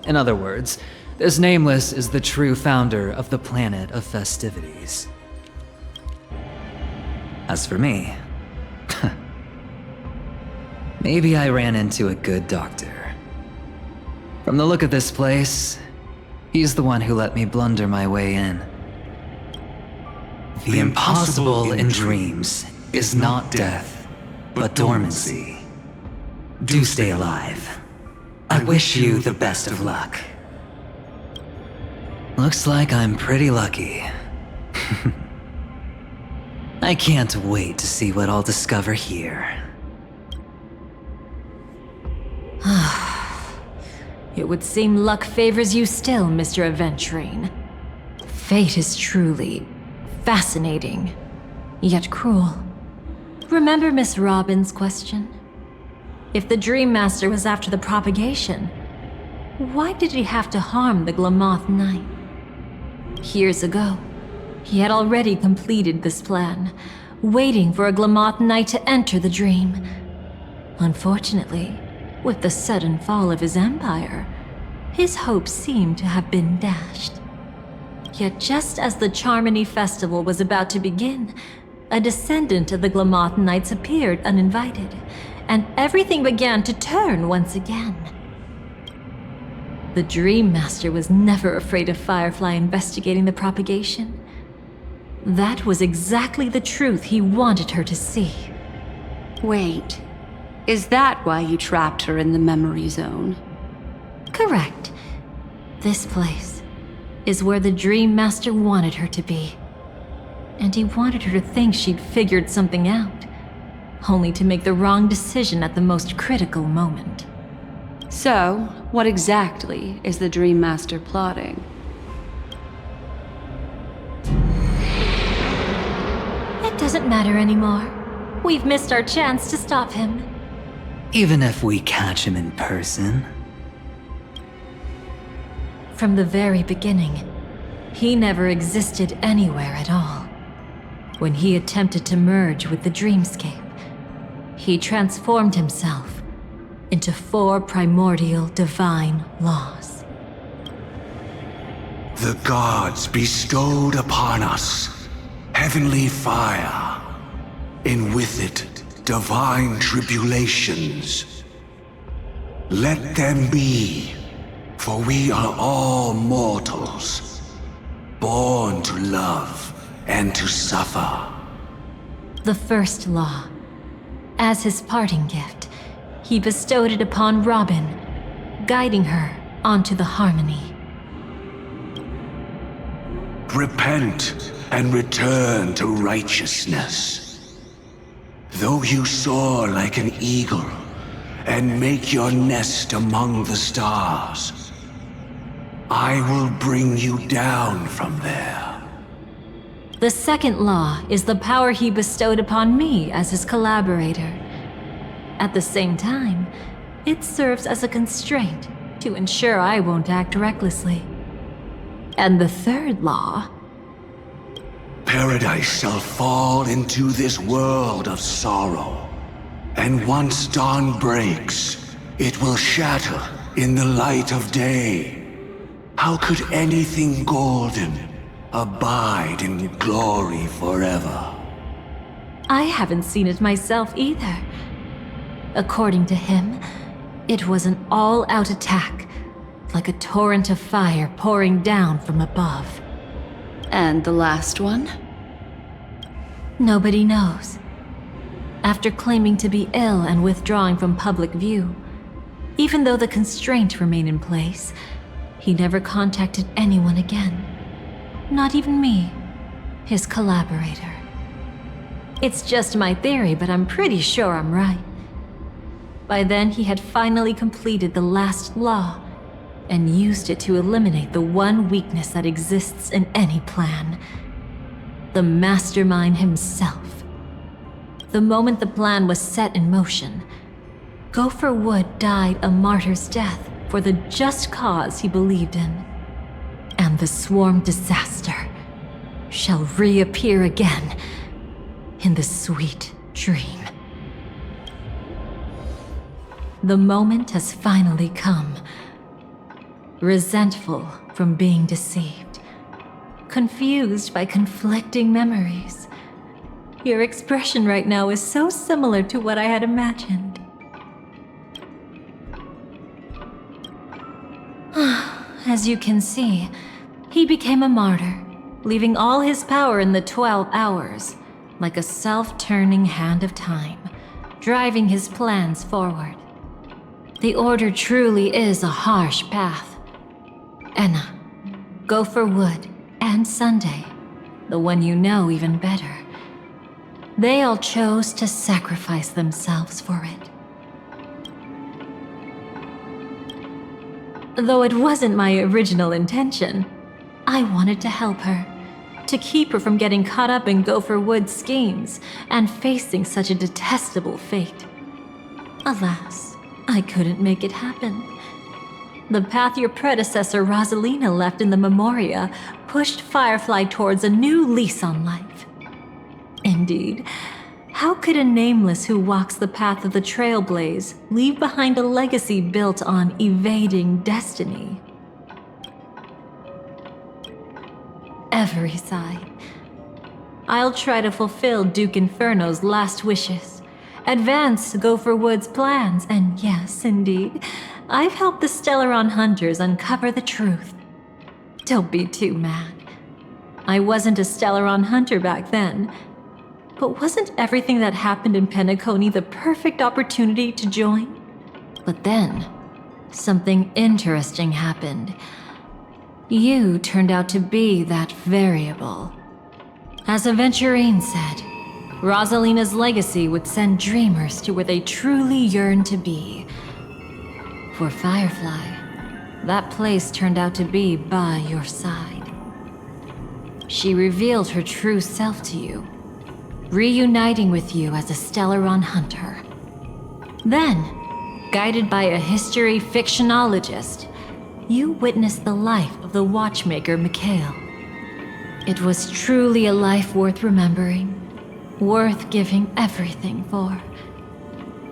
In other words, this Nameless is the true founder of the planet of festivities. As for me, maybe I ran into a good doctor. From the look of this place, he's the one who let me blunder my way in. The impossible in dreams is not death, but dormancy. Do stay alive. I wish you the best of luck. Looks like I'm pretty lucky. I can't wait to see what I'll discover here. It would seem luck favors you still, Mr. Aventurine. Fate is truly fascinating, yet cruel. Remember Miss Robin's question? If the Dream Master was after the propagation, why did he have to harm the Glamoth Knight? Years ago, he had already completed this plan, waiting for a Glamoth Knight to enter the dream. Unfortunately, with the sudden fall of his empire, his hopes seemed to have been dashed. Yet just as the Charmony Festival was about to begin, a descendant of the Glamoth Knights appeared uninvited, and everything began to turn once again. The Dream Master was never afraid of Firefly investigating the propagation. That was exactly the truth he wanted her to see. Wait, is that why you trapped her in the Memory Zone? Correct. This place is where the Dream Master wanted her to be. And he wanted her to think she'd figured something out, only to make the wrong decision at the most critical moment. So, what exactly is the Dream Master plotting? It doesn't matter anymore. We've missed our chance to stop him. Even if we catch him in person? From the very beginning, he never existed anywhere at all. When he attempted to merge with the dreamscape, he transformed himself into 4 primordial divine laws. The gods bestowed upon us heavenly fire, and with it divine tribulations. Let them be, for we are all mortals, born to love and to suffer. The first law, as his parting gift, he bestowed it upon Robin, guiding her onto the harmony. Repent and return to righteousness. Though you soar like an eagle and make your nest among the stars, I will bring you down from there. The second law is the power he bestowed upon me as his collaborator. At the same time, it serves as a constraint to ensure I won't act recklessly. And the third law... Paradise shall fall into this world of sorrow, and once dawn breaks, it will shatter in the light of day. How could anything golden abide in glory forever? I haven't seen it myself either. According to him, It was an all-out attack, like a torrent of fire pouring down from above. And the last one? Nobody knows. After claiming to be ill and withdrawing from public view, even though the constraint remained in place, he never contacted anyone again. Not even me, his collaborator. It's just my theory, but I'm pretty sure I'm right. By then, he had finally completed the last law and used it to eliminate the one weakness that exists in any plan. The mastermind himself. The moment the plan was set in motion, Gopher Wood died a martyr's death for the just cause he believed in. And the swarm disaster shall reappear again in the sweet dream. The moment has finally come. Resentful from being deceived. Confused by conflicting memories. Your expression right now is so similar to what I had imagined. As you can see, he became a martyr, leaving all his power in the 12 hours, like a self-turning hand of time, driving his plans forward. The Order truly is a harsh path. Enna, Gopher Wood, and Sunday, the one you know even better. They all chose to sacrifice themselves for it. Though it wasn't my original intention, I wanted to help her, to keep her from getting caught up in Gopher Wood's schemes and facing such a detestable fate. Alas, I couldn't make it happen. The path your predecessor Rosalina left in the Memoria pushed Firefly towards a new lease on life. Indeed, how could a nameless who walks the path of the Trailblaze leave behind a legacy built on evading destiny? Every side. I'll try to fulfill Duke Inferno's last wishes, advance Gopher Wood's plans, and yes, indeed, I've helped the Stellaron hunters uncover the truth. Don't be too mad. I wasn't a Stellaron hunter back then, but wasn't everything that happened in Penacony the perfect opportunity to join? But then, something interesting happened. You turned out to be that variable. As Aventurine said, Rosalina's legacy would send dreamers to where they truly yearn to be. For Firefly, that place turned out to be by your side. She revealed her true self to you, reuniting with you as a Stellaron hunter. Then, guided by a history fictionologist, you witnessed the life of the watchmaker Mikhail. It was truly a life worth remembering, worth giving everything for.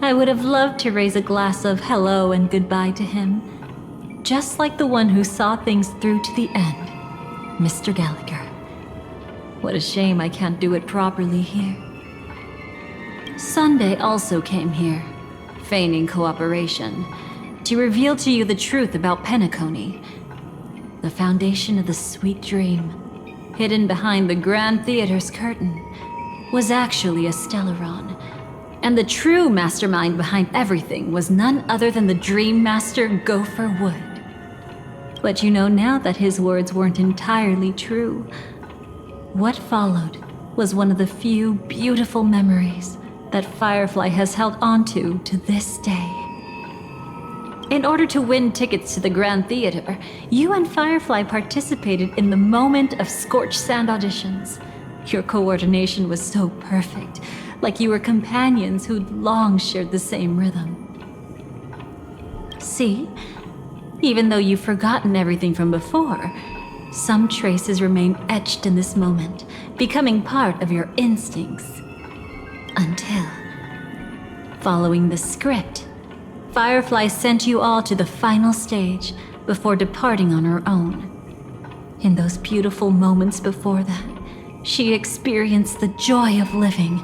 I would have loved to raise a glass of hello and goodbye to him, just like the one who saw things through to the end, Mr. Gallagher. What a shame I can't do it properly here. Sunday also came here, feigning cooperation, to reveal to you the truth about Penacony. The foundation of the sweet dream, hidden behind the Grand Theater's curtain, was actually a Stellaron. And the true mastermind behind everything was none other than the Dream Master Gopher Wood. But you know now that his words weren't entirely true. What followed was one of the few beautiful memories that Firefly has held onto to this day. In order to win tickets to the Grand Theater, you and Firefly participated in the moment of scorched sand auditions. Your coordination was so perfect, like you were companions who'd long shared the same rhythm. See? Even though you've forgotten everything from before, some traces remain etched in this moment, becoming part of your instincts. Until, following the script, Firefly sent you all to the final stage before departing on her own. In those beautiful moments before that, she experienced the joy of living,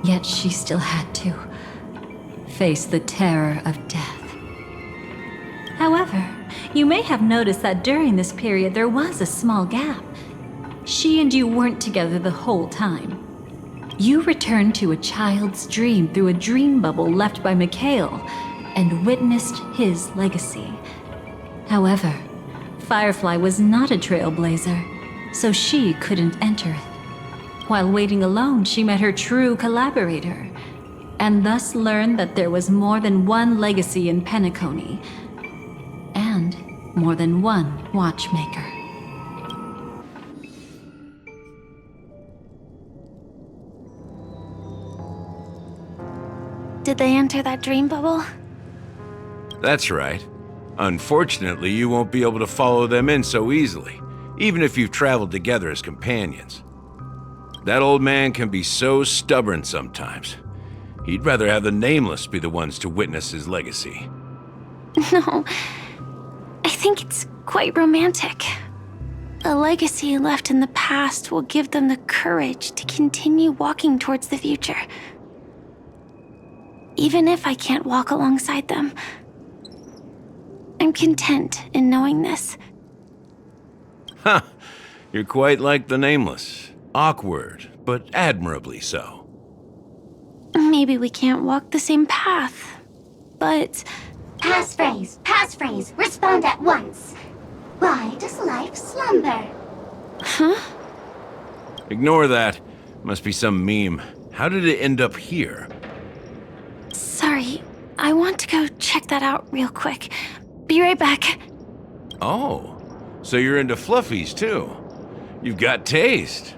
yet she still had to face the terror of death. you may have noticed that during this period there was a small gap. She and you weren't together the whole time. You returned to a child's dream through a dream bubble left by Mikhail and witnessed his legacy. However, Firefly was not a Trailblazer, so she couldn't enter it. While waiting alone, she met her true collaborator, and thus learned that there was more than one legacy in Penacony, and more than one watchmaker. Did they enter that dream bubble? That's right. Unfortunately, you won't be able to follow them in so easily, even if you've traveled together as companions. That old man can be so stubborn sometimes. He'd rather have the Nameless be the ones to witness his legacy. No, I think it's quite romantic. A legacy left in the past will give them the courage to continue walking towards the future. Even if I can't walk alongside them, I'm content in knowing this. Ha! You're quite like the Nameless. Awkward, but admirably so. Maybe we can't walk the same path, but... Passphrase, respond at once. Why does life slumber? Huh? Ignore that. Must be some meme. How did it end up here? Sorry, I want to go check that out real quick. Be right back. Oh, so you're into fluffies too. You've got taste.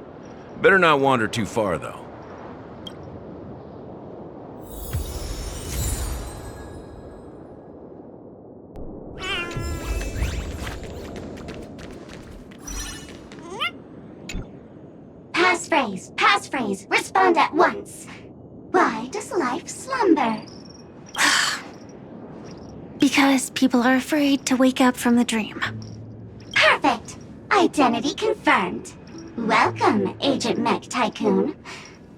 Better not wander too far though. Passphrase, respond at once. Why does life slumber? Because people are afraid to wake up from the dream. Perfect. Identity confirmed. Welcome, Agent Mech Tycoon.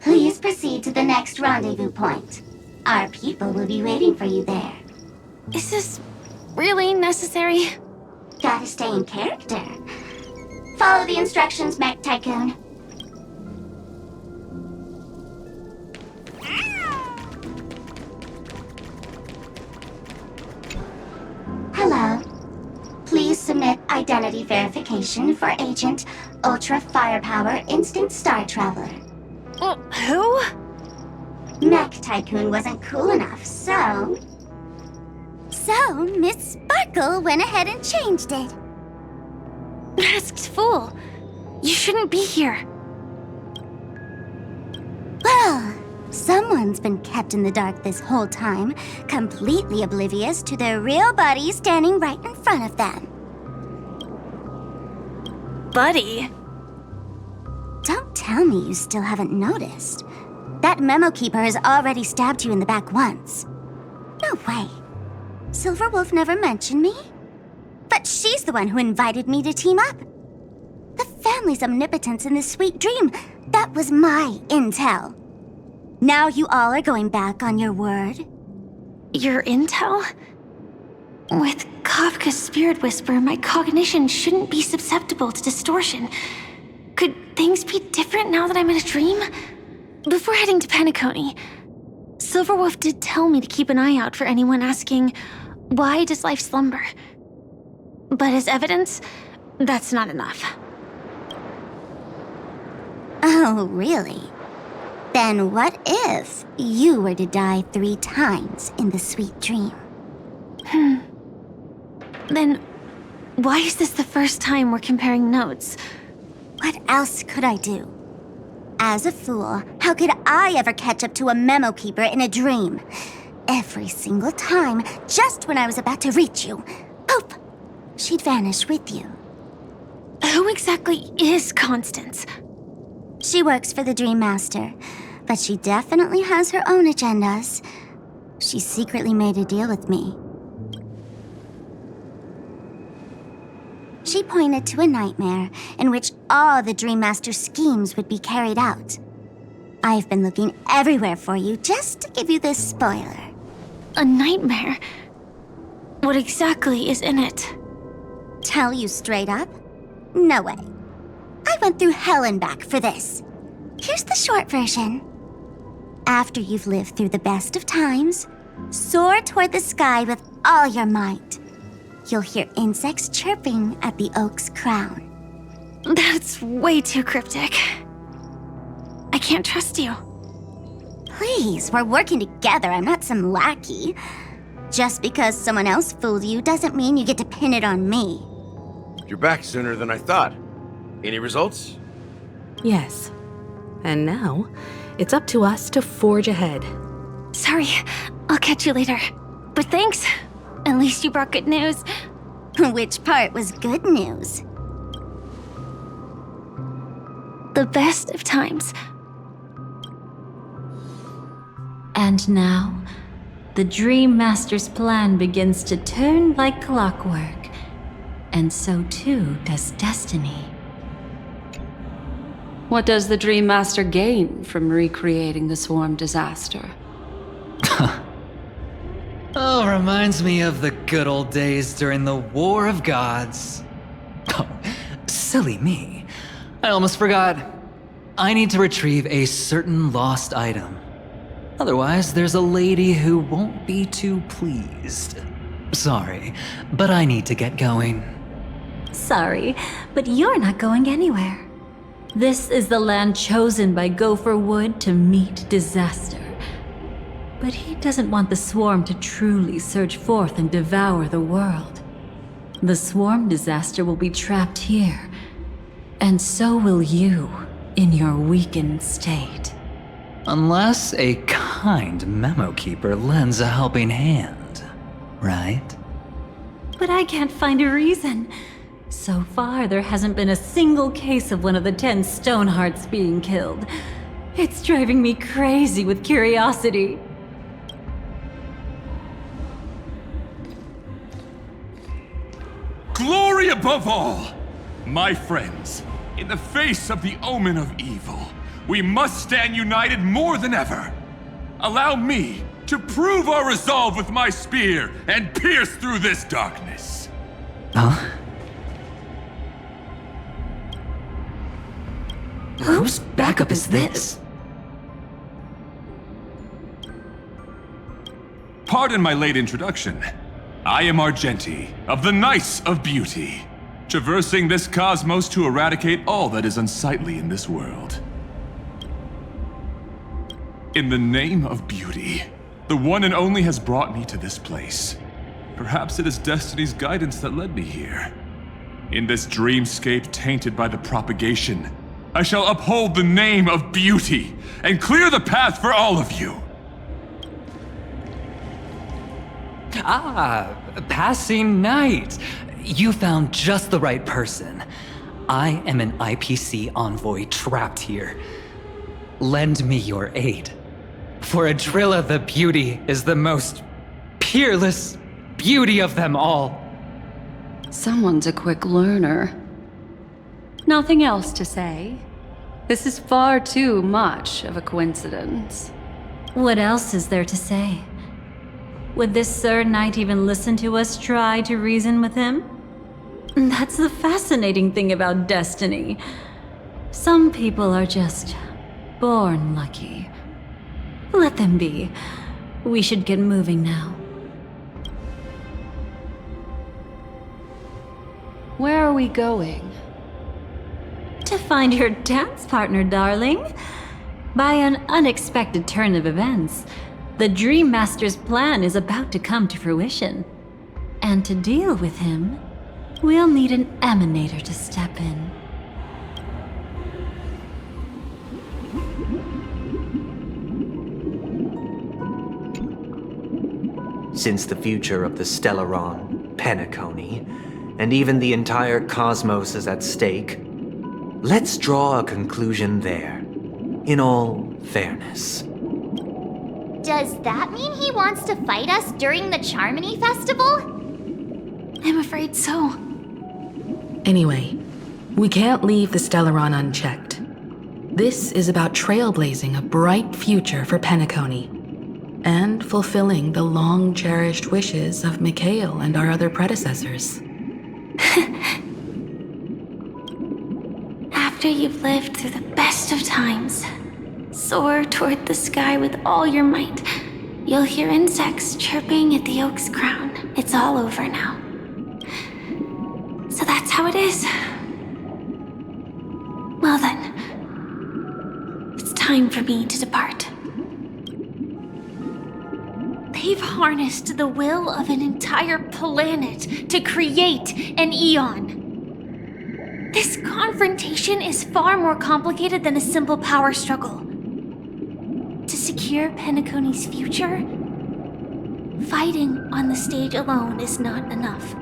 Please proceed to the next rendezvous point. Our people will be waiting for you there. Is this really necessary? Gotta stay in character. Follow the instructions, Mech Tycoon. Hello. Please submit identity verification for Agent Ultra Firepower Instant Star Traveler. Who? Mech Tycoon wasn't cool enough, so... So, Miss Sparkle went ahead and changed it. Masked fool. You shouldn't be here. Well, someone's been kept in the dark this whole time, completely oblivious to their real buddy standing right in front of them. Buddy? Don't tell me you still haven't noticed. That memo keeper has already stabbed you in the back once. No way. Silverwolf never mentioned me? But she's the one who invited me to team up. The family's omnipotence in this sweet dream, that was my intel. Now you all are going back on your word? Your intel? With Kafka's spirit whisper, my cognition shouldn't be susceptible to distortion. Could things be different now that I'm in a dream? Before heading to Penacony, Silverwolf did tell me to keep an eye out for anyone asking, why does life slumber? But as evidence, that's not enough. Oh, really? Then what if you were to die 3 times in the sweet dream? Then why is this the first time we're comparing notes? What else could I do? As a fool, how could I ever catch up to a memo keeper in a dream? Every single time, just when I was about to reach you, poof, she'd vanish with you. Who exactly is Constance? She works for the Dream Master, but she definitely has her own agendas. She secretly made a deal with me. She pointed to a nightmare in which all the Dream Master's schemes would be carried out. I've been looking everywhere for you just to give you this spoiler. A nightmare? What exactly is in it? Tell you straight up? No way. I went through hell and back for this. Here's the short version. After you've lived through the best of times, soar toward the sky with all your might. You'll hear insects chirping at the oak's crown. That's way too cryptic. I can't trust you. Please, we're working together. I'm not some lackey. Just because someone else fooled you doesn't mean you get to pin it on me. You're back sooner than I thought. Any results? Yes. And now, it's up to us to forge ahead. Sorry, I'll catch you later. But thanks. At least you brought good news. Which part was good news? The best of times. And now, the Dream Master's plan begins to turn like clockwork. And so too does destiny. What does the Dream Master gain from recreating the swarm disaster? Oh, reminds me of the good old days during the War of Gods. Oh, silly me. I almost forgot. I need to retrieve a certain lost item. Otherwise, there's a lady who won't be too pleased. Sorry, but I need to get going. Sorry, but you're not going anywhere. This is the land chosen by Gopher Wood to meet disaster. But he doesn't want the swarm to truly surge forth and devour the world. The swarm disaster will be trapped here, and so will you in your weakened state. Unless a kind memo keeper lends a helping hand, right? But I can't find a reason. So far, there hasn't been a single case of one of the 10 Stonehearts being killed. It's driving me crazy with curiosity. Glory above all! My friends, in the face of the omen of evil, we must stand united more than ever. Allow me to prove our resolve with my spear and pierce through this darkness. Huh? Whose backup is this? Pardon my late introduction. I am Argenti, of the Knights of Beauty, traversing this cosmos to eradicate all that is unsightly in this world. In the name of beauty, the one and only has brought me to this place. Perhaps it is destiny's guidance that led me here. In this dreamscape tainted by the propagation, I shall uphold the name of beauty and clear the path for all of you. Ah, passing knight. You found just the right person. I am an IPC envoy trapped here. Lend me your aid. For Adrilla the Beauty is the most peerless beauty of them all. Someone's a quick learner. Nothing else to say. This is far too much of a coincidence. What else is there to say? Would this Sir Knight even listen to us try to reason with him? That's the fascinating thing about destiny. Some people are just born lucky. Let them be. We should get moving now. Where are we going? To find your dance partner, darling. By an unexpected turn of events, the Dream Master's plan is about to come to fruition. And to deal with him, we'll need an emanator to step in. Since the future of the Stellaron, Penacony, and even the entire cosmos is at stake, let's draw a conclusion there, in all fairness. Does that mean he wants to fight us during the Charmony Festival? I'm afraid so. Anyway, we can't leave the Stellaron unchecked. This is about trailblazing a bright future for Penacony, and fulfilling the long-cherished wishes of Mikhail and our other predecessors. After you've lived through the best of times, soar toward the sky with all your might. You'll hear insects chirping at the oak's crown. It's all over now. So that's how it is. Well then, it's time for me to depart. They've harnessed the will of an entire planet to create an Eon. This confrontation is far more complicated than a simple power struggle. To secure Penacony's future, fighting on the stage alone is not enough.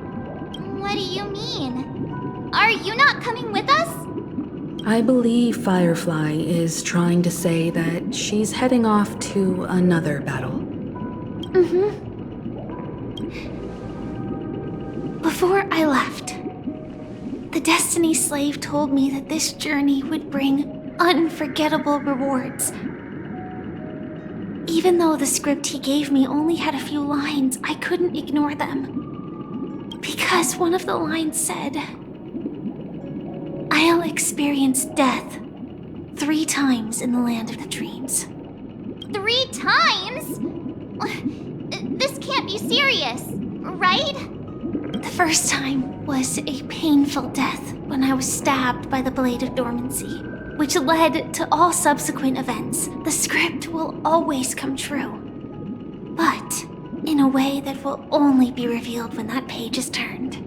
What do you mean? Are you not coming with us? I believe Firefly is trying to say that she's heading off to another battle. Before I left, the Destiny Slave told me that this journey would bring unforgettable rewards. Even though the script he gave me only had a few lines, I couldn't ignore them. Because one of the lines said, I'll experience death 3 times in the land of the dreams. 3 times? This can't be serious, right? The first time was a painful death when I was stabbed by the Blade of Dormancy, which led to all subsequent events. The script will always come true, but in a way that will only be revealed when that page is turned.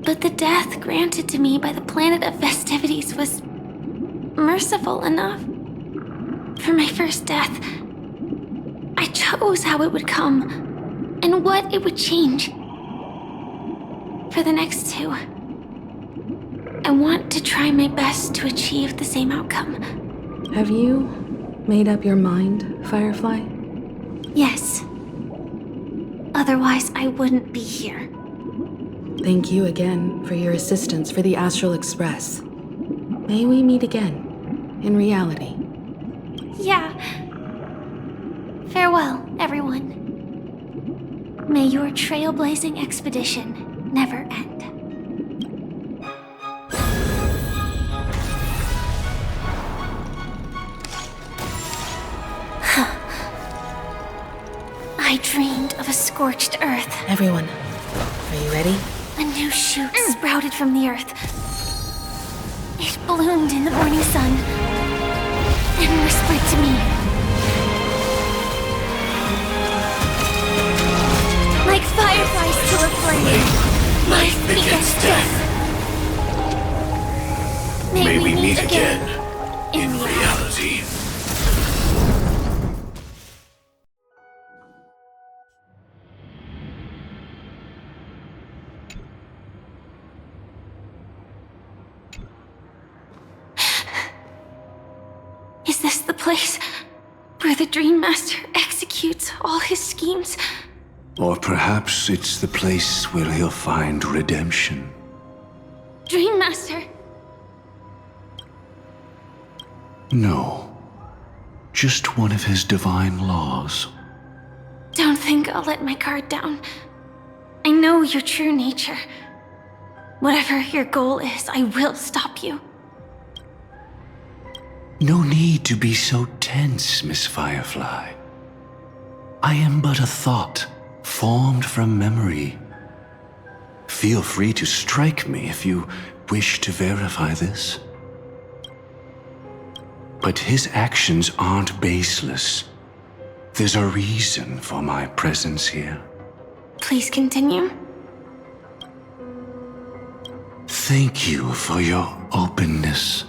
But the death granted to me by the planet of festivities was merciful enough. For my first death, I chose how it would come and what it would change. For the next 2, I want to try my best to achieve the same outcome. Have you made up your mind, Firefly? Yes. Otherwise, I wouldn't be here. Thank you again for your assistance for the Astral Express. May we meet again, in reality. Yeah. Farewell, everyone. May your trailblazing expedition never end. I dreamed of a scorched earth. Everyone, are you ready? A new shoot sprouted from the earth. It bloomed in the morning sun and whispered to me. Like fireflies to a flame, life begets death. May we meet again in reality. Is this the place where the Dream Master executes all his schemes? Or perhaps it's the place where he'll find redemption. Dream Master! No. Just one of his divine laws. Don't think I'll let my guard down. I know your true nature. Whatever your goal is, I will stop you. No need to be so tense, Miss Firefly. I am but a thought, formed from memory. Feel free to strike me if you wish to verify this. But his actions aren't baseless. There's a reason for my presence here. Please continue. Thank you for your openness.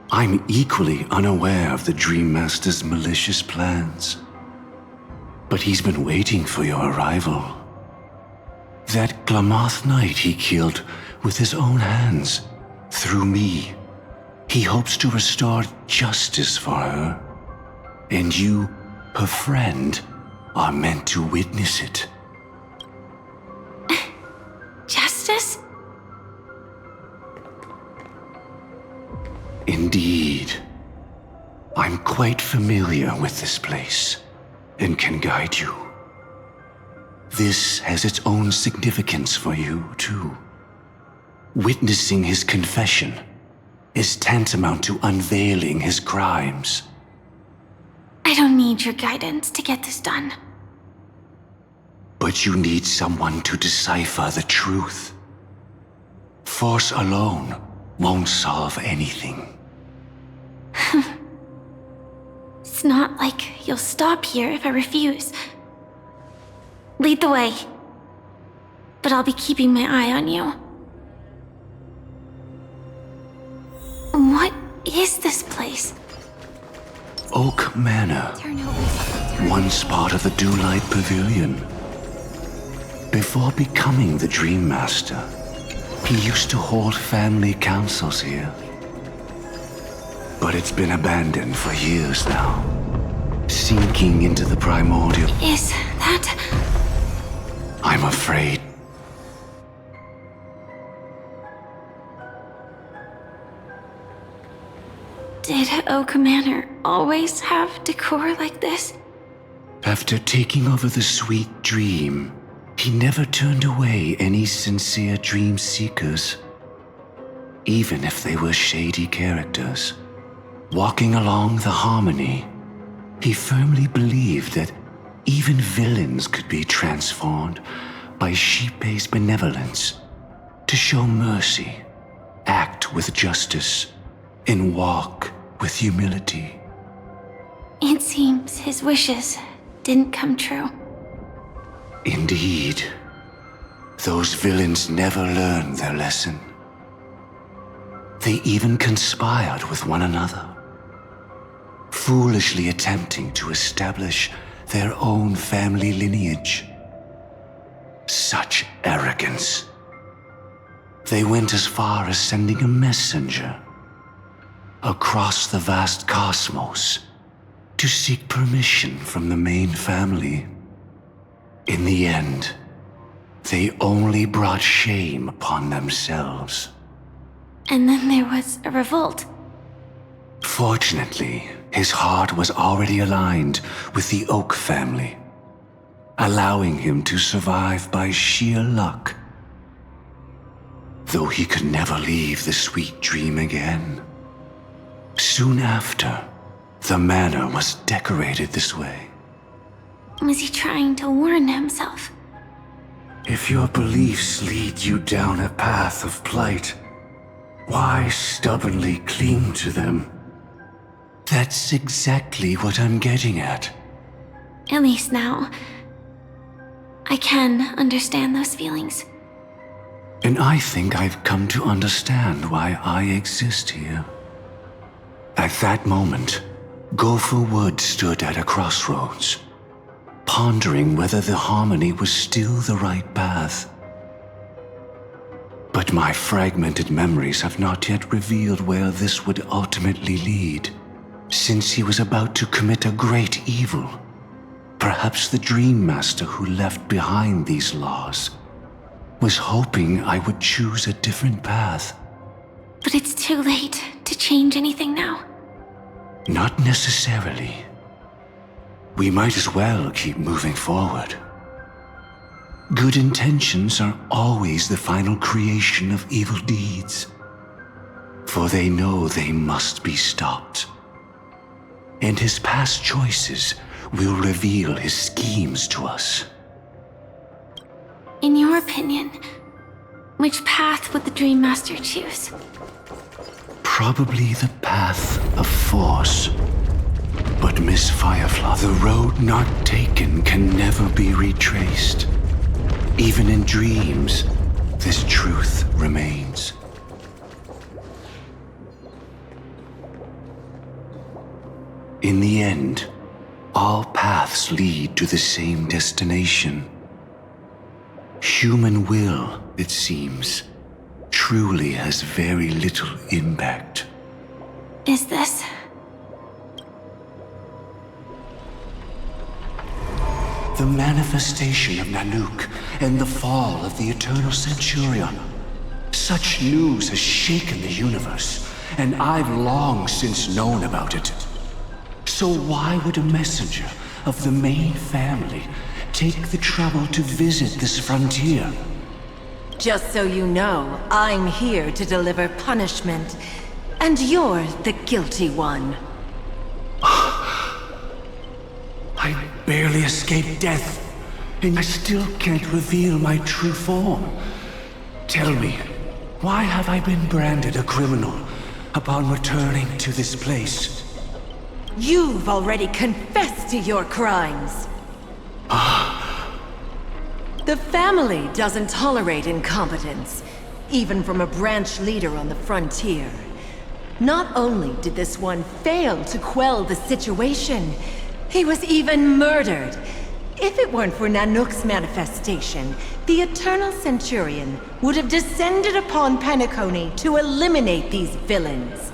I'm equally unaware of the Dream Master's malicious plans. But he's been waiting for your arrival. That Glamoth Knight he killed with his own hands, through me. He hopes to restore justice for her. And you, her friend, are meant to witness it. Justice? Indeed. I'm quite familiar with this place, and can guide you. This has its own significance for you, too. Witnessing his confession is tantamount to unveiling his crimes. I don't need your guidance to get this done. But you need someone to decipher the truth. Force alone won't solve anything. It's not like you'll stop here if I refuse. Lead the way. But I'll be keeping my eye on you. What is this place? Oak Manor. Once part of the Dewlight Pavilion. Before becoming the Dream Master, he used to hold family councils here. But it's been abandoned for years now, sinking into the primordial. Is that... I'm afraid. Did Oak Manor always have decor like this? After taking over the Sweet Dream, he never turned away any sincere dream seekers, even if they were shady characters. Walking along the Harmony, he firmly believed that even villains could be transformed by Xipe's benevolence to show mercy, act with justice, and walk with humility. It seems his wishes didn't come true. Indeed, those villains never learned their lesson. They even conspired with one another, foolishly attempting to establish their own family lineage. Such arrogance. They went as far as sending a messenger across the vast cosmos to seek permission from the main family. In the end, they only brought shame upon themselves. And then there was a revolt. Fortunately, his heart was already aligned with the Oak family, allowing him to survive by sheer luck. Though he could never leave the Sweet Dream again. Soon after, the manor was decorated this way. Was he trying to warn himself? If your beliefs lead you down a path of plight, why stubbornly cling to them? That's exactly what I'm getting at. At least now, I can understand those feelings. And I think I've come to understand why I exist here. At that moment, Gopher Wood stood at a crossroads, pondering whether the Harmony was still the right path. But my fragmented memories have not yet revealed where this would ultimately lead, since he was about to commit a great evil. Perhaps the Dream Master who left behind these laws was hoping I would choose a different path. But it's too late to change anything now. Not necessarily. We might as well keep moving forward. Good intentions are always the final creation of evil deeds, for they know they must be stopped. And his past choices will reveal his schemes to us. In your opinion, which path would the Dream Master choose? Probably the path of force. But Miss Firefly, the road not taken can never be retraced. Even in dreams, this truth remains. In the end, all paths lead to the same destination. Human will, it seems, truly has very little impact. Is this... the manifestation of Nanook and the fall of the Eternal Centurion. Such news has shaken the universe, and I've long since known about it. So why would a messenger of the main family take the trouble to visit this frontier? Just so you know, I'm here to deliver punishment, and you're the guilty one. I barely escaped death, and I still can't reveal my true form. Tell me, why have I been branded a criminal upon returning to this place? You've already confessed to your crimes. The family doesn't tolerate incompetence, even from a branch leader on the frontier. Not only did this one fail to quell the situation, he was even murdered. If it weren't for Nanook's manifestation, the Eternal Centurion would have descended upon Penacony to eliminate these villains.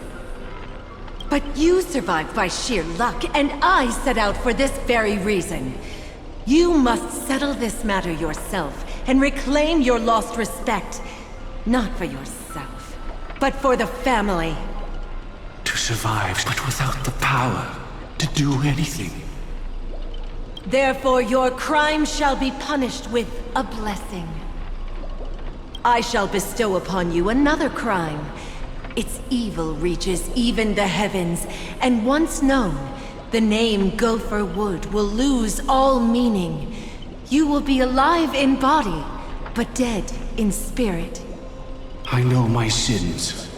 But you survived by sheer luck, and I set out for this very reason. You must settle this matter yourself and reclaim your lost respect. Not for yourself, but for the family. To survive, but without the power to do anything. Therefore, your crime shall be punished with a blessing. I shall bestow upon you another crime. Its evil reaches even the heavens, and once known, the name Gopher Wood will lose all meaning. You will be alive in body, but dead in spirit. I know my sins.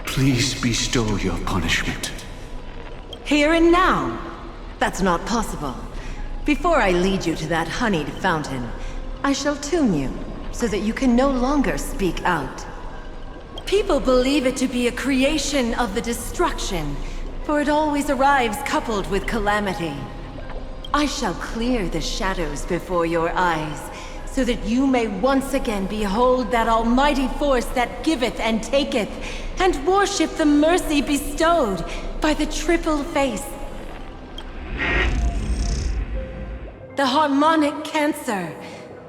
Please bestow your punishment. Here and now? That's not possible. Before I lead you to that honeyed fountain, I shall tune you, so that you can no longer speak out. People believe it to be a creation of the destruction, for it always arrives coupled with calamity. I shall clear the shadows before your eyes, so that you may once again behold that almighty force that giveth and taketh, and worship the mercy bestowed by the triple face. The harmonic cancer,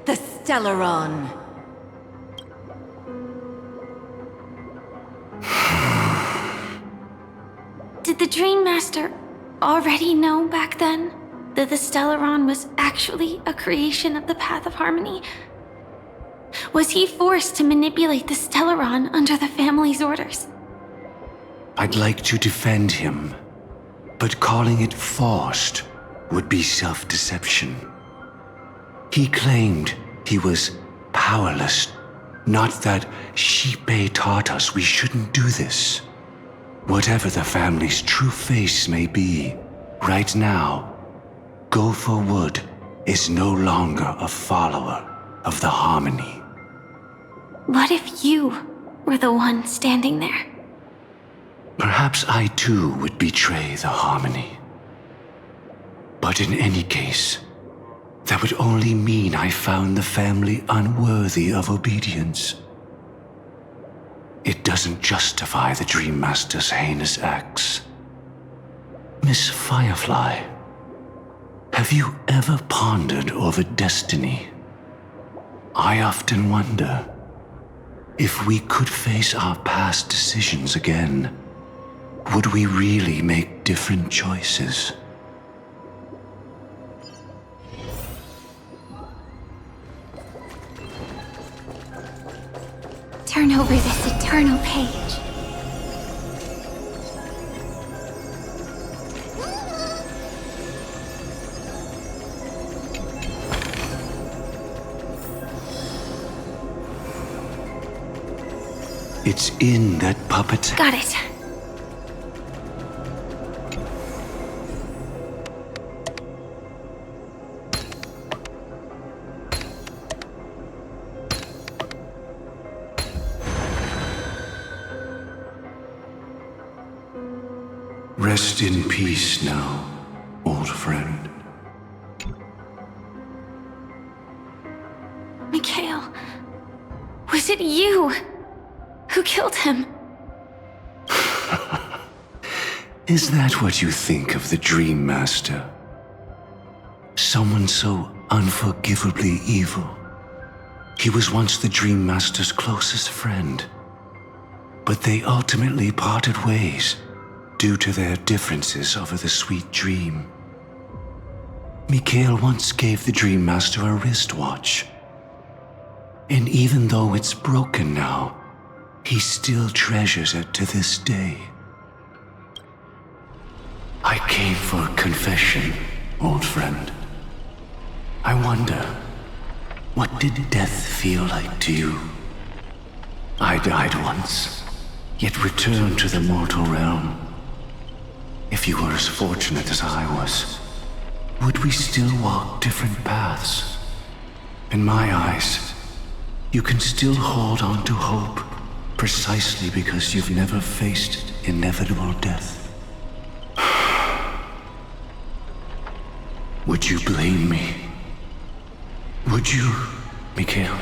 the Stellaron. Did the Dream Master already know back then that the Stellaron was actually a creation of the Path of Harmony? Was he forced to manipulate the Stellaron under the family's orders? I'd like to defend him, but calling it forced would be self-deception. He claimed he was powerless, not that Xipe taught us we shouldn't do this. Whatever the family's true face may be, right now, Gopher Wood is no longer a follower of the Harmony. What if you were the one standing there? Perhaps I too would betray the Harmony. But in any case, that would only mean I found the family unworthy of obedience. It doesn't justify the Dream Master's heinous acts. Miss Firefly, have you ever pondered over destiny? I often wonder if we could face our past decisions again, would we really make different choices? Turn over this eternal page. It's in that puppet. Got it. Rest in peace now, old friend. Mikhail, was it you who killed him? Is that what you think of the Dream Master? Someone so unforgivably evil. He was once the Dream Master's closest friend, but they ultimately parted ways due to their differences over the sweet dream. Mikhail once gave the Dream Master a wristwatch. And even though it's broken now, he still treasures it to this day. I came for confession, old friend. I wonder, what did death feel like to you? I died once, yet returned to the mortal realm. If you were as fortunate as I was, would we still walk different paths? In my eyes, you can still hold on to hope precisely because you've never faced inevitable death. Would you blame me? Would you, Mikhail?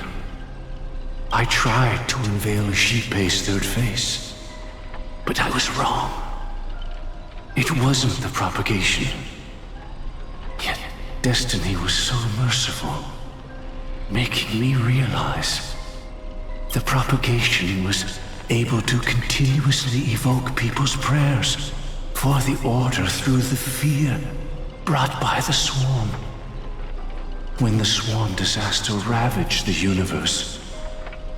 I tried to unveil Xipe's third face, but I was wrong. It wasn't the propagation. Yet destiny was so merciful, making me realize the propagation was able to continuously evoke people's prayers for the Order through the fear brought by the Swarm. When the Swarm disaster ravaged the universe,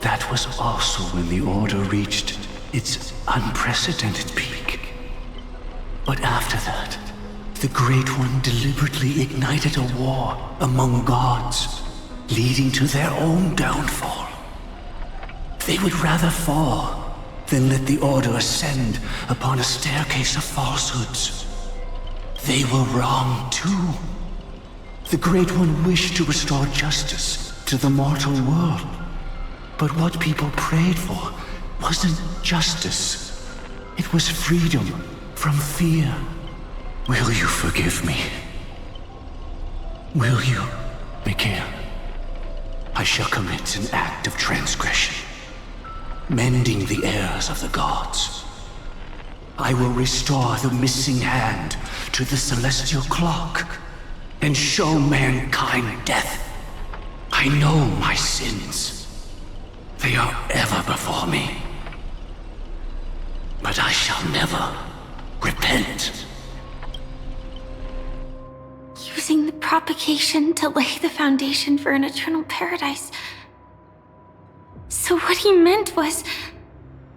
that was also when the Order reached its unprecedented peak. But after that, the Great One deliberately ignited a war among gods, leading to their own downfall. They would rather fall than let the Order ascend upon a staircase of falsehoods. They were wrong too. The Great One wished to restore justice to the mortal world. But what people prayed for wasn't justice. It was freedom from fear. Will you forgive me? Will you, Mikhail? I shall commit an act of transgression, mending the errors of the gods. I will restore the missing hand to the celestial clock and show mankind death. I know my sins. They are ever before me. But I shall never repent. Using the propagation to lay the foundation for an eternal paradise. So what he meant was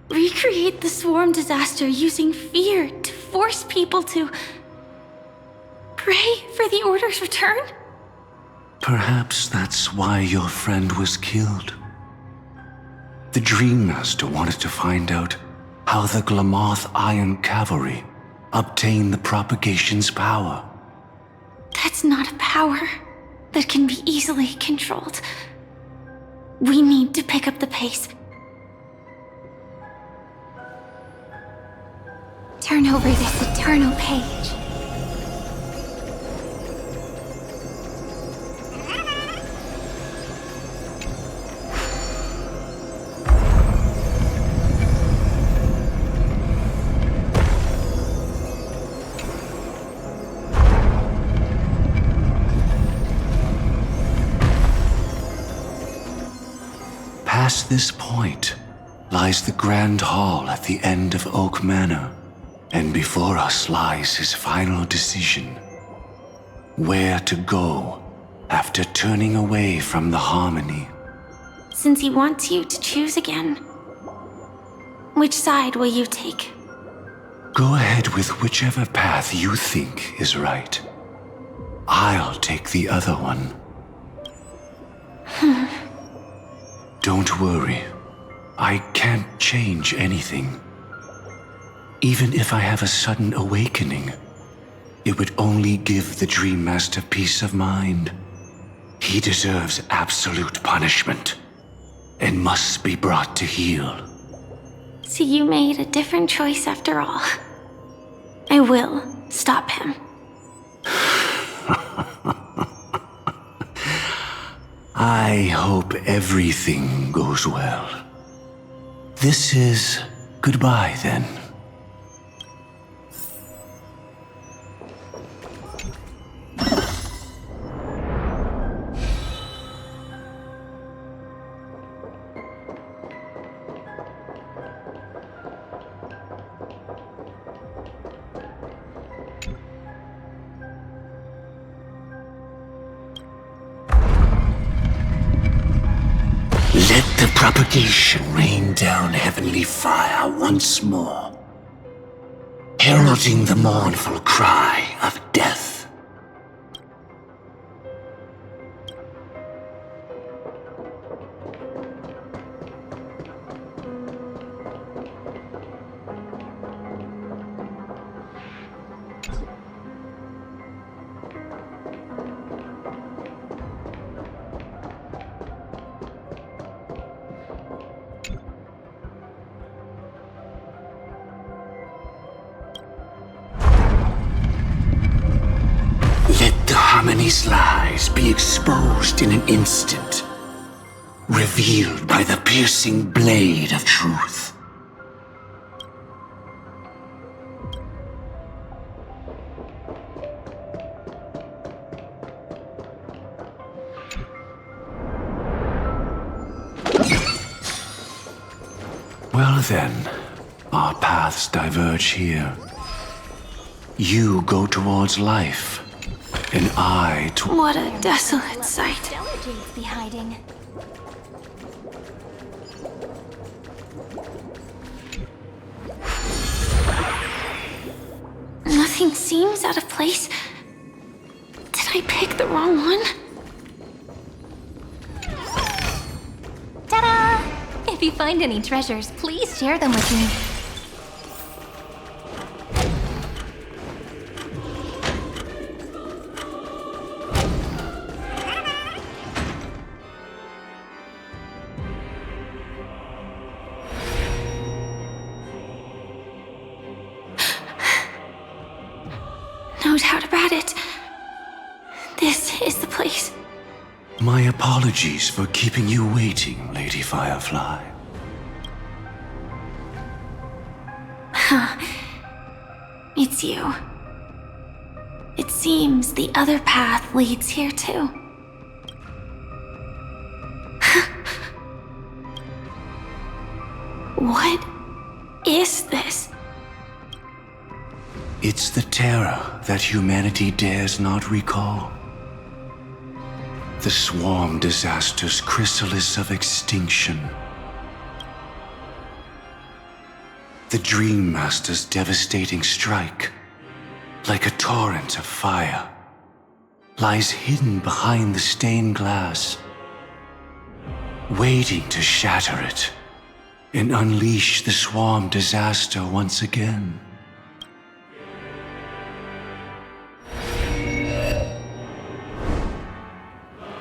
recreate the Swarm disaster using fear to force people to pray for the Order's return? Perhaps that's why your friend was killed. The Dream Master wanted to find out how the Glamoth Iron Cavalry obtained the propagation's power. That's not a power that can be easily controlled. We need to pick up the pace. Turn over this eternal page. Past this point lies the Grand Hall at the end of Oak Manor, and before us lies his final decision. Where to go after turning away from the Harmony. Since he wants you to choose again, which side will you take? Go ahead with whichever path you think is right. I'll take the other one. Don't worry. I can't change anything. Even if I have a sudden awakening, it would only give the Dream Master peace of mind. He deserves absolute punishment and must be brought to heel. So you made a different choice after all. I will stop him. I hope everything goes well. This is goodbye then. Let the propagation rain down heavenly fire once more, heralding the mournful cry of death. Harmony's lies be exposed in an instant, revealed by the piercing blade of truth. Well then, our paths diverge here. You go towards life, and I to— What a desolate sight. Delegate be hiding. Nothing seems out of place. Did I pick the wrong one? Ta-da! If you find any treasures, please share them with me. No doubt about it. This is the place. My apologies for keeping you waiting, Lady Firefly. It's you. It seems the other path leads here too. What is this? It's the terror that humanity dares not recall. The swarm disaster's chrysalis of extinction. The Dream Master's devastating strike, like a torrent of fire, lies hidden behind the stained glass, waiting to shatter it and unleash the swarm disaster once again.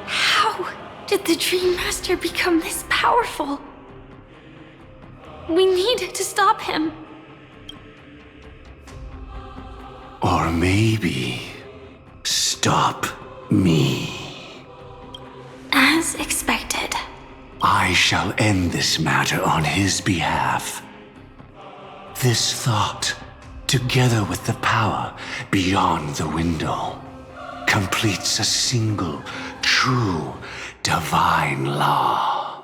How did the Dream Master become this powerful? We need to stop him. Or maybe stop me. As expected. I shall end this matter on his behalf. This thought, together with the power beyond the window, completes a single, true, divine law.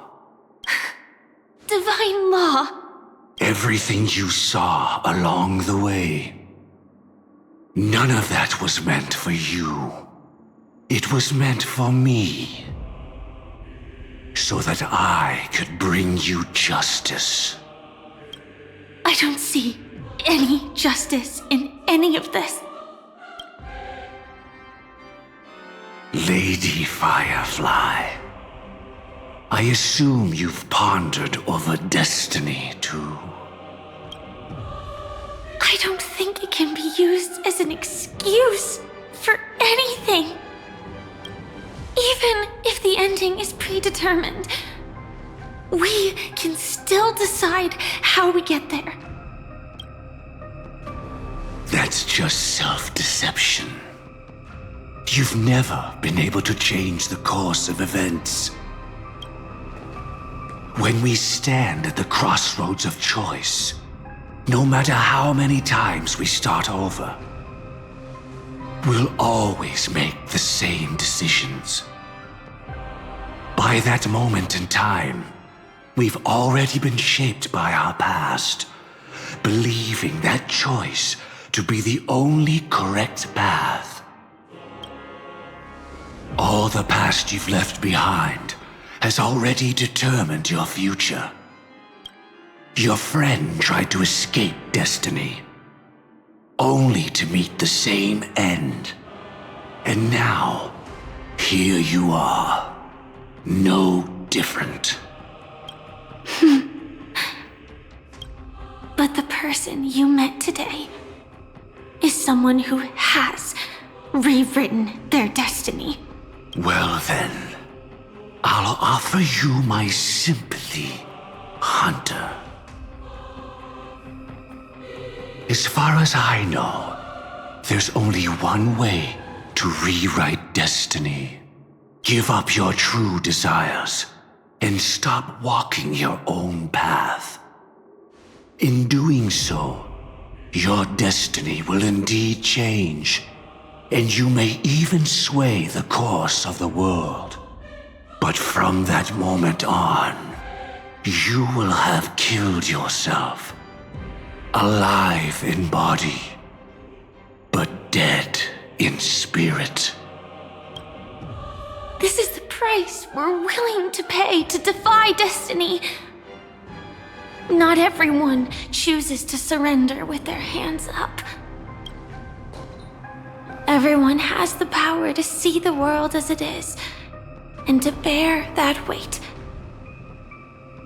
Divine law? Everything you saw along the way, none of that was meant for you. It was meant for me. So that I could bring you justice. I don't see any justice in any of this. Lady Firefly, I assume you've pondered over destiny too. I don't think it can be used as an excuse for anything. Even if the ending is predetermined, we can still decide how we get there. That's just self-deception. You've never been able to change the course of events. When we stand at the crossroads of choice, no matter how many times we start over, we'll always make the same decisions. By that moment in time, we've already been shaped by our past, believing that choice to be the only correct path. All the past you've left behind has already determined your future. Your friend tried to escape destiny, only to meet the same end. And now, here you are, no different. But the person you met today is someone who has rewritten their destiny. Well then, I'll offer you my sympathy, Hunter. As far as I know, there's only one way to rewrite destiny. Give up your true desires and stop walking your own path. In doing so, your destiny will indeed change, and you may even sway the course of the world. But from that moment on, you will have killed yourself. Alive in body, but dead in spirit. This is the price we're willing to pay to defy destiny. Not everyone chooses to surrender with their hands up. Everyone has the power to see the world as it is, and to bear that weight.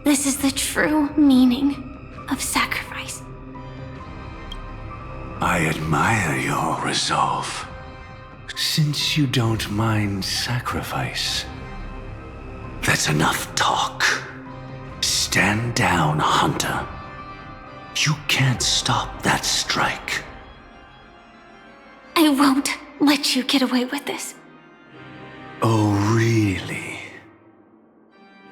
This is the true meaning of sacrifice. I admire your resolve. Since you don't mind sacrifice, that's enough talk. Stand down, Hunter. You can't stop that strike. I won't let you get away with this. Oh, really?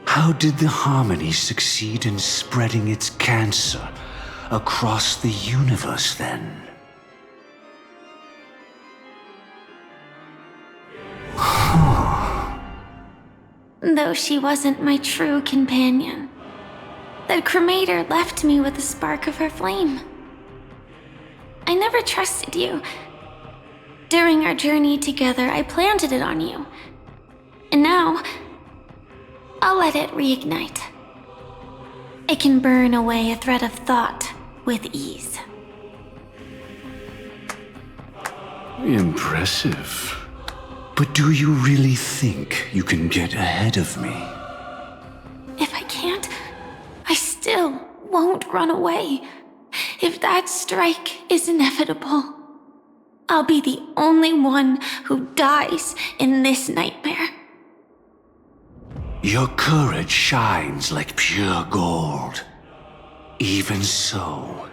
How did the Harmony succeed in spreading its cancer across the universe, then? Though she wasn't my true companion, that cremator left me with a spark of her flame. I never trusted you. During our journey together, I planted it on you. And now, I'll let it reignite. It can burn away a thread of thought with ease. Impressive. But do you really think you can get ahead of me? If I can't, I still won't run away. If that strike is inevitable, I'll be the only one who dies in this nightmare. Your courage shines like pure gold. Even so,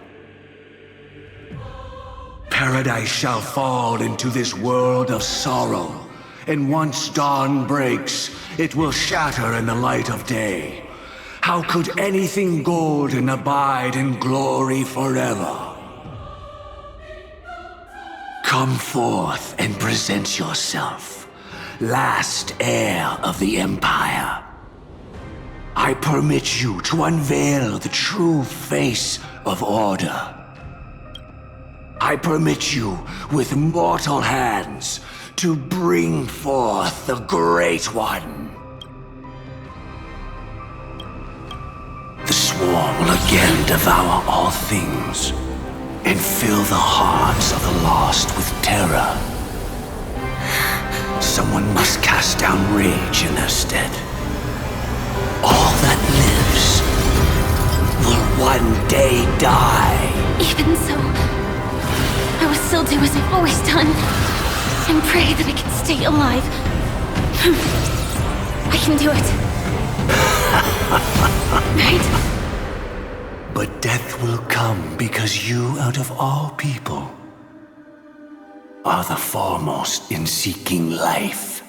paradise shall fall into this world of sorrow, and once dawn breaks, it will shatter in the light of day. How could anything golden abide in glory forever? Come forth and present yourself, last heir of the Empire. I permit you to unveil the true face of order. I permit you, with mortal hands, to bring forth the Great One. The swarm will again devour all things, and fill the hearts of the lost with terror. Someone must cast down rage in their stead. All that lives will one day die. Even so, I will still do as I've always done, and pray that I can stay alive. I can do it. Right? But death will come because you, out of all people, are the foremost in seeking life.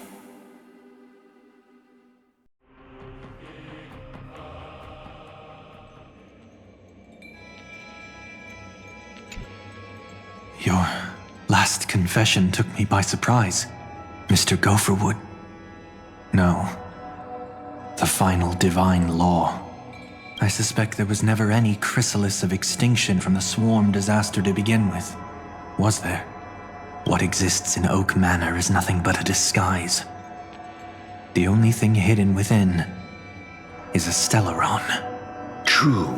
Your last confession took me by surprise, Mr. Gopherwood. No. The final divine law. I suspect there was never any chrysalis of extinction from the swarm disaster to begin with. Was there? What exists in Oak Manor is nothing but a disguise. The only thing hidden within is a Stellaron. True.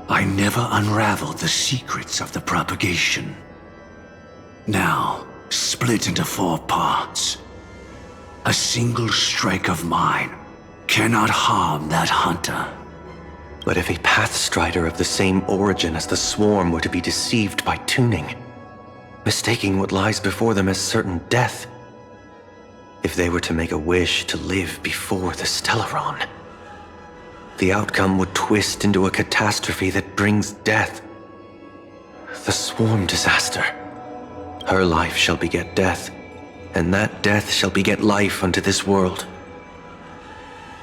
I never unraveled the secrets of the propagation. Now, split into 4 parts. A single strike of mine cannot harm that hunter. But if a Pathstrider of the same origin as the Swarm were to be deceived by tuning, mistaking what lies before them as certain death, if they were to make a wish to live before the Stellaron, the outcome would twist into a catastrophe that brings death. The Swarm disaster. Her life shall beget death, and that death shall beget life unto this world.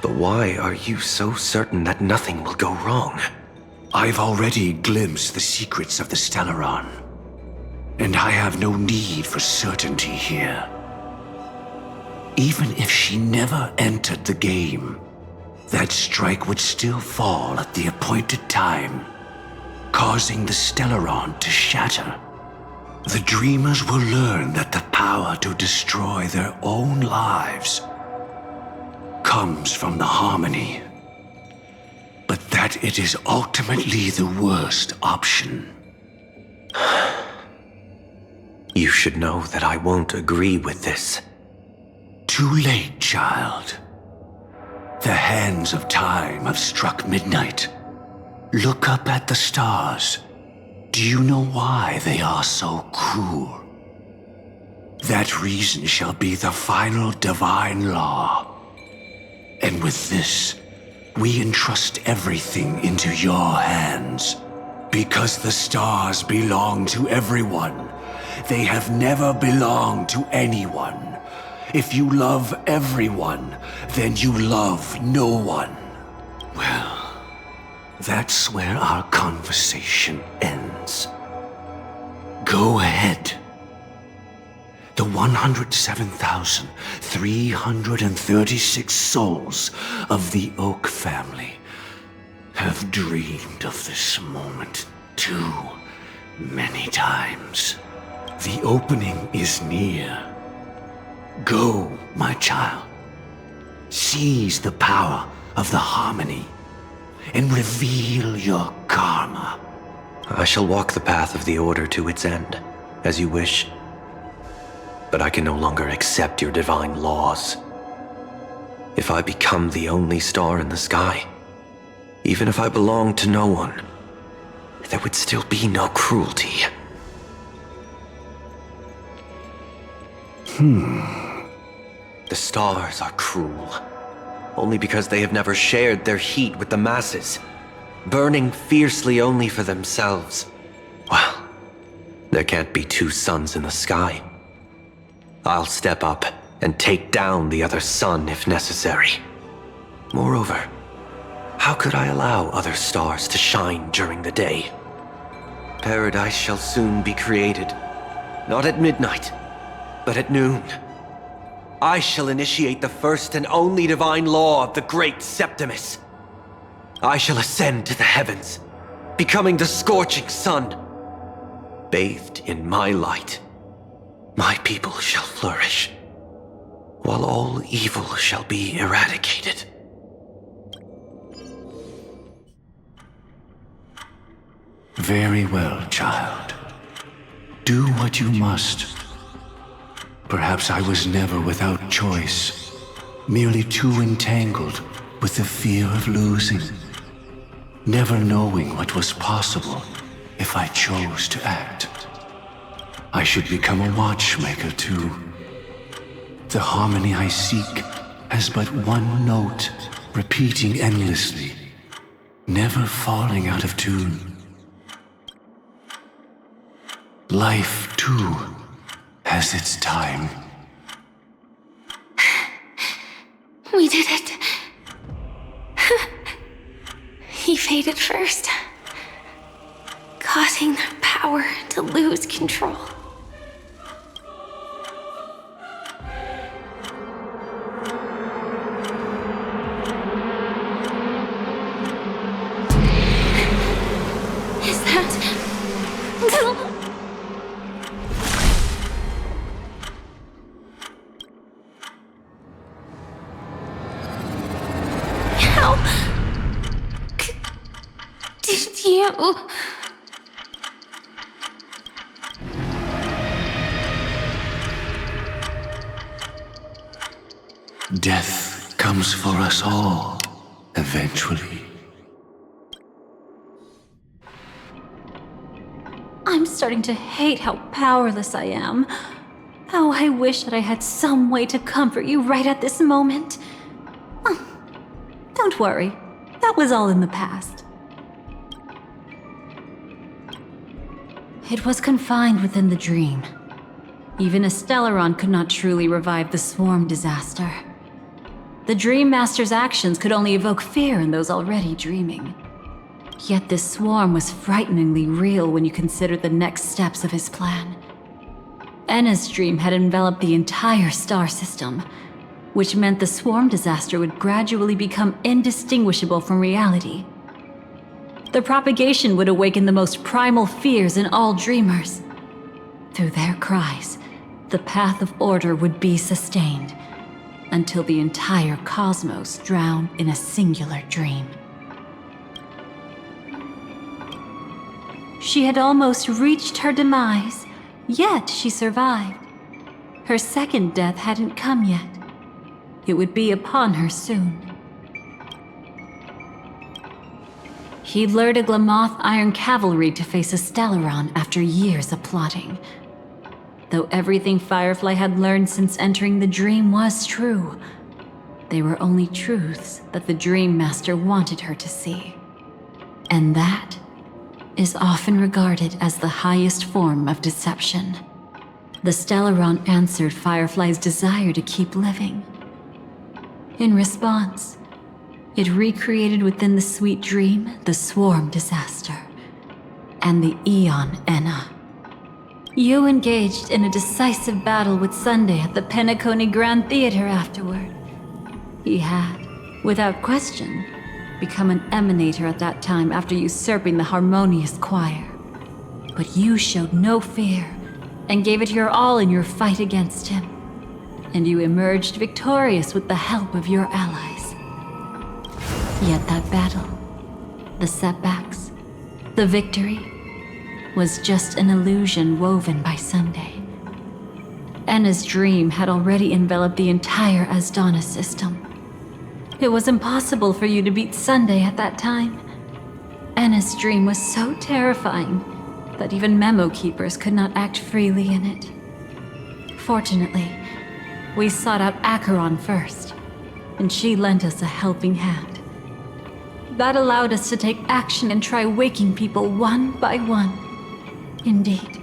But why are you so certain that nothing will go wrong? I've already glimpsed the secrets of the Stellaron, and I have no need for certainty here. Even if she never entered the game, that strike would still fall at the appointed time, causing the Stellaron to shatter. The dreamers will learn that the power to destroy their own lives comes from the harmony, but that it is ultimately the worst option. You should know that I won't agree with this. Too late, child. The hands of time have struck midnight. Look up at the stars. Do you know why they are so cruel? That reason shall be the final divine law. And with this, we entrust everything into your hands. Because the stars belong to everyone. They have never belonged to anyone. If you love everyone, then you love no one. Well, that's where our conversation ends. Go ahead. The 107,336 souls of the Oak family have dreamed of this moment too many times. The opening is near. Go, my child. Seize the power of the harmony and reveal your karma. I shall walk the path of the Order to its end, as you wish. But I can no longer accept your divine laws. If I become the only star in the sky, even if I belong to no one, there would still be no cruelty. The stars are cruel, only because they have never shared their heat with the masses, burning fiercely only for themselves. Well, there can't be 2 suns in the sky. I'll step up and take down the other sun if necessary. Moreover, how could I allow other stars to shine during the day? Paradise shall soon be created, not at midnight, but at noon. I shall initiate the first and only divine law of the great Septimus. I shall ascend to the heavens, becoming the scorching sun. Bathed in my light, my people shall flourish, while all evil shall be eradicated. Very well, child. Do what you must. Perhaps I was never without choice, merely too entangled with the fear of losing, never knowing what was possible if I chose to act. I should become a watchmaker too. The harmony I seek has but one note, repeating endlessly, never falling out of tune. Life, too, has its time. We did it. He faded first, causing the power to lose control. Is that... How? Death comes for us all, eventually. I'm starting to hate how powerless I am. How I wish that I had some way to comfort you right at this moment. Oh, don't worry. That was all in the past. It was confined within the dream. Even a Stellaron could not truly revive the swarm disaster. The Dream Master's actions could only evoke fear in those already dreaming. Yet this swarm was frighteningly real when you consider the next steps of his plan. Enna's dream had enveloped the entire star system, which meant the swarm disaster would gradually become indistinguishable from reality. The propagation would awaken the most primal fears in all dreamers. Through their cries, the path of order would be sustained, until the entire cosmos drowned in a singular dream. She had almost reached her demise, yet she survived. Her second death hadn't come yet. It would be upon her soon. He lured a Glamoth Iron Cavalry to face a Stellaron after years of plotting. Though everything Firefly had learned since entering the dream was true, they were only truths that the Dream Master wanted her to see. And that is often regarded as the highest form of deception. The Stellaron answered Firefly's desire to keep living. In response, it recreated within the sweet dream the swarm disaster and the Eon Enna. You engaged in a decisive battle with Sunday at the Penacony Grand Theater afterward. He had, without question, become an emanator at that time after usurping the harmonious choir. But you showed no fear and gave it your all in your fight against him. And you emerged victorious with the help of your allies. Yet that battle, the setbacks, the victory, was just an illusion woven by Sunday. Enna's dream had already enveloped the entire Asdana system. It was impossible for you to beat Sunday at that time. Enna's dream was so terrifying that even memo keepers could not act freely in it. Fortunately, we sought out Acheron first, and she lent us a helping hand. That allowed us to take action and try waking people one by one. Indeed.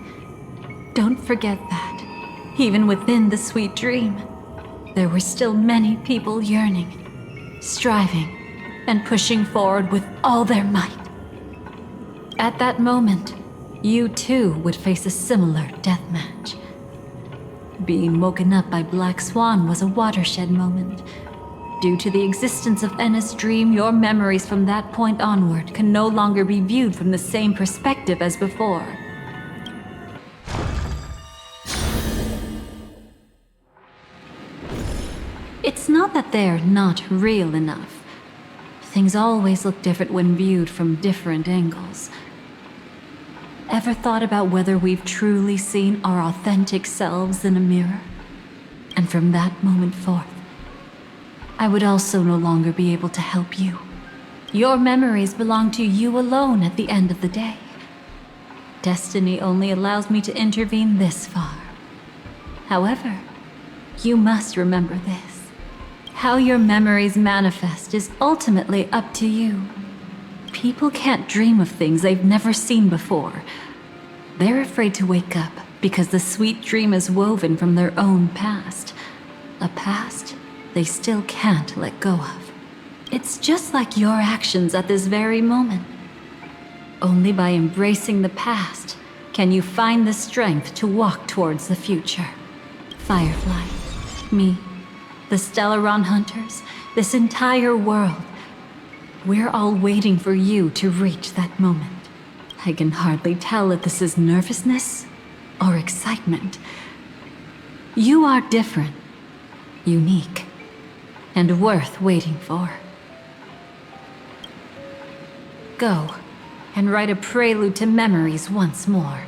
Don't forget that, even within the sweet dream, there were still many people yearning, striving, and pushing forward with all their might. At that moment, you too would face a similar deathmatch. Being woken up by Blackswan was a watershed moment. Due to the existence of Enna's dream, your memories from that point onward can no longer be viewed from the same perspective as before. It's not that they're not real enough. Things always look different when viewed from different angles. Ever thought about whether we've truly seen our authentic selves in a mirror? And from that moment forth, I would also no longer be able to help you. Your memories belong to you alone at the end of the day. Destiny only allows me to intervene this far. However, you must remember this. How your memories manifest is ultimately up to you. People can't dream of things they've never seen before. They're afraid to wake up because the sweet dream is woven from their own past. A past they still can't let go of. It's just like your actions at this very moment. Only by embracing the past can you find the strength to walk towards the future. Firefly, me, the Stellaron Hunters, this entire world. We're all waiting for you to reach that moment. I can hardly tell if this is nervousness or excitement. You are different, unique, and worth waiting for. Go, and write a prelude to memories once more.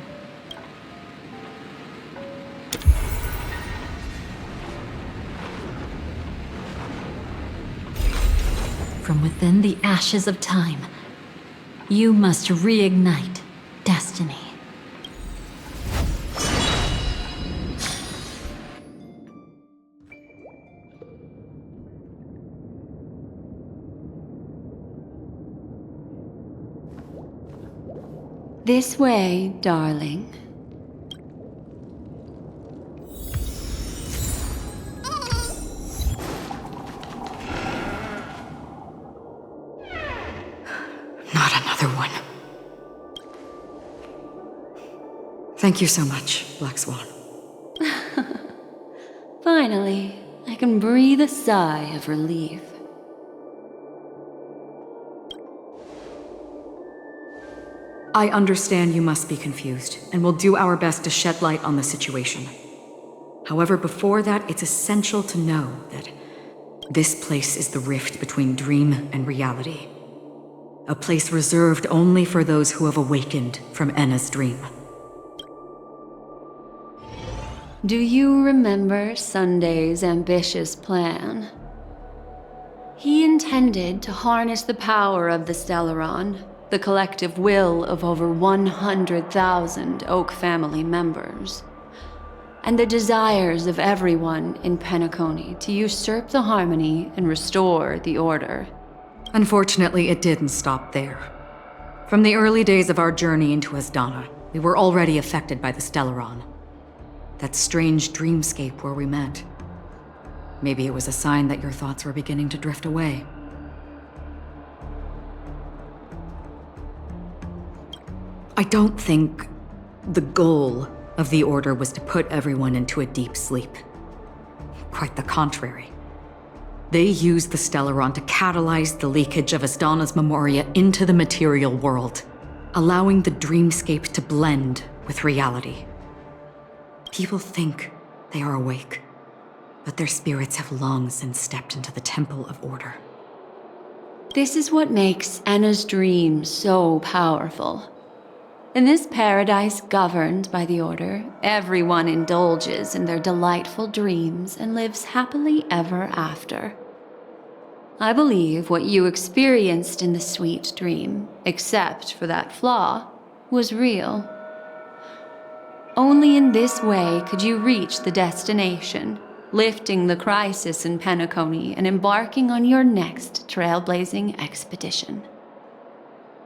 From within the ashes of time, you must reignite destiny. This way, darling. Not another one. Thank you so much, Blackswan. Finally, I can breathe a sigh of relief. I understand you must be confused, and will do our best to shed light on the situation. However, before that, it's essential to know that this place is the rift between dream and reality. A place reserved only for those who have awakened from Enna's dream. Do you remember Sunday's ambitious plan? He intended to harness the power of the Stellaron, the collective will of over 100,000 Oak family members, and the desires of everyone in Penacony to usurp the harmony and restore the order. Unfortunately, it didn't stop there. From the early days of our journey into Asdana, we were already affected by the Stellaron. That strange dreamscape where we met. Maybe it was a sign that your thoughts were beginning to drift away. I don't think the goal of the Order was to put everyone into a deep sleep. Quite the contrary. They used the Stellaron to catalyze the leakage of Asdana's memoria into the material world, allowing the dreamscape to blend with reality. People think they are awake, but their spirits have long since stepped into the Temple of Order. This is what makes Enna's dream so powerful. In this paradise governed by the Order, everyone indulges in their delightful dreams and lives happily ever after. I believe what you experienced in the sweet dream, except for that flaw, was real. Only in this way could you reach the destination, lifting the crisis in Penacony and embarking on your next trailblazing expedition.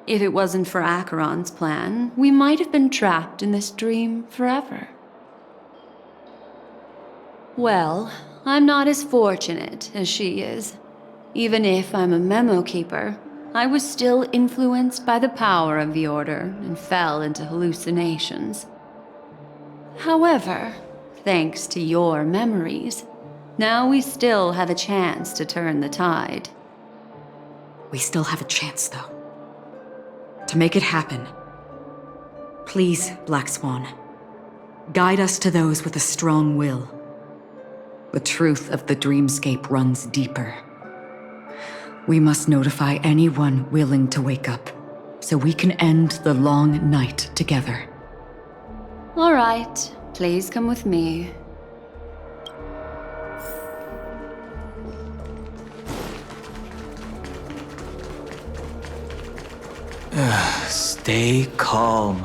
If it wasn't for Acheron's plan, we might have been trapped in this dream forever. Well, I'm not as fortunate as she is. Even if I'm a memo keeper, I was still influenced by the power of the Order and fell into hallucinations. However, thanks to your memories, now we still have a chance to turn the tide. We still have a chance, though. To make it happen, please, Blackswan, guide us to those with a strong will. The truth of the dreamscape runs deeper. We must notify anyone willing to wake up, so we can end the long night together. All right, please come with me. Stay calm.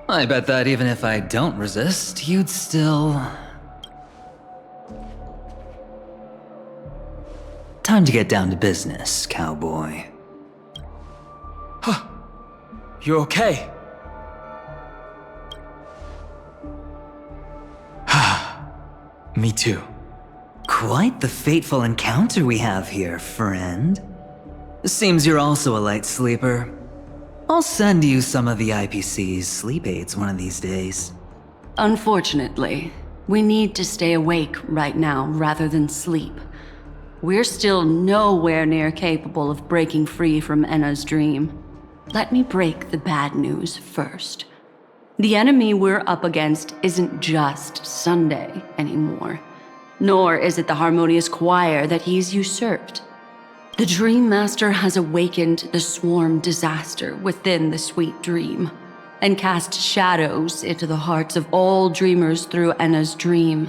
I bet that even if I don't resist, you'd still... Time to get down to business, cowboy. Huh. You okay? Me too. Quite the fateful encounter we have here, friend. Seems you're also a light sleeper. I'll send you some of the IPC's sleep aids one of these days. Unfortunately, we need to stay awake right now rather than sleep. We're still nowhere near capable of breaking free from Enna's dream. Let me break the bad news first. The enemy we're up against isn't just Sunday anymore. Nor is it the harmonious choir that he's usurped. The Dream Master has awakened the swarm disaster within the sweet dream, and cast shadows into the hearts of all dreamers through Enna's dream.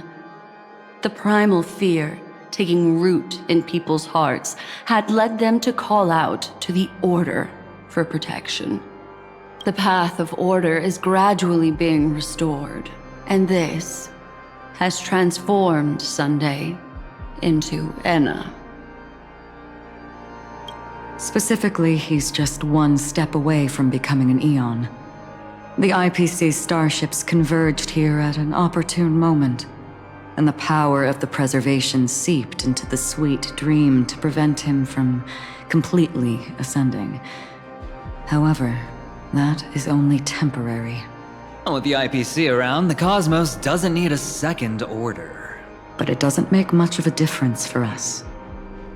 The primal fear taking root in people's hearts had led them to call out to the Order for protection. The path of order is gradually being restored, and this has transformed Sunday into Enna. Specifically, he's just one step away from becoming an Eon. The IPC starships converged here at an opportune moment, and the power of the preservation seeped into the sweet dream to prevent him from completely ascending. However, that is only temporary. With the IPC around, the cosmos doesn't need a second order. But it doesn't make much of a difference for us.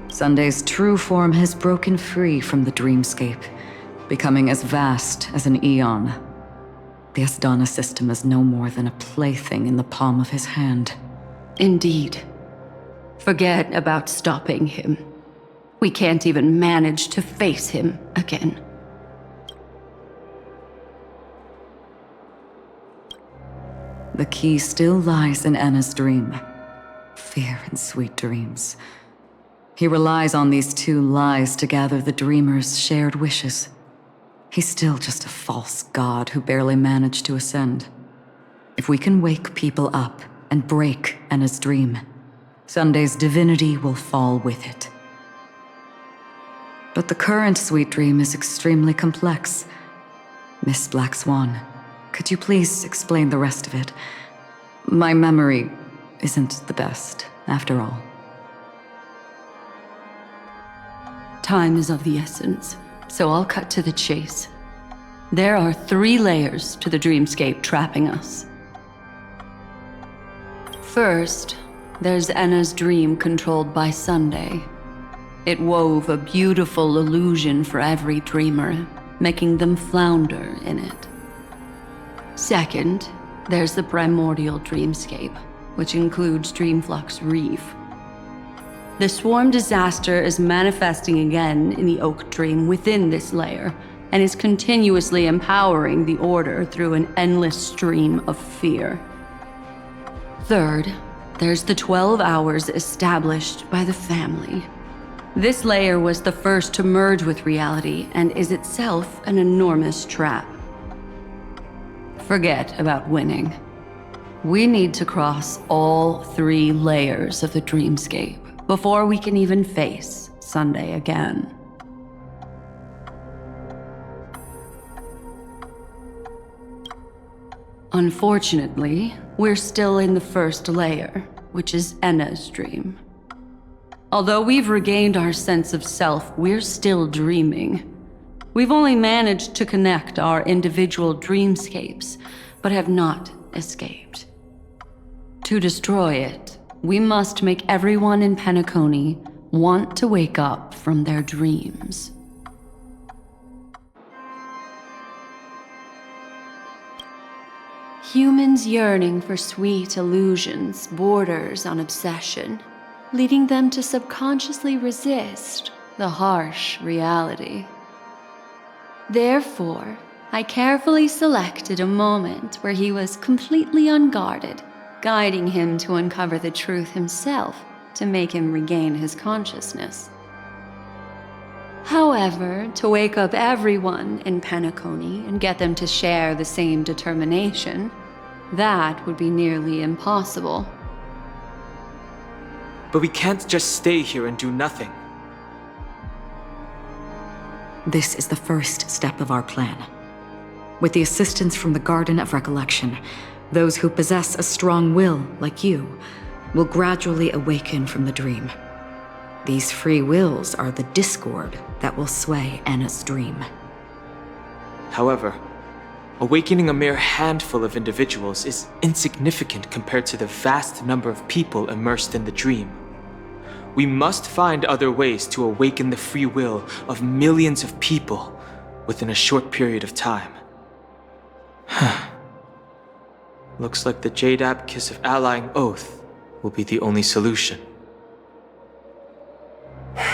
Sunday's true form has broken free from the dreamscape, becoming as vast as an eon. The Asdana system is no more than a plaything in the palm of his hand. Indeed. Forget about stopping him. We can't even manage to face him again. The key still lies in Enna's dream. Fear and sweet dreams. He relies on these two lies to gather the dreamers' shared wishes. He's still just a false god who barely managed to ascend. If we can wake people up and break Enna's dream, Sunday's divinity will fall with it. But the current sweet dream is extremely complex. Miss Blackswan, could you please explain the rest of it? My memory isn't the best, after all. Time is of the essence, so I'll cut to the chase. There are 3 layers to the dreamscape trapping us. First, there's Enna's dream controlled by Sunday. It wove a beautiful illusion for every dreamer, making them flounder in it. Second, there's the primordial dreamscape, which includes Dreamflux Reef. The swarm disaster is manifesting again in the Oak Dream within this layer, and is continuously empowering the Order through an endless stream of fear. Third, there's the 12 hours established by the family. This layer was the first to merge with reality and is itself an enormous trap. Forget about winning. We need to cross all 3 layers of the dreamscape before we can even face Sunday again. Unfortunately, we're still in the first layer, which is Enna's dream. Although we've regained our sense of self, we're still dreaming. We've only managed to connect our individual dreamscapes, but have not escaped. To destroy it, we must make everyone in Penacony want to wake up from their dreams. Humans yearning for sweet illusions borders on obsession, leading them to subconsciously resist the harsh reality. Therefore, I carefully selected a moment where he was completely unguarded, guiding him to uncover the truth himself to make him regain his consciousness. However, to wake up everyone in Penacony and get them to share the same determination, that would be nearly impossible. But we can't just stay here and do nothing. This is the first step of our plan. With the assistance from the Garden of Recollection, those who possess a strong will, like you, will gradually awaken from the dream. These free wills are the discord that will sway Enna's dream. However, awakening a mere handful of individuals is insignificant compared to the vast number of people immersed in the dream. We must find other ways to awaken the free will of millions of people within a short period of time. Looks like the Jadab Kiss of Allying Oath will be the only solution.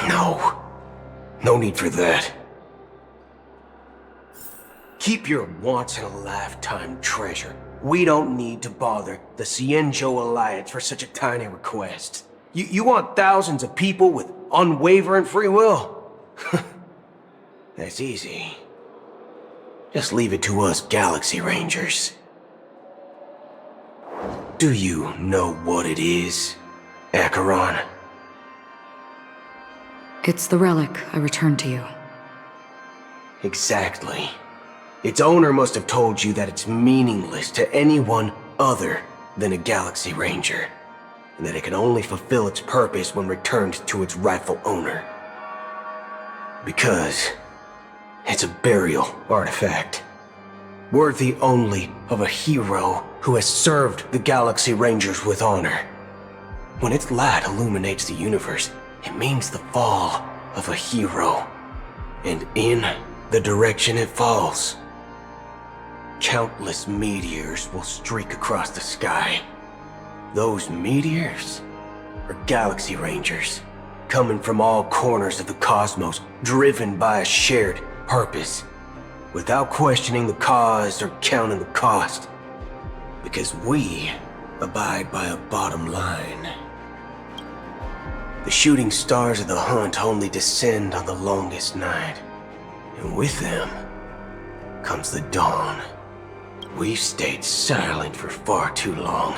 No. No need for that. Keep your once-in-a-lifetime treasure. We don't need to bother the Cienjo Alliance for such a tiny request. You want thousands of people with unwavering free will? That's easy. Just leave it to us Galaxy Rangers. Do you know what it is, Acheron? It's the relic I returned to you. Exactly. Its owner must have told you that it's meaningless to anyone other than a Galaxy Ranger, and that it can only fulfill its purpose when returned to its rightful owner. Because it's a burial artifact, worthy only of a hero who has served the Galaxy Rangers with honor. When its light illuminates the universe, it means the fall of a hero, and in the direction it falls, countless meteors will streak across the sky. Those meteors are Galaxy Rangers, coming from all corners of the cosmos, driven by a shared purpose, without questioning the cause or counting the cost, because we abide by a bottom line. The shooting stars of the hunt only descend on the longest night, and with them comes the dawn. We've stayed silent for far too long.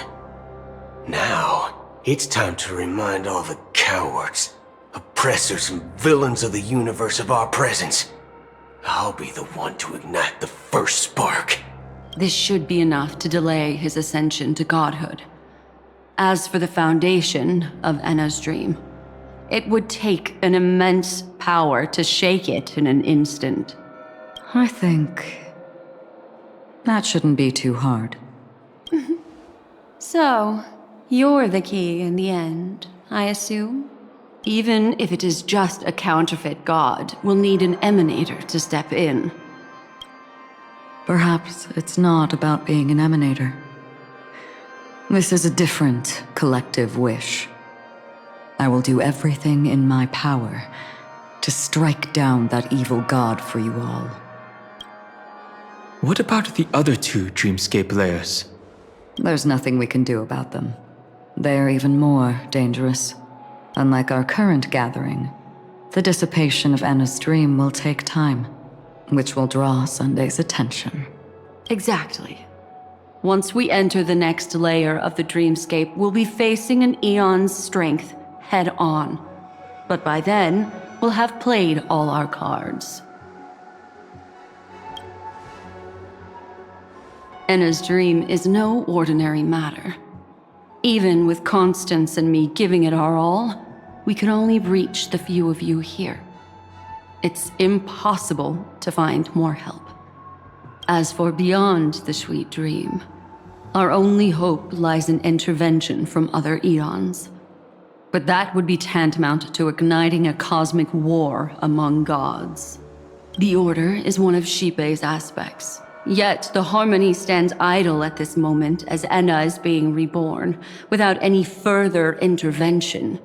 Now, it's time to remind all the cowards, oppressors, and villains of the universe of our presence. I'll be the one to ignite the first spark. This should be enough to delay his ascension to godhood. As for the foundation of Enna's dream, it would take an immense power to shake it in an instant. I think that shouldn't be too hard. So, you're the key in the end, I assume? Even if it is just a counterfeit god, we'll need an emanator to step in. Perhaps it's not about being an emanator. This is a different collective wish. I will do everything in my power to strike down that evil god for you all. What about the other two dreamscape layers? There's nothing we can do about them. They're even more dangerous. Unlike our current gathering, the dissipation of Enna's dream will take time, which will draw Sunday's attention. Exactly. Once we enter the next layer of the dreamscape, we'll be facing an eon's strength head on. But by then, we'll have played all our cards. Enna's dream is no ordinary matter. Even with Constance and me giving it our all, we can only reach the few of you here. It's impossible to find more help. As for beyond the sweet dream, our only hope lies in intervention from other eons. But that would be tantamount to igniting a cosmic war among gods. The Order is one of Xipe's aspects. Yet the Harmony stands idle at this moment as Enna is being reborn, without any further intervention.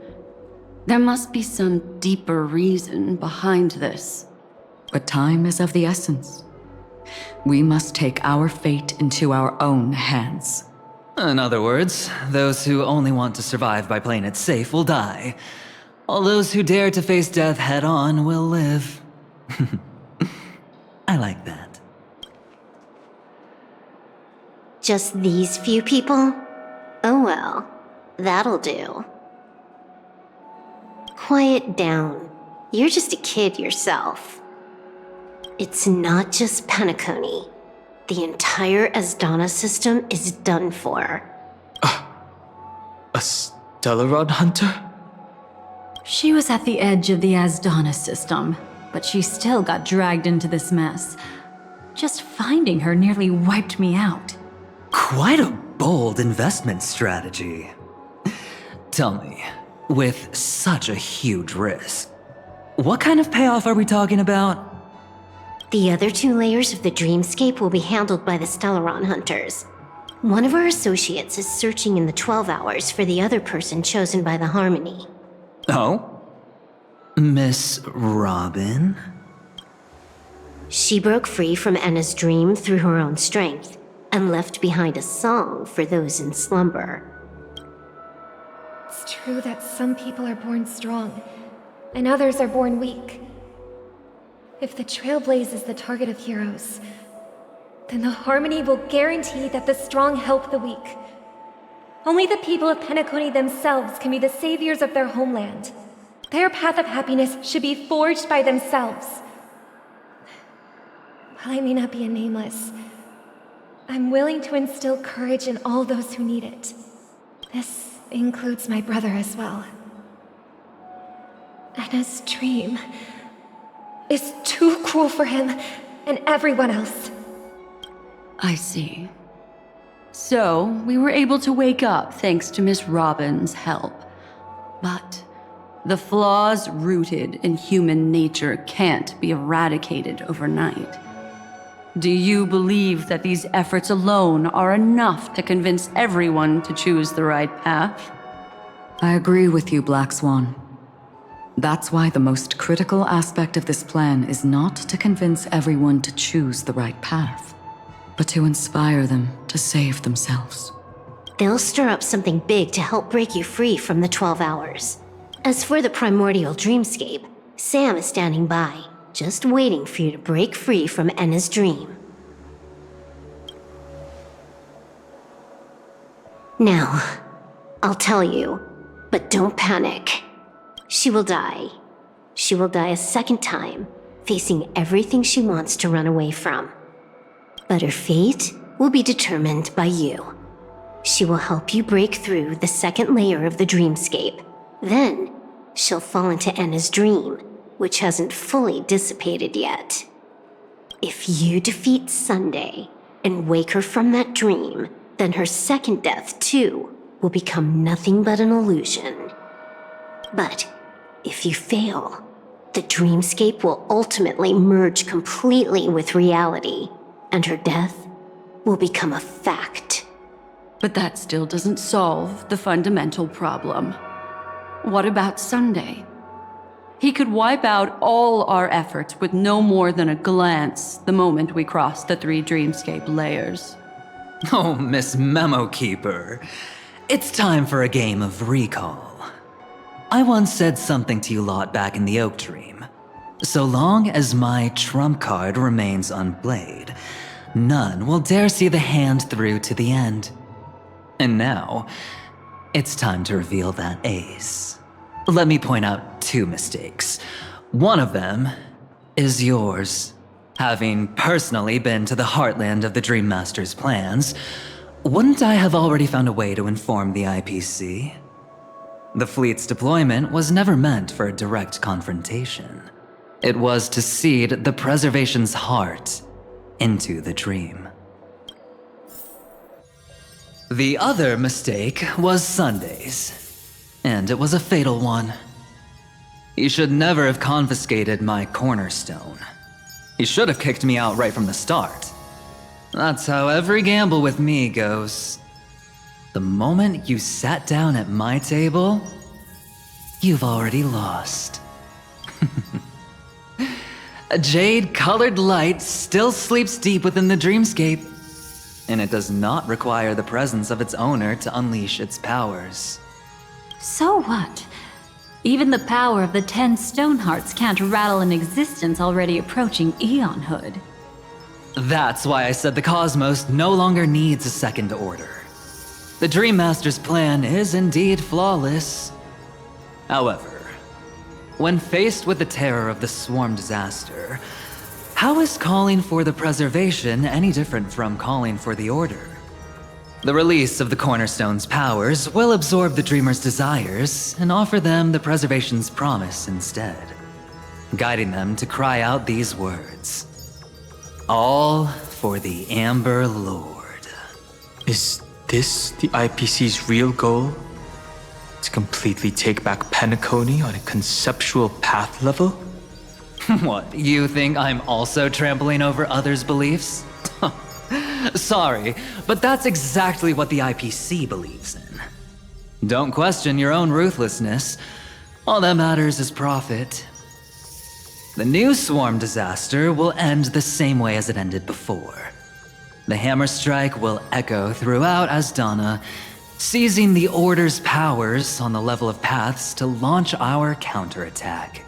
There must be some deeper reason behind this. But time is of the essence. We must take our fate into our own hands. In other words, those who only want to survive by playing it safe will die. All those who dare to face death head-on will live. I like that. Just these few people? Oh well, that'll do. Quiet down. You're just a kid yourself. It's not just Penacony. The entire Asdana system is done for. A Stellaron hunter? She was at the edge of the Asdana system, but she still got dragged into this mess. Just finding her nearly wiped me out. Quite a bold investment strategy. Tell me, with such a huge risk, what kind of payoff are we talking about? The other two layers of the dreamscape will be handled by the Stellaron hunters. One of our associates is searching in the 12 hours for the other person chosen by the Harmony. Oh? Miss Robin? She broke free from Enna's dream through her own strength, and left behind a song for those in slumber. It's true that some people are born strong, and others are born weak. If the Trailblaze is the target of heroes, then the Harmony will guarantee that the strong help the weak. Only the people of Penacony themselves can be the saviors of their homeland. Their path of happiness should be forged by themselves. While I may not be a nameless, I'm willing to instill courage in all those who need it. This includes my brother as well. Enna's dream is too cruel for him and everyone else. I see. So, we were able to wake up thanks to Miss Robin's help. But the flaws rooted in human nature can't be eradicated overnight. Do you believe that these efforts alone are enough to convince everyone to choose the right path? I agree with you, Blackswan. That's why the most critical aspect of this plan is not to convince everyone to choose the right path, but to inspire them to save themselves. They'll stir up something big to help break you free from the 12 hours. As for the primordial dreamscape, Sam is standing by, just waiting for you to break free from Enna's dream. Now, I'll tell you, but don't panic. She will die. She will die a second time, facing everything she wants to run away from. But her fate will be determined by you. She will help you break through the second layer of the dreamscape. Then, she'll fall into Enna's dream, which hasn't fully dissipated yet. If you defeat Sunday and wake her from that dream, then her second death, too, will become nothing but an illusion. But if you fail, the dreamscape will ultimately merge completely with reality, and her death will become a fact. But that still doesn't solve the fundamental problem. What about Sunday? He could wipe out all our efforts with no more than a glance the moment we cross the 3 dreamscape layers. Oh, Miss Memo Keeper. It's time for a game of recall. I once said something to you lot back in the Oak Dream. So long as my trump card remains unplayed, none will dare see the hand through to the end. And now, it's time to reveal that ace. Let me point out 2 mistakes. One of them is yours. Having personally been to the heartland of the Dream Master's plans, wouldn't I have already found a way to inform the IPC? The fleet's deployment was never meant for a direct confrontation. It was to seed the Preservation's heart into the dream. The other mistake was Sunday's, and it was a fatal one. He should never have confiscated my cornerstone. He should have kicked me out right from the start. That's how every gamble with me goes. The moment you sat down at my table, you've already lost. A jade-colored light still sleeps deep within the dreamscape, and it does not require the presence of its owner to unleash its powers. So what? Even the power of the 10 Stonehearts can't rattle an existence already approaching eonhood. That's why I said the cosmos no longer needs a second order. The Dream Master's plan is indeed flawless. However, when faced with the terror of the swarm disaster, how is calling for the preservation any different from calling for the order? The release of the Cornerstone's powers will absorb the Dreamer's desires and offer them the preservation's promise instead, guiding them to cry out these words. All for the Amber Lord. Is this the IPC's real goal? To completely take back Penacony on a conceptual path level? What, you think I'm also trampling over others' beliefs? Sorry, but that's exactly what the IPC believes in. Don't question your own ruthlessness. All that matters is profit. The new swarm disaster will end the same way as it ended before. The hammer strike will echo throughout Asdana, seizing the Order's powers on the level of paths to launch our counterattack,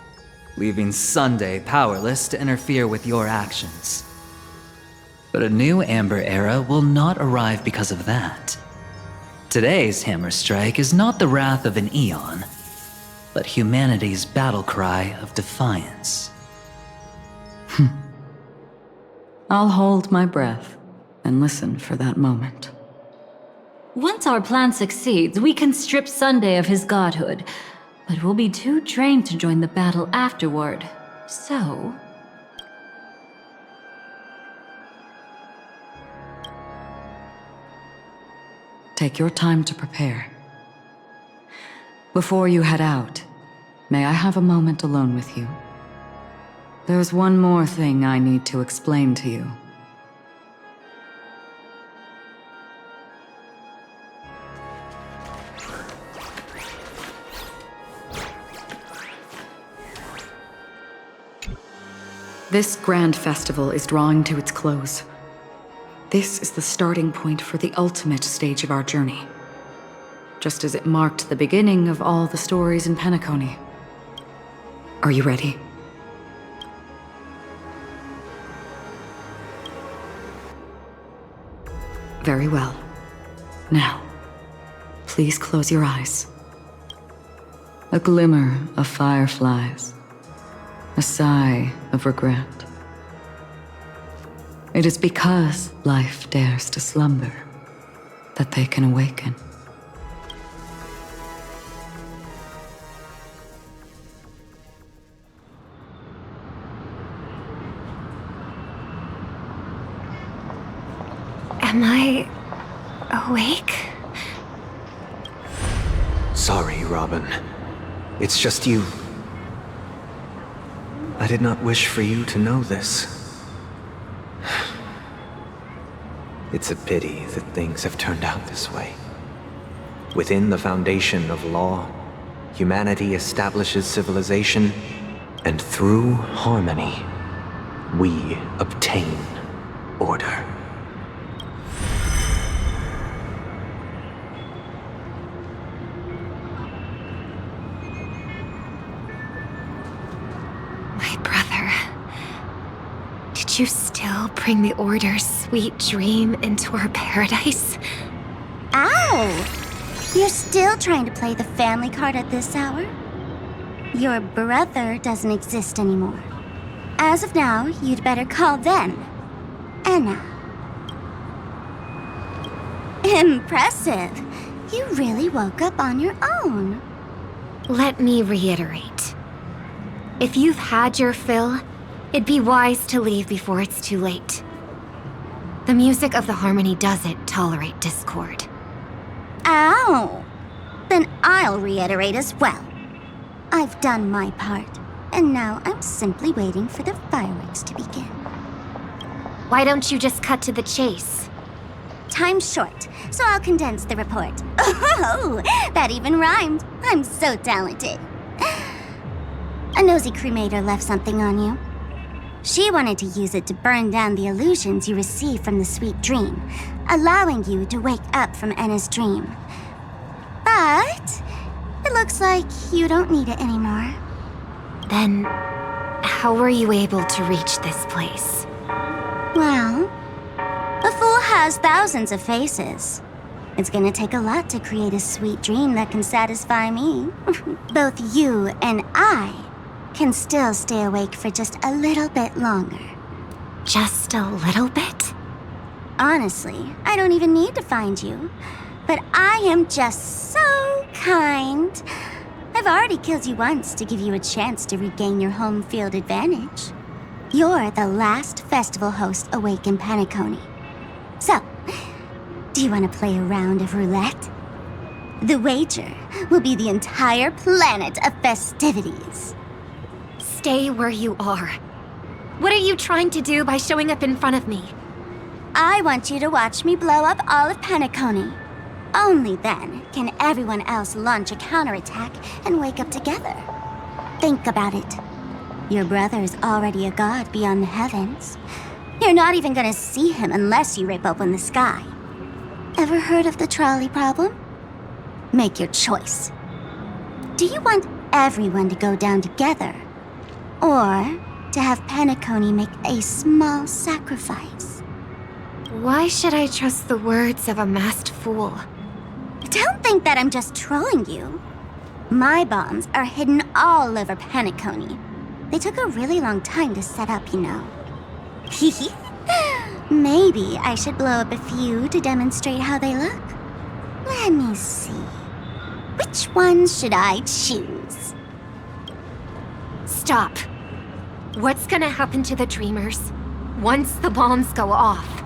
leaving Sunday powerless to interfere with your actions. But a new Amber Era will not arrive because of that. Today's hammer strike is not the wrath of an eon, but humanity's battle cry of defiance. I'll hold my breath and listen for that moment. Once our plan succeeds, we can strip Sunday of his godhood, but we'll be too drained to join the battle afterward. So... Take your time to prepare. Before you head out, may I have a moment alone with you? There's one more thing I need to explain to you. This grand festival is drawing to its close. This is the starting point for the ultimate stage of our journey, just as it marked the beginning of all the stories in Penacony. Are you ready? Very well. Now, please close your eyes. A glimmer of fireflies. A sigh of regret. It is because life dares to slumber that they can awaken. Am I awake? Sorry, Robin. It's just you. I did not wish for you to know this. It's a pity that things have turned out this way. Within the foundation of law, humanity establishes civilization, and through harmony, we obtain order. Did you still bring the Order's sweet dream into our paradise? Ow! You're still trying to play the family card at this hour? Your brother doesn't exist anymore. As of now, you'd better call them Anna. Impressive. You really woke up on your own. Let me reiterate. If you've had your fill, it'd be wise to leave before it's too late. The music of the harmony doesn't tolerate discord. Ow! Then I'll reiterate as well. I've done my part, and now I'm simply waiting for the fireworks to begin. Why don't you just cut to the chase? Time's short, so I'll condense the report. Oh, that even rhymed. I'm so talented. A nosy cremator left something on you. She wanted to use it to burn down the illusions you received from the sweet dream, allowing you to wake up from Anna's dream. But it looks like you don't need it anymore. Then, how were you able to reach this place? Well, a fool has thousands of faces. It's gonna take a lot to create a sweet dream that can satisfy me. Both you and I can still stay awake for just a little bit longer. Just a little bit? Honestly, I don't even need to find you. But I am just so kind. I've already killed you once to give you a chance to regain your home field advantage. You're the last festival host awake in Penacony. So, do you want to play a round of roulette? The wager will be the entire planet of festivities. Stay where you are. What are you trying to do by showing up in front of me? I want you to watch me blow up all of Penacony. Only then can everyone else launch a counterattack and wake up together. Think about it. Your brother is already a god beyond the heavens. You're not even gonna see him unless you rip open the sky. Ever heard of the trolley problem? Make your choice. Do you want everyone to go down together? Or to have Penacony make a small sacrifice? Why should I trust the words of a masked fool? Don't think that I'm just trolling you. My bombs are hidden all over Penacony. They took a really long time to set up, you know. Maybe I should blow up a few to demonstrate how they look. Let me see. Which ones should I choose? Stop. What's gonna happen to the Dreamers once the bombs go off?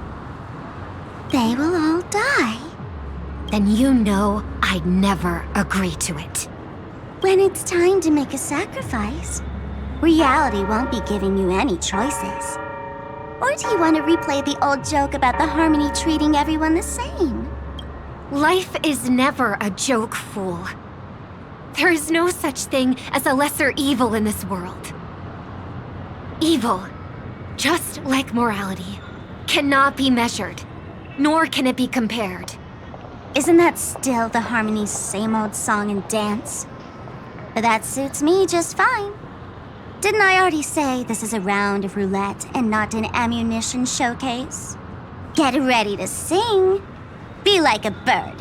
They will all die. Then you know I'd never agree to it. When it's time to make a sacrifice, reality won't be giving you any choices. Or do you want to replay the old joke about the Harmony treating everyone the same? Life is never a joke, fool. There is no such thing as a lesser evil in this world. Evil, just like morality, cannot be measured, nor can it be compared. Isn't that still the Harmony's same old song and dance? But that suits me just fine. Didn't I already say this is a round of roulette and not an ammunition showcase? Get ready to sing. Be like a bird.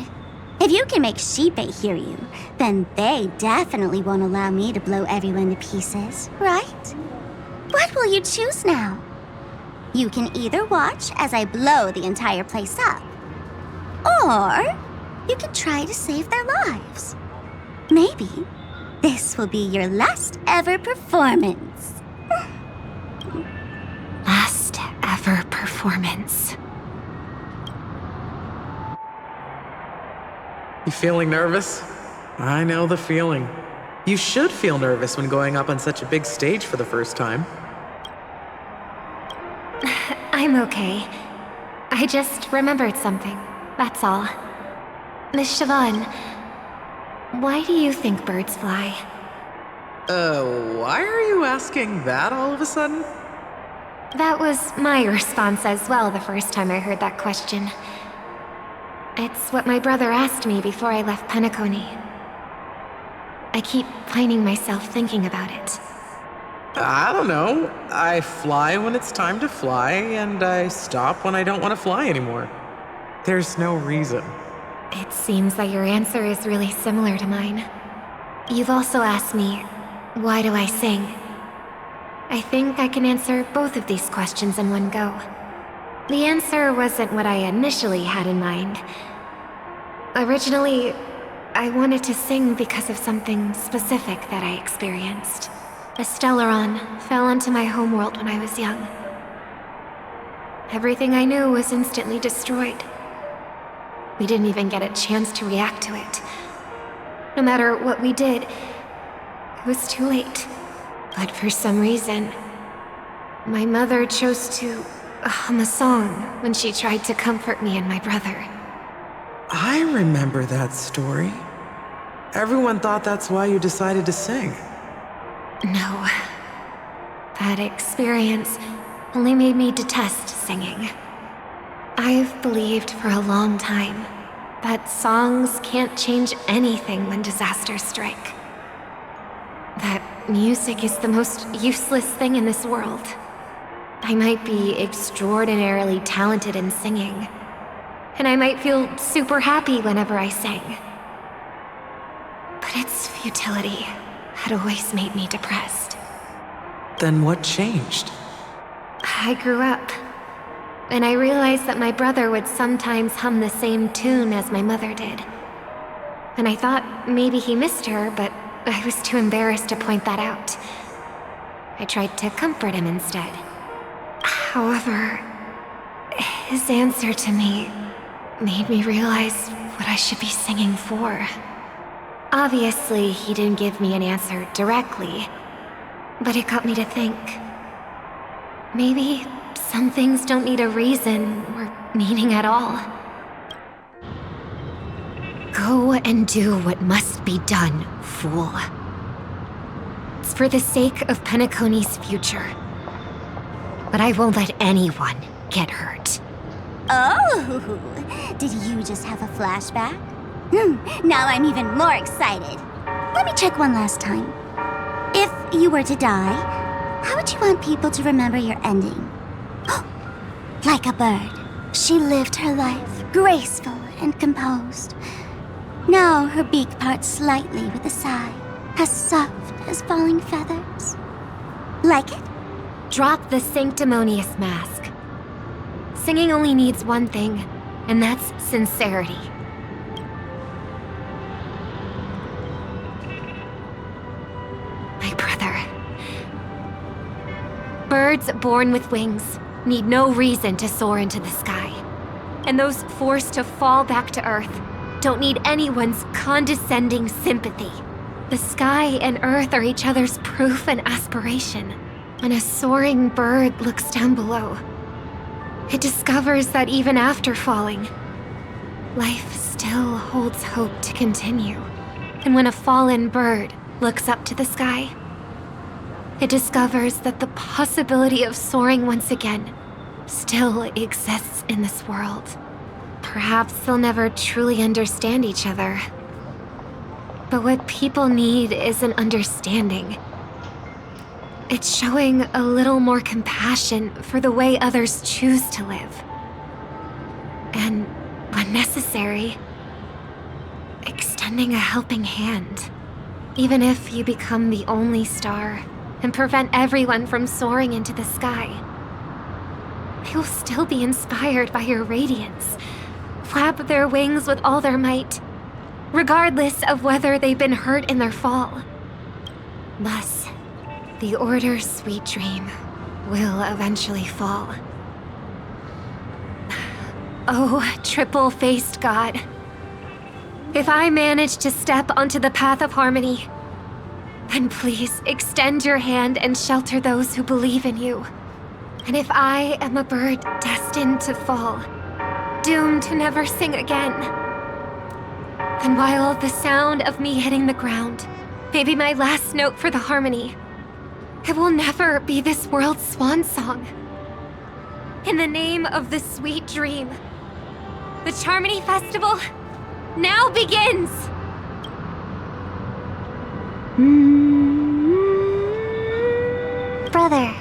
If you can make Sheepei hear you, then they definitely won't allow me to blow everyone to pieces, right? What will you choose now? You can either watch as I blow the entire place up, or you can try to save their lives. Maybe this will be your last ever performance. Last ever performance. You feeling nervous? I know the feeling. You should feel nervous when going up on such a big stage for the first time. I'm okay. I just remembered something, that's all. Miss Siobhan, why do you think birds fly? Why are you asking that all of a sudden? That was my response as well the first time I heard that question. It's what my brother asked me before I left Penacony. I keep finding myself thinking about it. I don't know. I fly when it's time to fly, and I stop when I don't want to fly anymore. There's no reason. It seems that your answer is really similar to mine. You've also asked me, why do I sing? I think I can answer both of these questions in one go. The answer wasn't what I initially had in mind. Originally, I wanted to sing because of something specific that I experienced. A Stellaron fell onto my homeworld when I was young. Everything I knew was instantly destroyed. We didn't even get a chance to react to it. No matter what we did, it was too late. But for some reason, my mother chose to hum a song when she tried to comfort me and my brother. I remember that story. Everyone thought that's why you decided to sing. No. That experience only made me detest singing. I've believed for a long time that songs can't change anything when disasters strike. That music is the most useless thing in this world. I might be extraordinarily talented in singing, and I might feel super happy whenever I sang. But its futility had always made me depressed. Then what changed? I grew up, and I realized that my brother would sometimes hum the same tune as my mother did. And I thought maybe he missed her, but I was too embarrassed to point that out. I tried to comfort him instead. However, his answer to me made me realize what I should be singing for. Obviously, he didn't give me an answer directly, but it got me to think. Maybe some things don't need a reason or meaning at all. Go and do what must be done, fool. It's for the sake of Penacony's future. But I won't let anyone get hurt. Oh, did you just have a flashback? Now I'm even more excited. Let me check one last time. If you were to die, how would you want people to remember your ending? Like a bird, she lived her life, graceful and composed. Now her beak parts slightly with a sigh, as soft as falling feathers. Like it? Drop the sanctimonious mask. Singing only needs one thing, and that's sincerity. My brother. Birds born with wings need no reason to soar into the sky. And those forced to fall back to Earth don't need anyone's condescending sympathy. The sky and Earth are each other's proof and aspiration. When a soaring bird looks down below, it discovers that even after falling, life still holds hope to continue. And when a fallen bird looks up to the sky, it discovers that the possibility of soaring once again still exists in this world. Perhaps they'll never truly understand each other. But what people need is an understanding. It's showing a little more compassion for the way others choose to live. And, when necessary, extending a helping hand. Even if you become the only star and prevent everyone from soaring into the sky, they will still be inspired by your radiance, flap their wings with all their might, regardless of whether they've been hurt in their fall. Thus, the Order's sweet dream will eventually fall. Oh, triple-faced God. If I manage to step onto the path of harmony, then please extend your hand and shelter those who believe in you. And if I am a bird destined to fall, doomed to never sing again, then while the sound of me hitting the ground may be my last note for the harmony, it will never be this world's swan song. In the name of the sweet dream, the Charmony Festival now begins! Brother,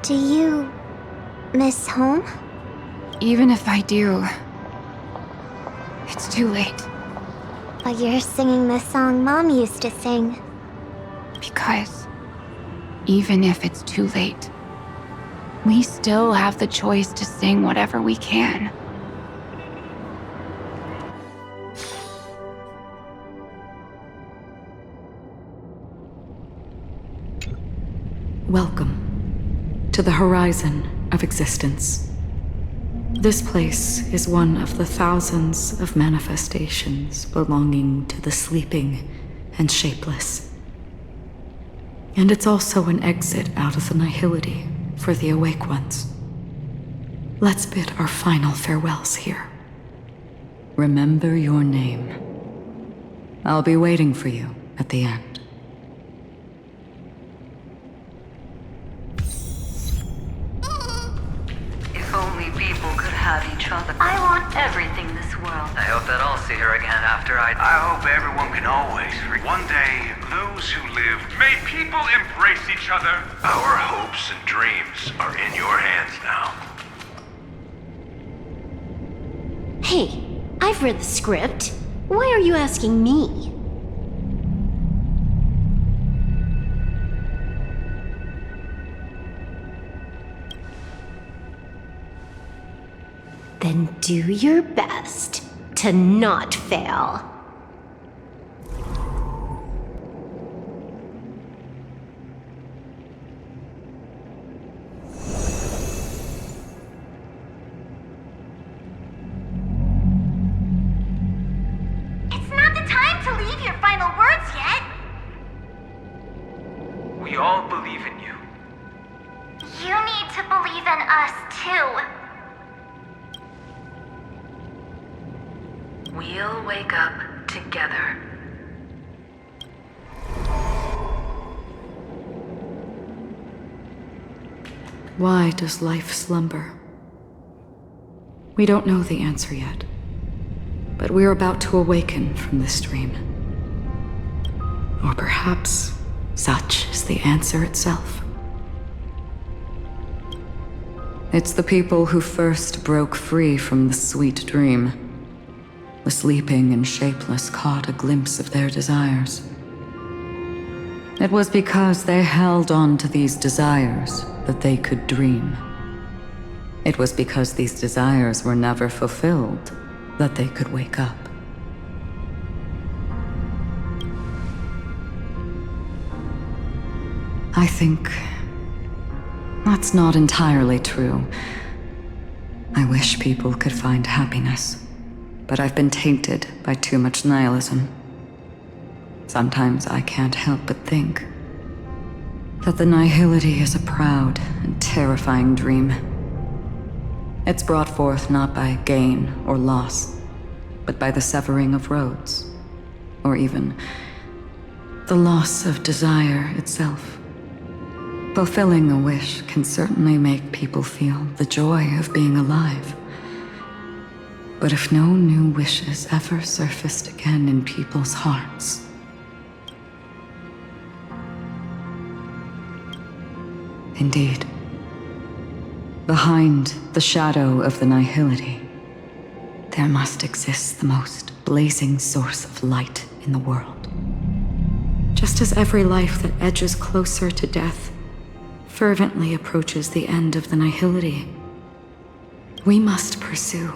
do you miss home? Even if I do, it's too late. But you're singing the song Mom used to sing. Because even if it's too late, we still have the choice to sing whatever we can. Welcome to the horizon of existence. This place is one of the thousands of manifestations belonging to the sleeping and shapeless. And it's also an exit out of the nihility for the awake ones. Let's bid our final farewells here. Remember your name. I'll be waiting for you at the end. If only people could have each other. I want everything this world. I hope that I'll see her again after I hope everyone can always one day, those who live. May people embrace each other. Our hopes and dreams are in your hands now. Hey, I've read the script. Why are you asking me? Then do your best to not fail. It's not the time to leave your final words yet. We all believe in you. You need to believe in us too. We'll wake up together. Why does life slumber? We don't know the answer yet, but we're about to awaken from this dream. Or perhaps such is the answer itself. It's the people who first broke free from the sweet dream. The sleeping and shapeless caught a glimpse of their desires. It was because they held on to these desires that they could dream. It was because these desires were never fulfilled that they could wake up. I think that's not entirely true. I wish people could find happiness, but I've been tainted by too much nihilism. Sometimes I can't help but think that the nihility is a proud and terrifying dream. It's brought forth not by gain or loss, but by the severing of roads, or even the loss of desire itself. Fulfilling a wish can certainly make people feel the joy of being alive. But if no new wishes ever surfaced again in people's hearts, indeed, behind the shadow of the nihility, there must exist the most blazing source of light in the world. Just as every life that edges closer to death fervently approaches the end of the nihility, we must pursue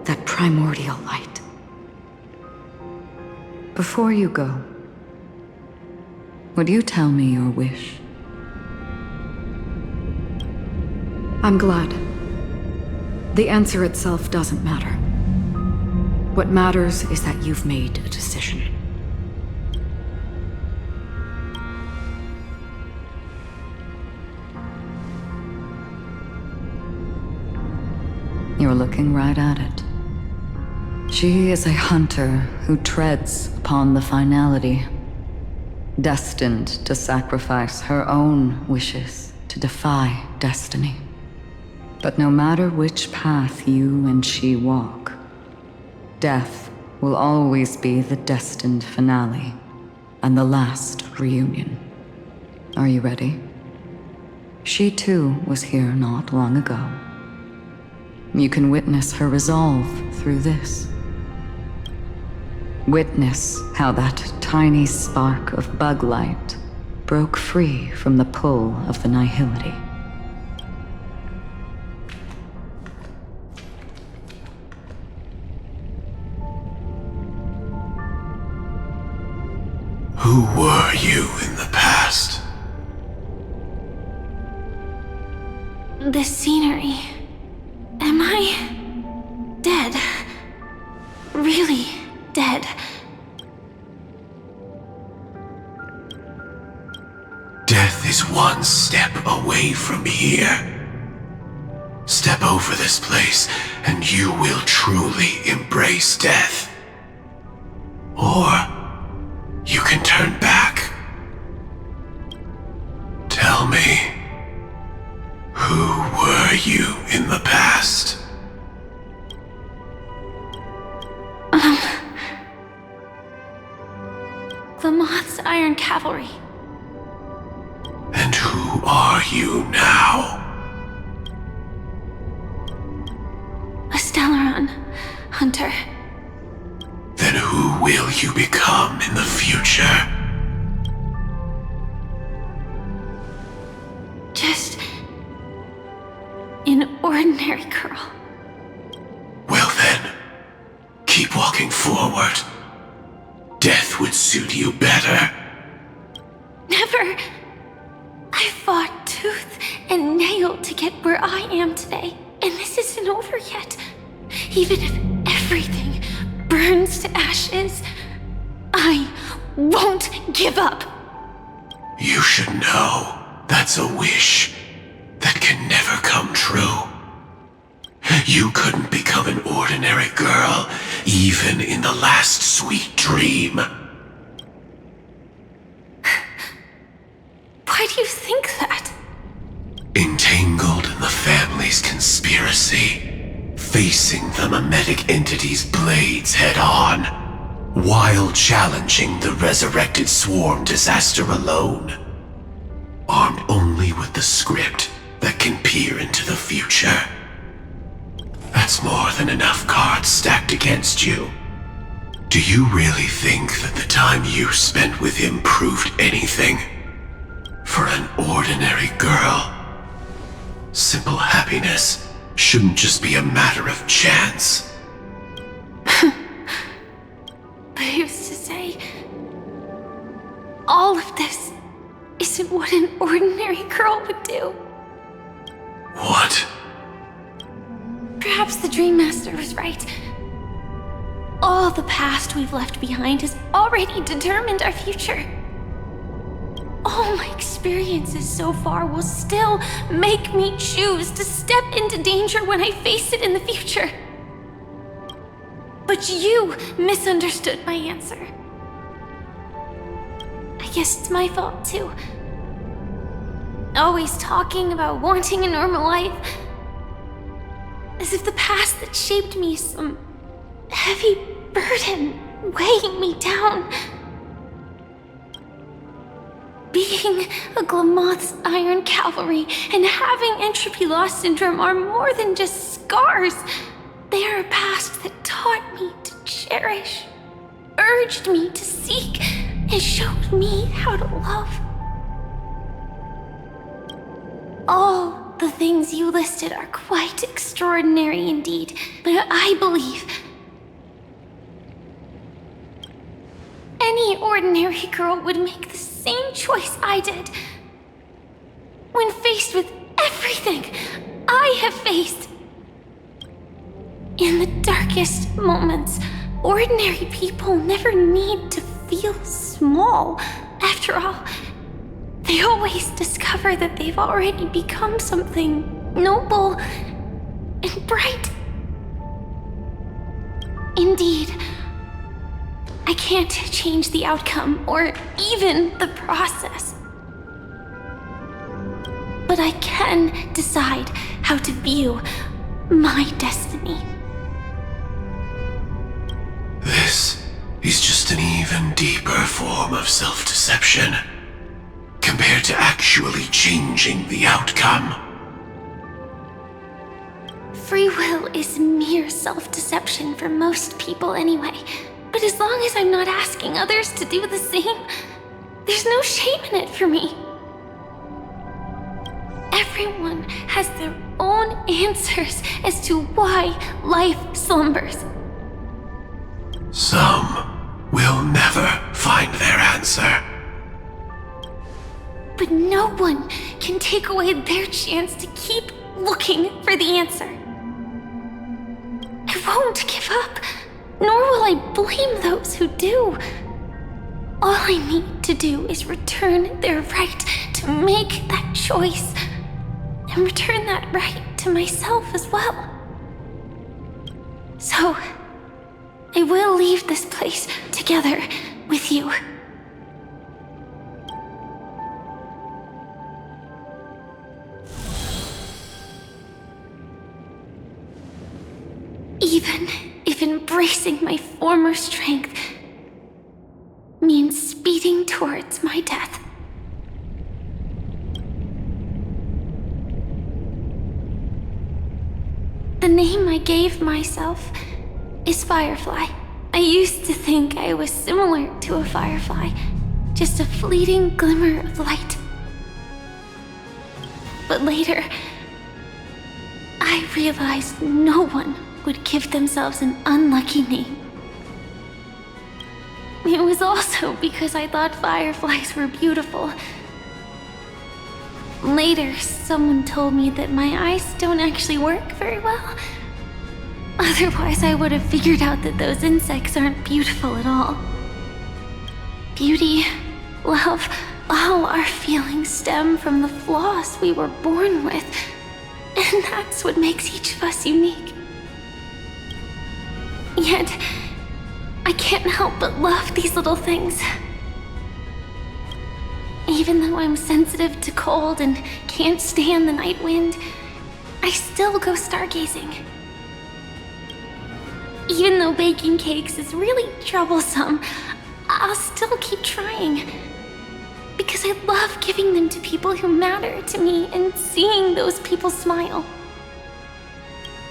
that primordial light. Before you go, would you tell me your wish? I'm glad. The answer itself doesn't matter. What matters is that you've made a decision. You're looking right at it. She is a hunter who treads upon the finality, destined to sacrifice her own wishes to defy destiny. But no matter which path you and she walk, death will always be the destined finale and the last reunion. Are you ready? She too was here not long ago. You can witness her resolve through this. Witness how that tiny spark of bug light broke free from the pull of the nihility. Who were you in the past? The scenery. Am I dead? Really dead? Death is one step away from here. Step over this place, and you will truly embrace death. Or you can turn back. Tell me, who were you in the past? The Moth's Iron Cavalry. And who are you now? A Stellaron hunter. Then who will you become in the future? Just an ordinary girl. Well then, keep walking forward. Death would suit you better. Never. I fought tooth and nail to get where I am today, and this isn't over yet. Even if everything burns to ashes, I won't give up. You should know that's a wish that can never come true. You couldn't become an ordinary girl even in the last sweet dream. Why do you think that? Entangled in the family's conspiracy, facing the mimetic entity's blades head-on, while challenging the resurrected swarm disaster alone, armed only with the script that can peer into the future. That's more than enough cards stacked against you. Do you really think that the time you spent with him proved anything? For an ordinary girl, simple happiness shouldn't just be a matter of chance. But who's to say all of this isn't what an ordinary girl would do? What? Perhaps the Dream Master was right. All the past we've left behind has already determined our future. All my experiences so far will still make me choose to step into danger when I face it in the future. But you misunderstood my answer. I guess it's my fault too. Always talking about wanting a normal life, as if the past that shaped me is some heavy burden weighing me down. Being a Glamoth's Iron Cavalry and having entropy loss syndrome are more than just scars. They are a past that taught me to cherish, urged me to seek, and showed me how to love. All the things you listed are quite extraordinary indeed, but I believe any ordinary girl would make the same choice I did. When faced with everything I have faced. In the darkest moments, ordinary people never need to feel small. After all, they always discover that they've already become something noble and bright. Indeed, I can't change the outcome or even the process. But I can decide how to view my destiny. This is just an even deeper form of self-deception, compared to actually changing the outcome. Free will is mere self-deception for most people anyway. But as long as I'm not asking others to do the same, there's no shame in it for me. Everyone has their own answers as to why life slumbers. Some will never find their answer. But no one can take away their chance to keep looking for the answer. I won't give up, nor will I blame those who do. All I need to do is return their right to make that choice, and return that right to myself as well. So, I will leave this place together with you. Even if embracing my former strength means speeding towards my death. The name I gave myself is Firefly. I used to think I was similar to a firefly, just a fleeting glimmer of light. But later, I realized no one would give themselves an unlucky name. It was also because I thought fireflies were beautiful. Later, someone told me that my eyes don't actually work very well. Otherwise, I would have figured out that those insects aren't beautiful at all. Beauty, love, all our feelings stem from the flaws we were born with. And that's what makes each of us unique. Yet, I can't help but love these little things. Even though I'm sensitive to cold and can't stand the night wind, I still go stargazing. Even though baking cakes is really troublesome, I'll still keep trying. Because I love giving them to people who matter to me and seeing those people smile.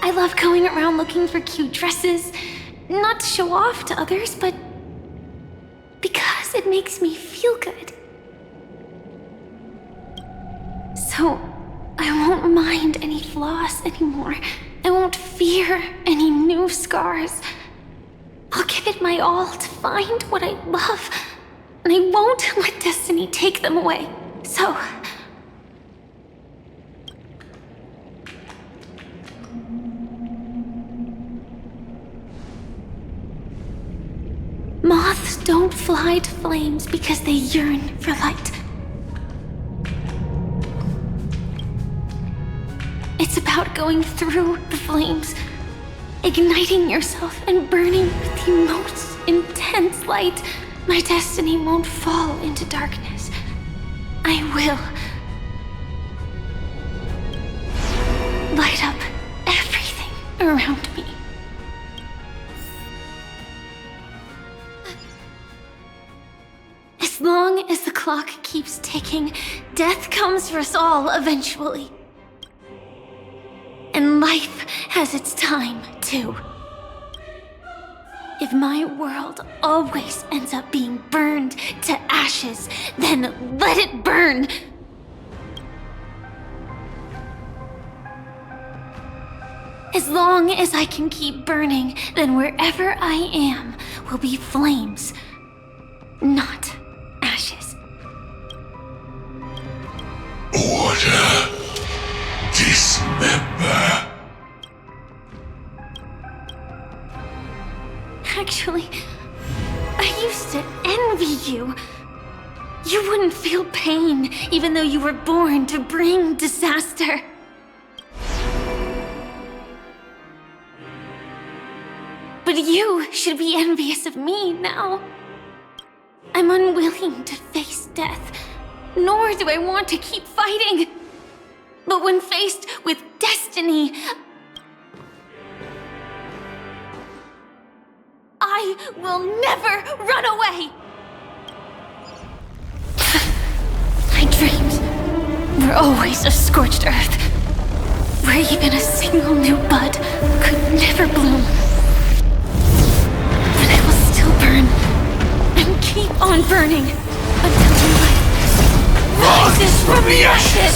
I love going around looking for cute dresses, not to show off to others, but because it makes me feel good. So, I won't mind any flaws anymore. I won't fear any new scars. I'll give it my all to find what I love, and I won't let destiny take them away. So... moths don't fly to flames because they yearn for light. It's about going through the flames, igniting yourself and burning with the most intense light. My destiny won't fall into darkness. I will light up everything around me. As long as the clock keeps ticking, death comes for us all eventually. And life has its time, too. If my world always ends up being burned to ashes, then let it burn! As long as I can keep burning, then wherever I am will be flames, not ashes. Order. Dismember. Actually, I used to envy you. You wouldn't feel pain, even though you were born to bring disaster. But you should be envious of me now. I'm unwilling to face death, nor do I want to keep fighting. But when faced with destiny, I will never run away! My dreams were always a scorched earth, where even a single new bud could never bloom. But I will still burn, and keep on burning, until the light rises from the ashes!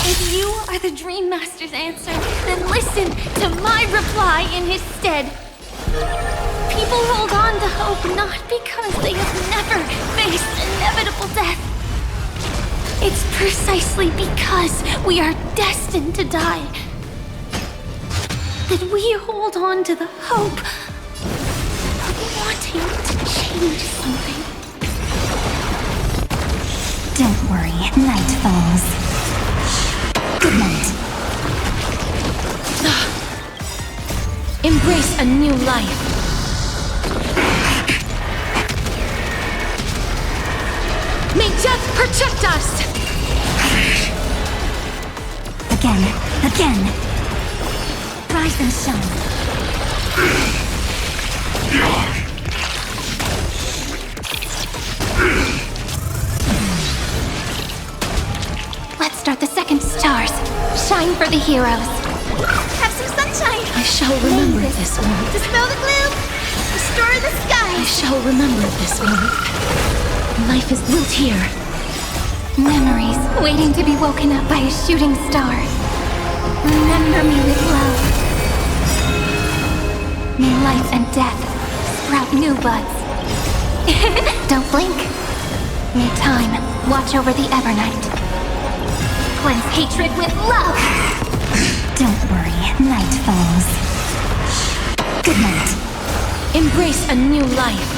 If you are the Dream Master's answer, then listen to my reply in his stead. People hold on to hope not because they have never faced inevitable death. It's precisely because we are destined to die that we hold on to the hope of wanting to change something. Don't worry, night falls. Good night. Embrace a new life. May death protect us! Again. Rise and shine. Let's start the second stars. Shine for the heroes. Have some sunshine! I shall remember this moment. Dispel the gloom! Restore the sky! I shall remember this moment. Life is built here. Memories waiting to be woken up by a shooting star. Remember me with love. May life and death sprout new buds. Don't blink. May time watch over the Evernight. Cleanse hatred with love! Don't worry, night falls. Good night. Embrace a new life.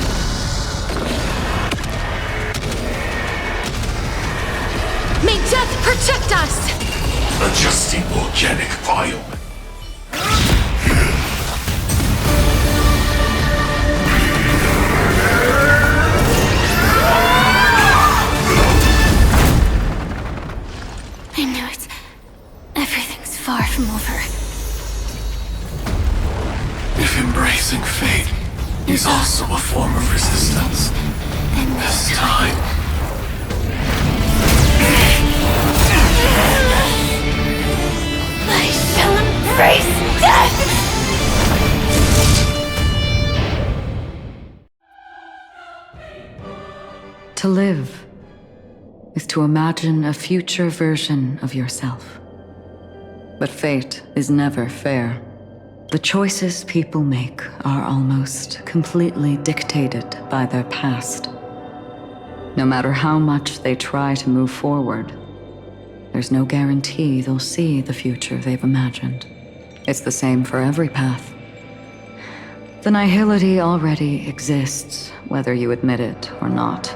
May death protect us! Adjusting organic biome. I knew it. Everything's far from over. If embracing fate is also a form of resistance, Then this time... I shall embrace death! To live is to imagine a future version of yourself. But fate is never fair. The choices people make are almost completely dictated by their past. No matter how much they try to move forward, there's no guarantee they'll see the future they've imagined. It's the same for every path. The nihility already exists, whether you admit it or not.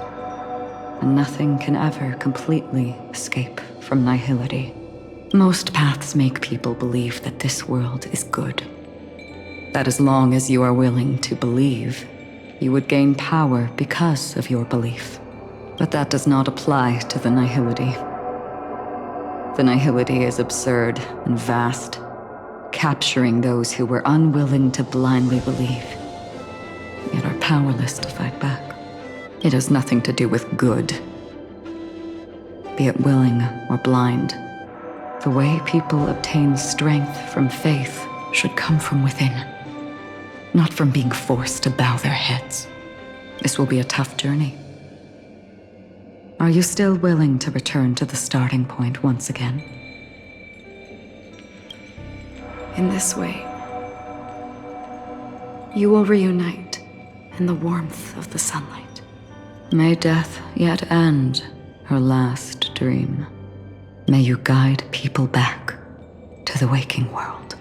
And nothing can ever completely escape from nihility. Most paths make people believe that this world is good. That as long as you are willing to believe, you would gain power because of your belief. But that does not apply to the nihility. The nihility is absurd and vast, capturing those who were unwilling to blindly believe, yet are powerless to fight back. It has nothing to do with good. Be it willing or blind, the way people obtain strength from faith should come from within, not from being forced to bow their heads. This will be a tough journey. Are you still willing to return to the starting point once again? In this way, you will reunite in the warmth of the sunlight. May death yet end her last dream. May you guide people back to the waking world.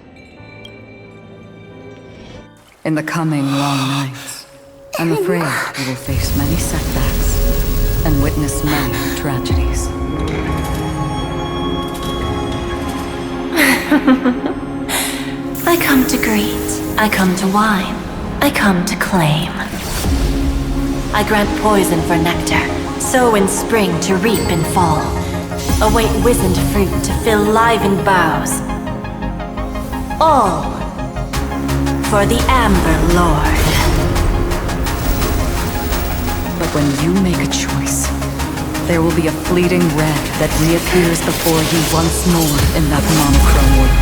In the coming long nights, I'm afraid you will face many setbacks and witness many tragedies. I come to greet, I come to whine, I come to claim. I grant poison for nectar, sow in spring to reap in fall. Await wizened fruit to fill livened boughs. All for the Amber Lord. But when you make a choice, there will be a fleeting red that reappears before you once more in that monochrome world.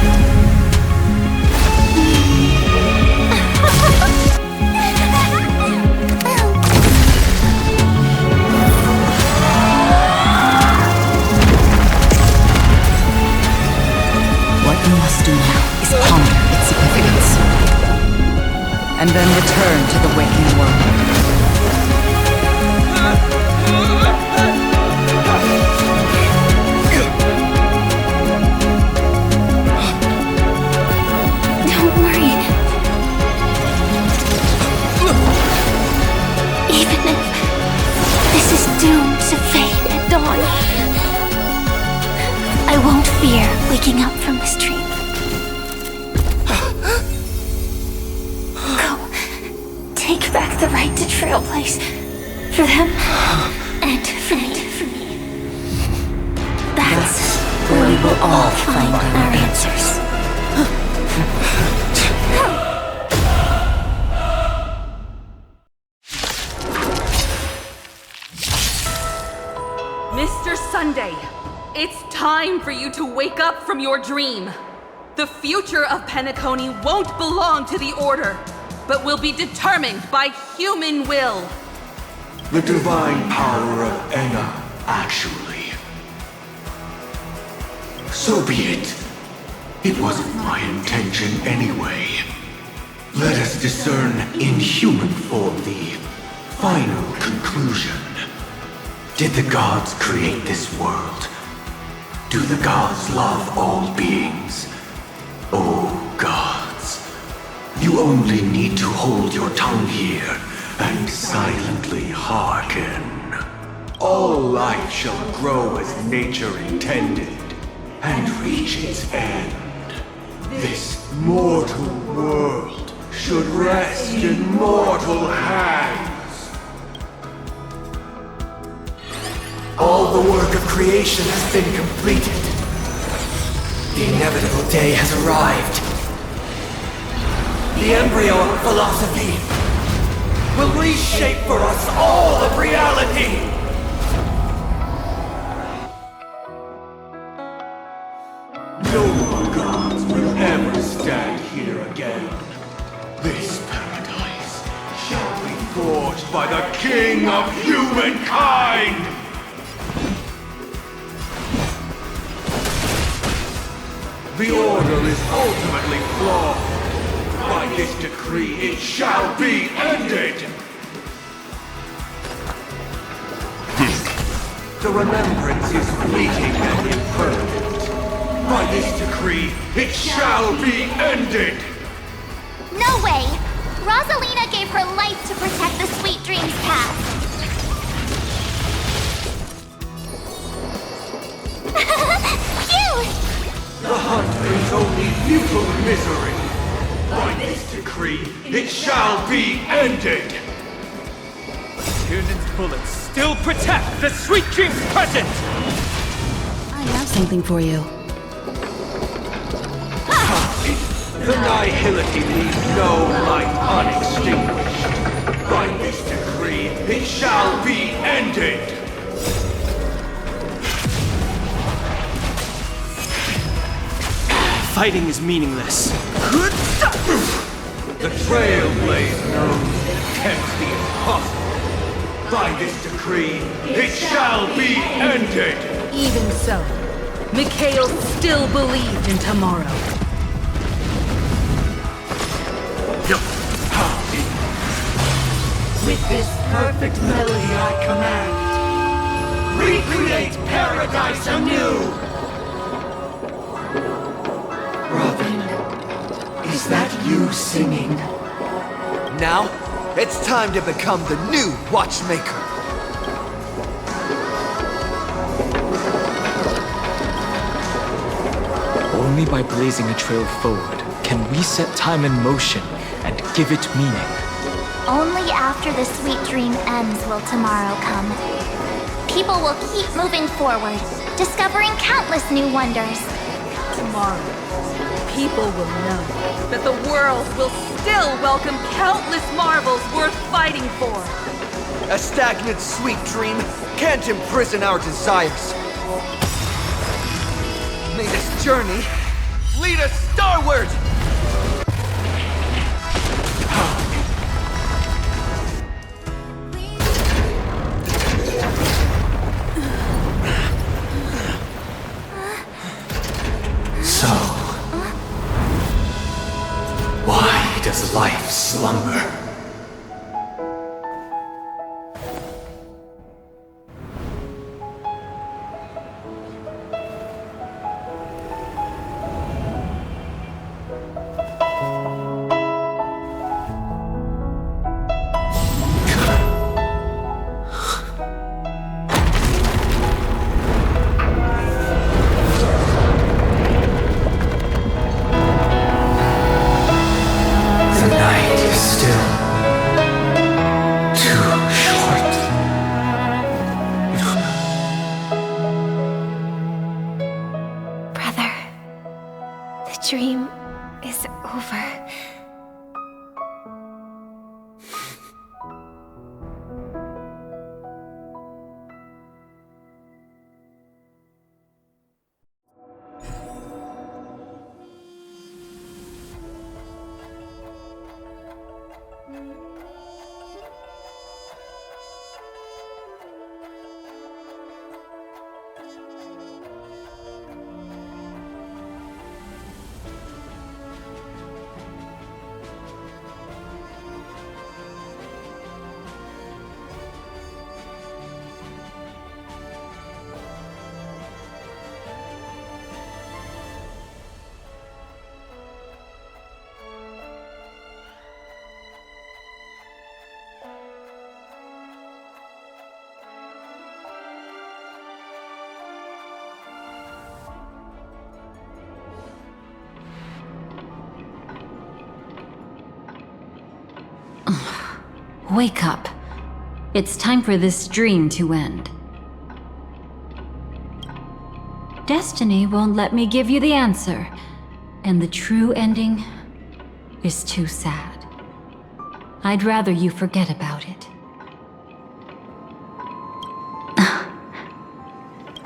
What you must do now is ponder its significance, and then return to the waking world. Don't worry. Even if this is doomed to fade at dawn, I won't fear waking up from this dream. Go. Take back the right to Trailblaze. For them, and for me. That's where we will all find our answers. Mr. Sunday, it's time for you to wake up from your dream. The future of Penacony won't belong to the Order, but will be determined by human will. The divine power of Enna, actually. So be it. It wasn't my intention anyway. Let us discern in human form the final conclusion. Did the gods create this world? Do the gods love all beings? Oh gods, you only need to hold your tongue here and silently hearken. All life shall grow as nature intended, and reach its end. This mortal world should rest in mortal hands. All the work of creation has been completed. The inevitable day has arrived. The embryo of philosophy will reshape for us all of reality! No more gods will ever stand here again. This paradise shall be forged by the King of Humankind! The order is ultimately flawed. By this decree, it shall be ended! The remembrance is fleeting and impermanent. By this decree, it shall be ended! No way! Rosalina gave her life to protect the Sweet Dreams path. Phew! The hunt brings only futile misery. By this decree, it shall be ended! Tiernan's bullets still protect the Sweet Dreams present! I have something for you. The nihility leaves no light unextinguished. By this decree, it shall be ended! Fighting is meaningless. The Trailblazer knows and attempts the impossible. By this decree, it shall be ended! Even so, Mikhail still believed in tomorrow. With this perfect melody I command, recreate paradise anew! Robin, is that you singing? Now, it's time to become the new Watchmaker. Only by blazing a trail forward can we set time in motion and give it meaning. Only after the sweet dream ends will tomorrow come. People will keep moving forward, discovering countless new wonders. Tomorrow, people will know that the world will still welcome countless marvels worth fighting for. A stagnant sweet dream can't imprison our desires. May this journey lead us starward! So, why does life slumber? wake up. It's time for this dream to end. Destiny won't let me give you the answer, and the true ending is too sad. I'd rather you forget about it.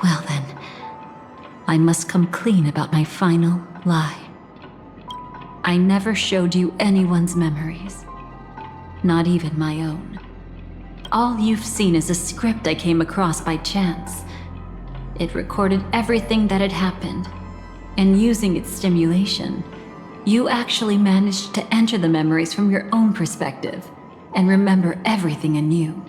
Well then, I must come clean about my final lie. I never showed you anyone's memories, not even my own. All you've seen is a script I came across by chance. It recorded everything that had happened, and using its stimulation, you actually managed to enter the memories from your own perspective and remember everything anew.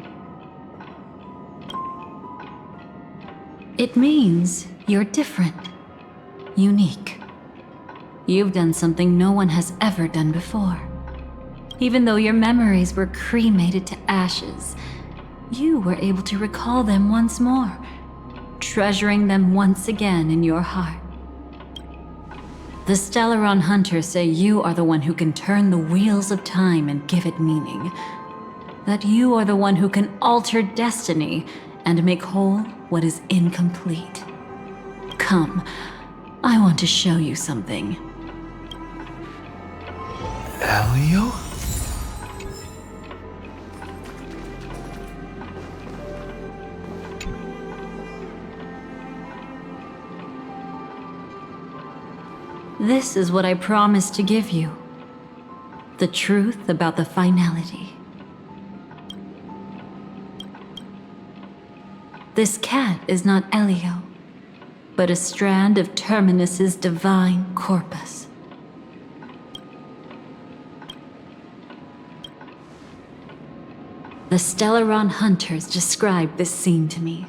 It means you're different, unique. You've done something no one has ever done before. Even though your memories were cremated to ashes, you were able to recall them once more, treasuring them once again in your heart. The Stellaron Hunters say you are the one who can turn the wheels of time and give it meaning. That you are the one who can alter destiny and make whole what is incomplete. Come, I want to show you something. Elio? This is what I promised to give you. The truth about the finality. This cat is not Elio, but a strand of Terminus's divine corpus. The Stellaron Hunters described this scene to me,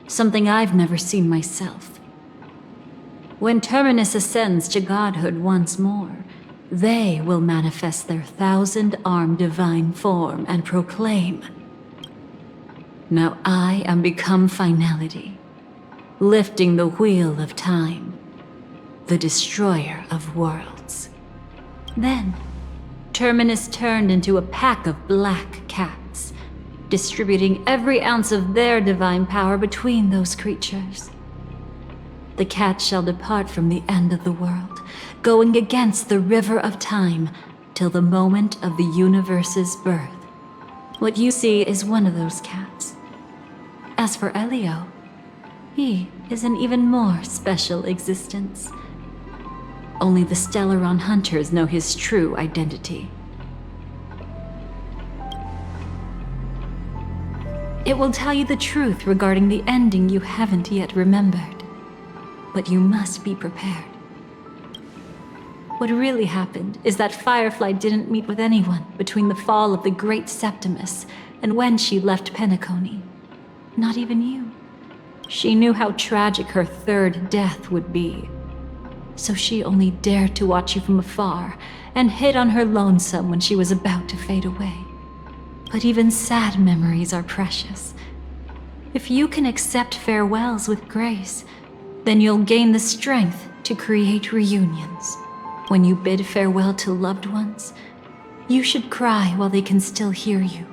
something I've never seen myself. When Terminus ascends to godhood once more, they will manifest their 1,000-armed divine form and proclaim, "Now I am become finality, lifting the wheel of time, the destroyer of worlds." Then, Terminus turned into a pack of black cats, distributing every ounce of their divine power between those creatures. The cats shall depart from the end of the world, going against the river of time till the moment of the universe's birth. What you see is one of those cats. As for Elio, he is an even more special existence. Only the Stellaron Hunters know his true identity. It will tell you the truth regarding the ending you haven't yet remembered. But you must be prepared. What really happened is that Firefly didn't meet with anyone between the fall of the Great Septimus and when she left Penacony. Not even you. She knew how tragic her third death would be. So she only dared to watch you from afar and hid on her lonesome when she was about to fade away. But even sad memories are precious. If you can accept farewells with grace, then you'll gain the strength to create reunions. When you bid farewell to loved ones, you should cry while they can still hear you.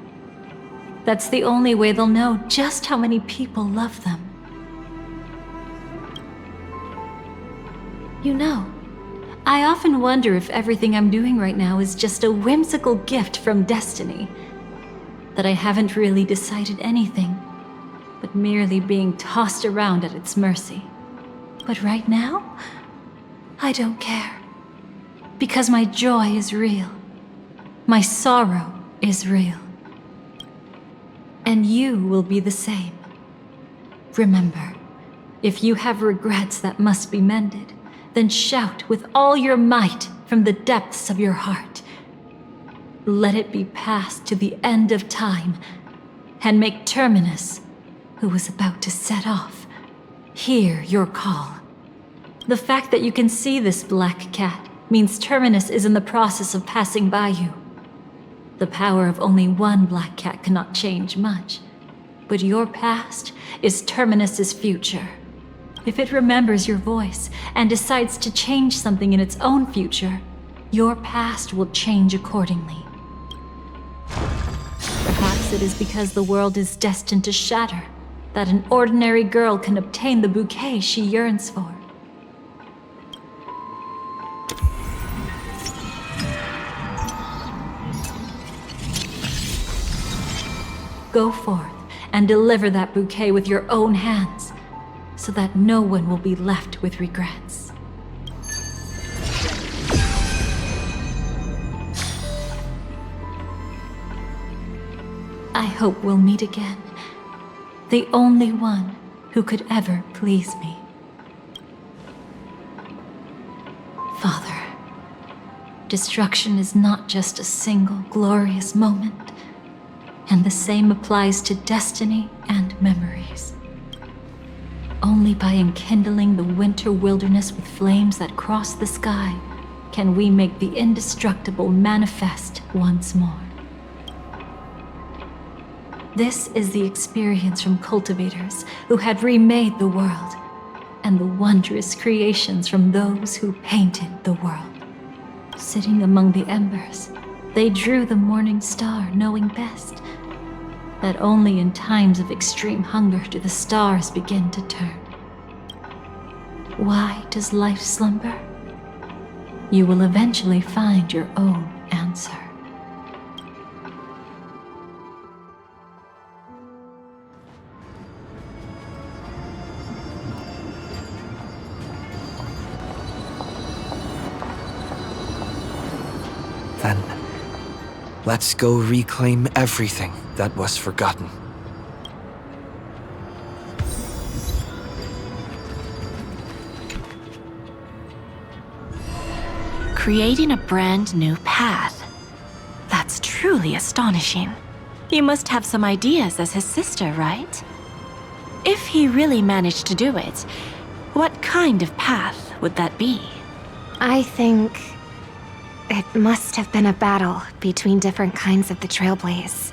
That's the only way they'll know just how many people love them. You know, I often wonder if everything I'm doing right now is just a whimsical gift from destiny. That I haven't really decided anything, but merely being tossed around at its mercy. But right now, I don't care. Because my joy is real. My sorrow is real. And you will be the same. Remember, if you have regrets that must be mended, then shout with all your might from the depths of your heart. Let it be passed to the end of time, and make Terminus, who is about to set off, hear your call. The fact that you can see this black cat means Terminus is in the process of passing by you. The power of only one black cat cannot change much, but your past is Terminus's future. If it remembers your voice and decides to change something in its own future, your past will change accordingly. thinks it is because the world is destined to shatter that an ordinary girl can obtain the bouquet she yearns for. Go forth and deliver that bouquet with your own hands, so that no one will be left with regrets. I hope we'll meet again, the only one who could ever please me. Father, destruction is not just a single glorious moment, and the same applies to destiny and memories. Only by enkindling the winter wilderness with flames that cross the sky can we make the indestructible manifest once more. This is the experience from cultivators who had remade the world, and the wondrous creations from those who painted the world. Sitting among the embers, they drew the morning star, knowing best that only in times of extreme hunger do the stars begin to turn. Why does life slumber? You will eventually find your own answer. Then, let's go reclaim everything that was forgotten. Creating a brand new path. That's truly astonishing. You must have some ideas as his sister, right? If he really managed to do it, what kind of path would that be? I think it must have been a battle between different kinds of the Trailblaze.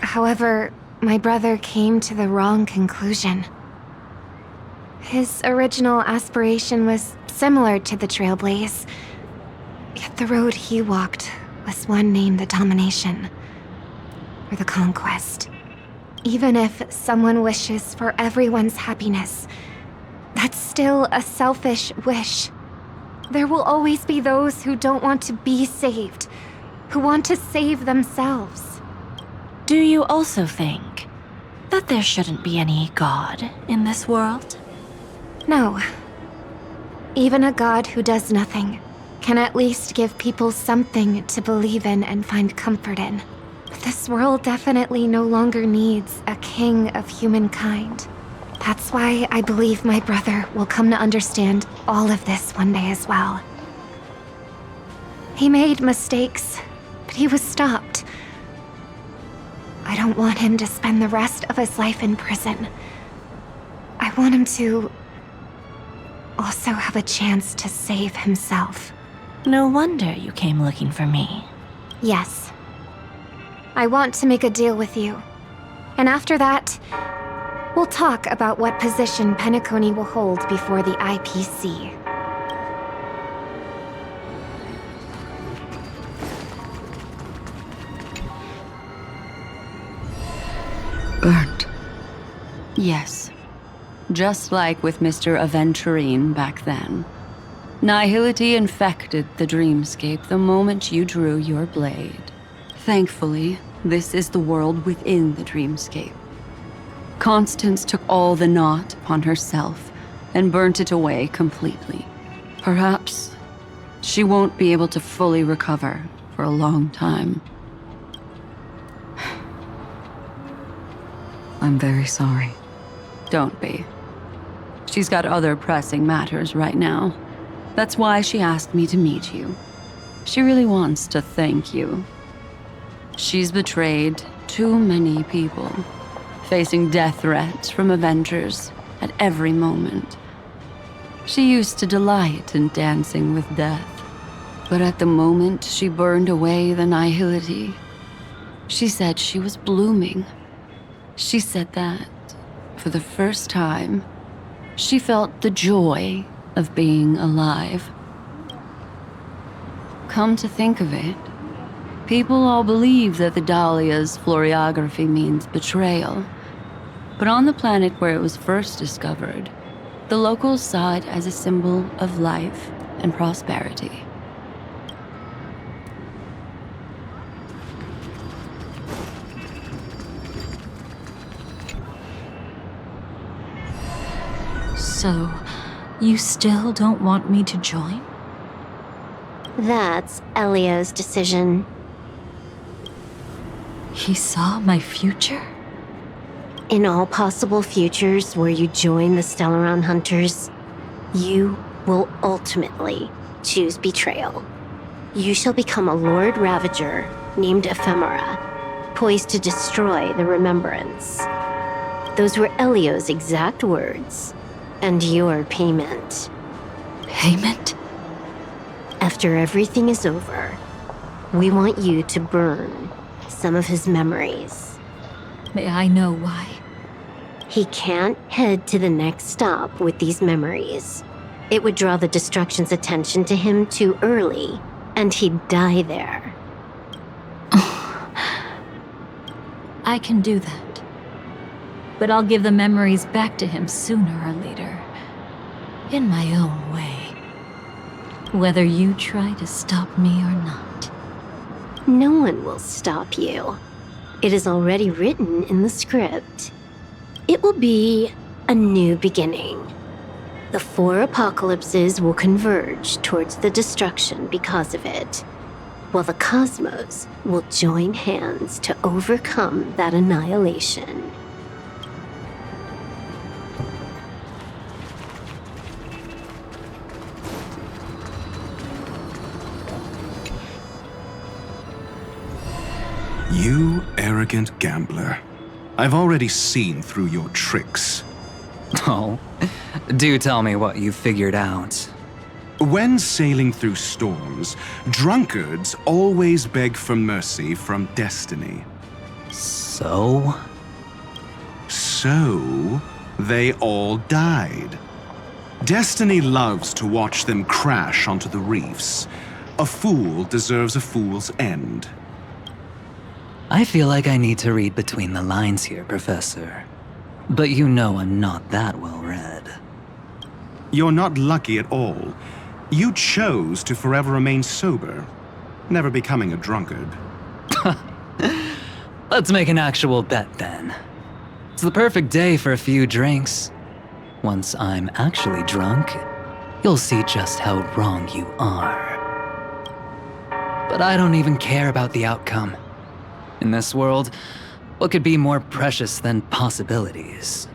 However, my brother came to the wrong conclusion. His original aspiration was similar to the Trailblaze, yet the road he walked was one named the Domination, or the Conquest. Even if someone wishes for everyone's happiness, that's still a selfish wish. There will always be those who don't want to be saved, who want to save themselves. Do you also think that there shouldn't be any god in this world? No. Even a god who does nothing can at least give people something to believe in and find comfort in. But this world definitely no longer needs a king of humankind. That's why I believe my brother will come to understand all of this one day as well. He made mistakes, but he was stopped. I don't want him to spend the rest of his life in prison. I want him to also have a chance to save himself. No wonder you came looking for me. Yes. I want to make a deal with you. And after that, we'll talk about what position Penacony will hold before the IPC. Burnt. Yes. Just like with Mr. Aventurine back then. Nihility infected the dreamscape the moment you drew your blade. Thankfully, this is the world within the dreamscape. Constance took all the knot upon herself and burnt it away completely. Perhaps she won't be able to fully recover for a long time. I'm very sorry. Don't be. She's got other pressing matters right now. That's why she asked me to meet you. She really wants to thank you. She's betrayed too many people, facing death threats from Avengers at every moment. She used to delight in dancing with death, but at the moment she burned away the nihility, she said she was blooming. She said that, for the first time, she felt the joy of being alive. Come to think of it, People all believe that the Dahlia's floriography means betrayal. But on the planet where it was first discovered, the locals saw it as a symbol of life and prosperity. So, you still don't want me to join? That's Elio's decision. He saw my future? In all possible futures where you join the Stellaron Hunters, you will ultimately choose betrayal. You shall become a Lord Ravager named Ephemera, poised to destroy the Remembrance. Those were Elio's exact words, and your payment. Payment? After everything is over, we want you to burn some of his memories. May I know why? He can't head to the next stop with these memories. It would draw the Destruction's attention to him too early, and he'd die there. I can do that. But I'll give the memories back to him sooner or later. In my own way. Whether you try to stop me or not. No one will stop you. It is already written in the script. It will be a new beginning. The 4 apocalypses will converge towards the destruction because of it, while the cosmos will join hands to overcome that annihilation. You arrogant gambler. I've already seen through your tricks. Oh, do tell me what you figured out. When sailing through storms, drunkards always beg for mercy from destiny. So? So, they all died. Destiny loves to watch them crash onto the reefs. A fool deserves a fool's end. I feel like I need to read between the lines here, Professor. But you know I'm not that well read. You're not lucky at all. You chose to forever remain sober, never becoming a drunkard. Let's make an actual bet then. It's the perfect day for a few drinks. Once I'm actually drunk, you'll see just how wrong you are. But I don't even care about the outcome. In this world, what could be more precious than possibilities?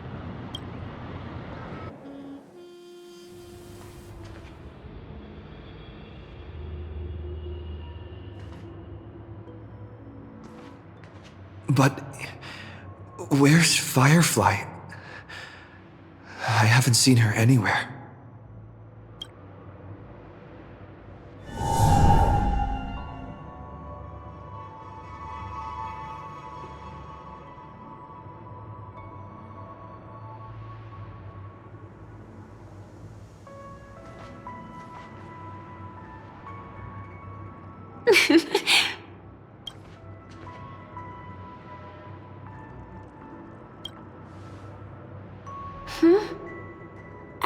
But where's Firefly? I haven't seen her anywhere.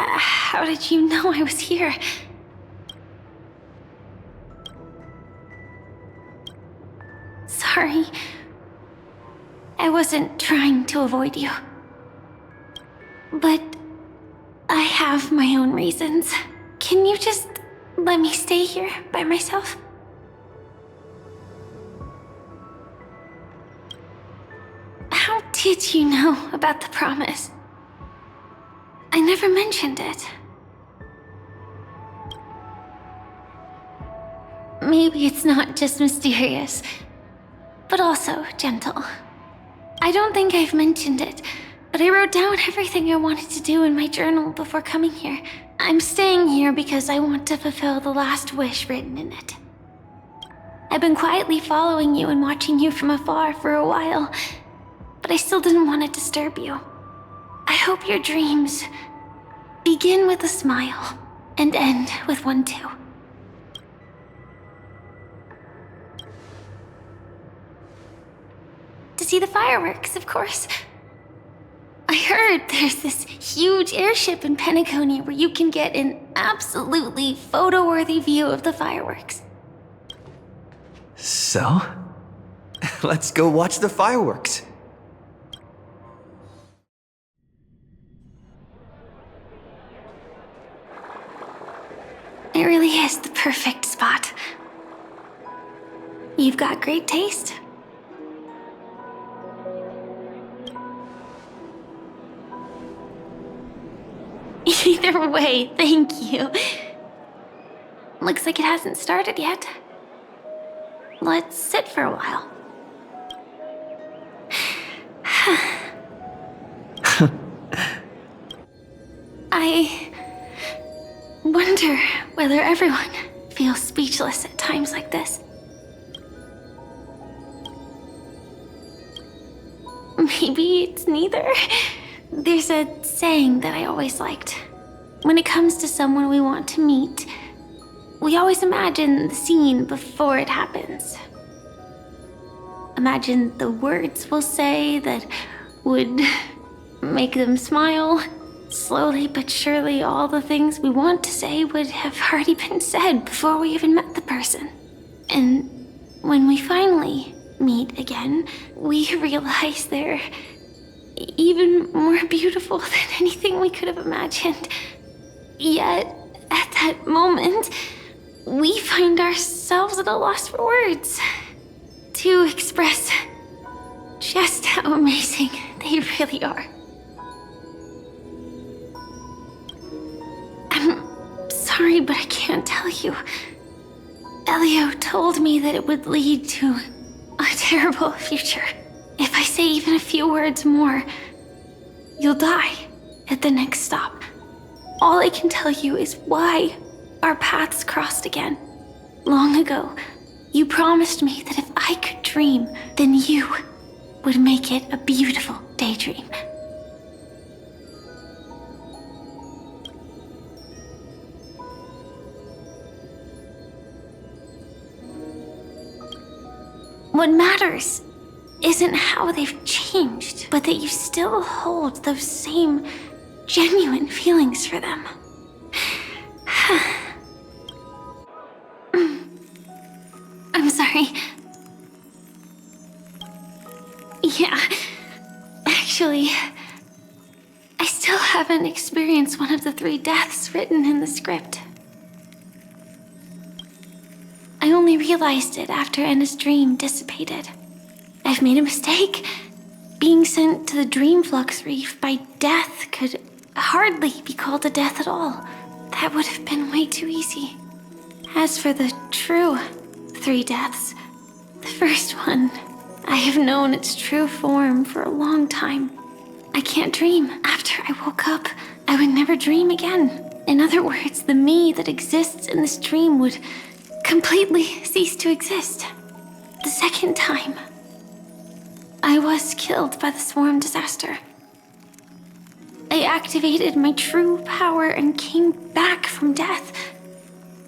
How did you know I was here? Sorry. I wasn't trying to avoid you. But I have my own reasons. Can you just let me stay here by myself? How did you know about the promise? I never mentioned it. Maybe it's not just mysterious, but also gentle. I don't think I've mentioned it, but I wrote down everything I wanted to do in my journal before coming here. I'm staying here because I want to fulfill the last wish written in it. I've been quietly following you and watching you from afar for a while, but I still didn't want to disturb you. I hope your dreams begin with a smile and end with one too. see the fireworks, of course. I heard there's this huge airship in Penacony where you can get an absolutely photo-worthy view of the fireworks. So? Let's go watch the fireworks. It really is the perfect spot. You've got great taste. Either way, thank you. Looks like it hasn't started yet. Let's sit for a while. I wonder whether everyone feels speechless at times like this. Maybe it's neither. There's a saying that I always liked. When it comes to someone we want to meet, we always imagine the scene before it happens. Imagine the words we'll say that would make them smile. Slowly but surely, all the things we want to say would have already been said before we even met the person. And when we finally meet again, we realize they're even more beautiful than anything we could have imagined. Yet, at that moment, we find ourselves at a loss for words to express just how amazing they really are. I'm sorry, but I can't tell you. Elio told me that it would lead to a terrible future. If I say even a few words more, you'll die at the next stop. All I can tell you is why our paths crossed again. Long ago, you promised me that if I could dream, then you would make it a beautiful daydream. What matters isn't how they've changed, but that you still hold those same genuine feelings for them. I'm sorry. Yeah, actually, I still haven't experienced one of the 3 deaths written in the script. I only realized it after Anna's dream dissipated. I've made a mistake. Being sent to the Dream Flux Reef by death could hardly be called a death at all. That would have been way too easy. As for the true 3 deaths, the first one, I have known its true form for a long time. I can't dream. After I woke up, I would never dream again. In other words, the me that exists in this dream would completely cease to exist. The second time, I was killed by the swarm disaster. I activated my true power and came back from death.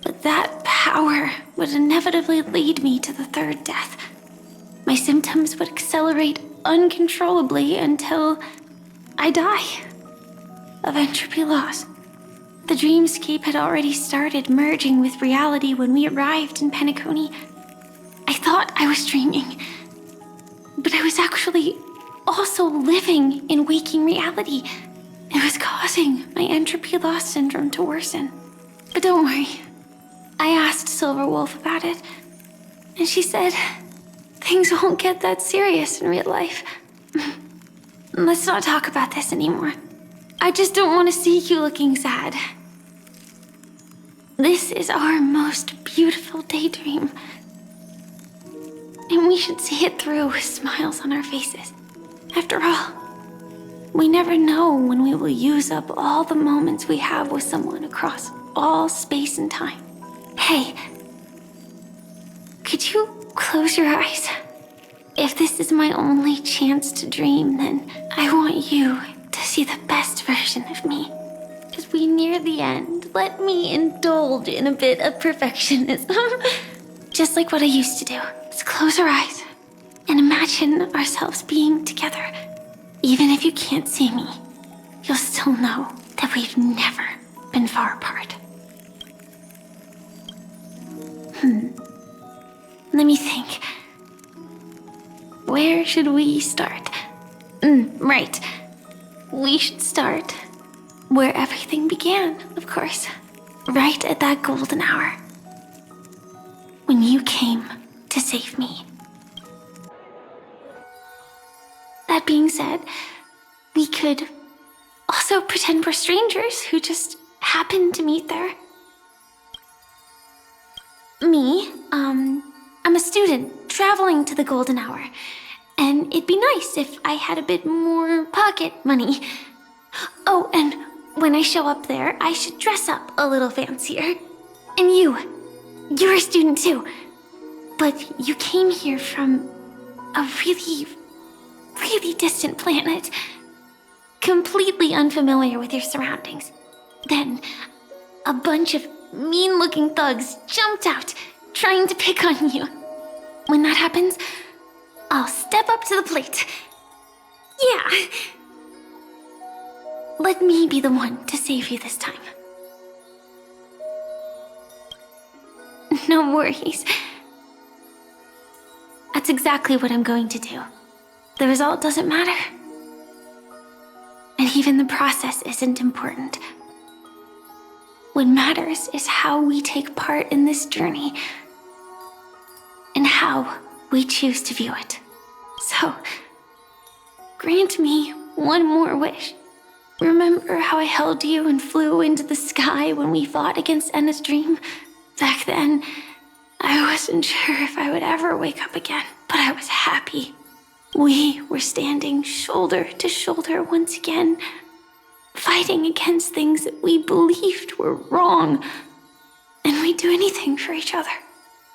But that power would inevitably lead me to the 3rd death. My symptoms would accelerate uncontrollably until I die of entropy loss. The dreamscape had already started merging with reality when we arrived in Penacony. I thought I was dreaming, but I was actually also living in waking reality. It was causing my entropy loss syndrome to worsen. But don't worry. I asked Silverwolf about it, and she said things won't get that serious in real life. Let's not talk about this anymore. I just don't want to see you looking sad. This is our most beautiful daydream, and we should see it through with smiles on our faces. After all, we never know when we will use up all the moments we have with someone across all space and time. Hey, could you close your eyes? If this is my only chance to dream, then I want you to see the best version of me. As we near the end, let me indulge in a bit of perfectionism. Just like what I used to do. Let's close our eyes. and imagine ourselves being together. Even if you can't see me, you'll still know that we've never been far apart. Let me think. Where should we start? Right. We should start where everything began, of course. Right at that golden hour. When you came to save me. That being said, we could also pretend we're strangers who just happened to meet there. Me, I'm a student traveling to the golden hour, and it'd be nice if I had a bit more pocket money. Oh, and when I show up there, I should dress up a little fancier. And you're a student too, but you came here from a really distant planet, completely unfamiliar with your surroundings. Then, a bunch of mean-looking thugs jumped out, trying to pick on you. When that happens, I'll step up to the plate. Yeah. Let me be the one to save you this time. No worries. That's exactly what I'm going to do. The result doesn't matter. And even the process isn't important. What matters is how we take part in this journey and how we choose to view it. So, grant me one more wish. Remember how I held you and flew into the sky when we fought against Enna's dream? Back then, I wasn't sure if I would ever wake up again, but I was happy. We were standing shoulder to shoulder once again, fighting against things that we believed were wrong, and we'd do anything for each other.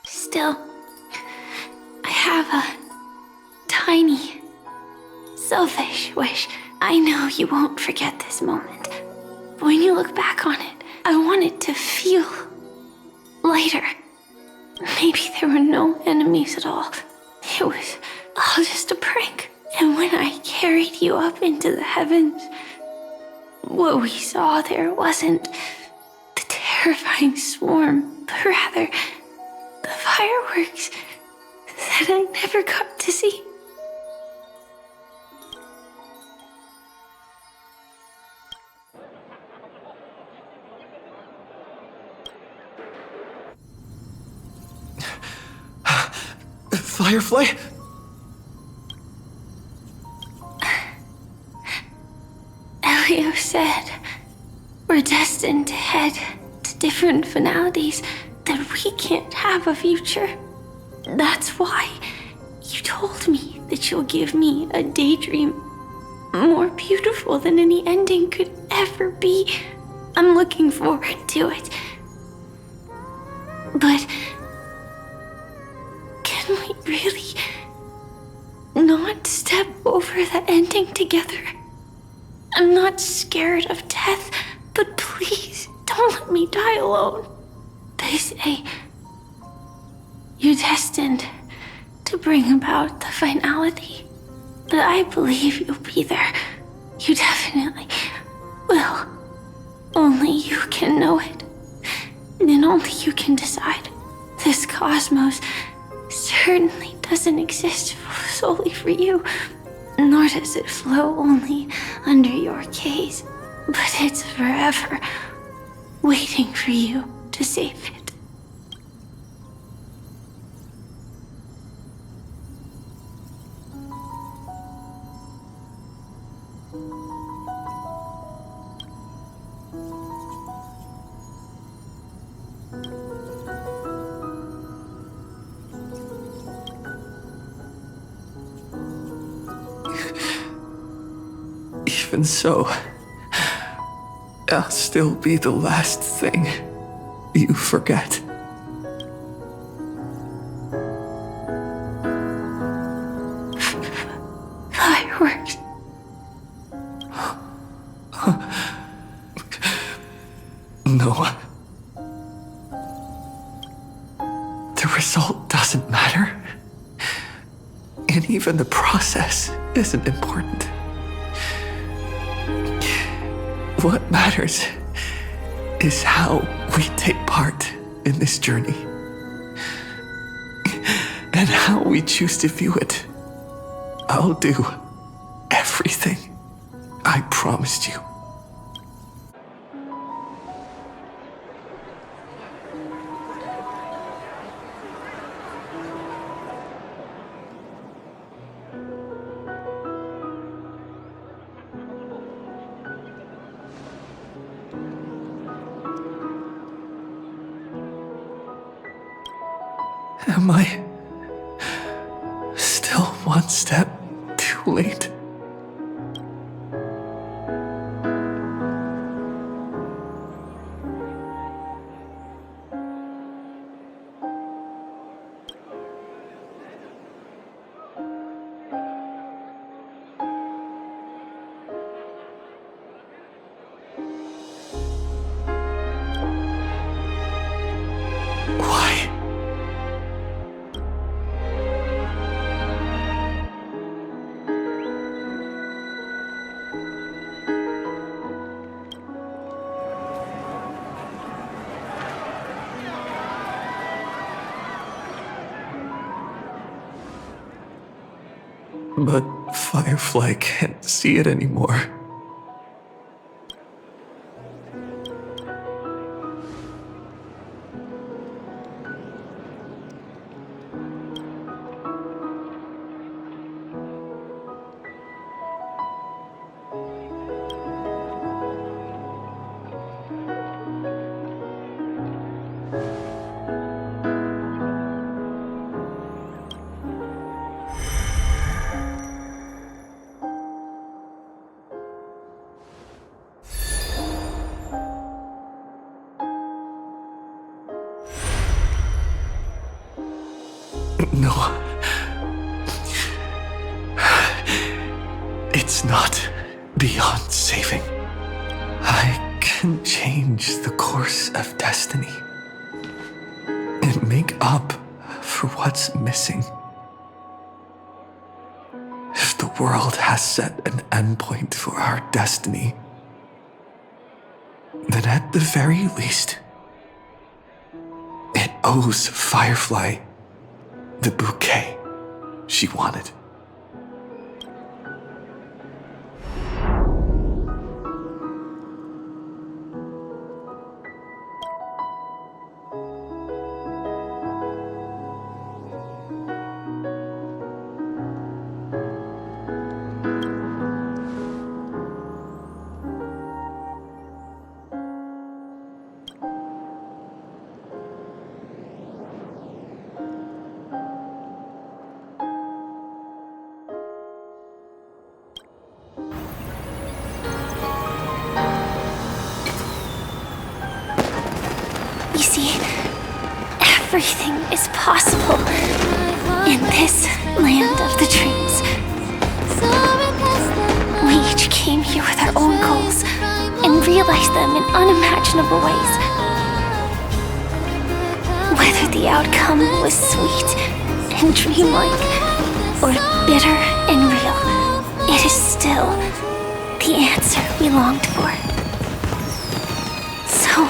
Still, I have a tiny, selfish wish. I know you won't forget this moment, but when you look back on it, I want it to feel lighter. Maybe there were no enemies at all. It was all just a prank. And when I carried you up into the heavens, what we saw there wasn't the terrifying swarm, but rather the fireworks that I never got to see. Firefly? Elio said we're destined to head to different finalities, that we can't have a future. That's why you told me that you'll give me a daydream more beautiful than any ending could ever be. I'm looking forward to it. But can we really not step over the ending together? I'm not scared of death, but please don't let me die alone. They say you're destined to bring about the finality, but I believe you'll be there. You definitely will. Only you can know it, and only you can decide. This cosmos certainly doesn't exist solely for you, nor does it flow only under your gaze, but it's forever waiting for you to save it. Even so, I'll still be the last thing you forget. Fireworks. No. The result doesn't matter. And even the process isn't important. What matters is how we take part in this journey. And how we choose to view it. I'll do everything I promised you. Am I still one step too late? But Firefly can't see it anymore. No. It's not beyond saving. I can change the course of destiny and make up for what's missing. If the world has set an endpoint for our destiny, then at the very least, it owes Firefly the bouquet she wanted. You see, everything is possible in this land of the dreams. We each came here with our own goals and realized them in unimaginable ways. Whether the outcome was sweet and dreamlike or bitter and real, it is still the answer we longed for. So,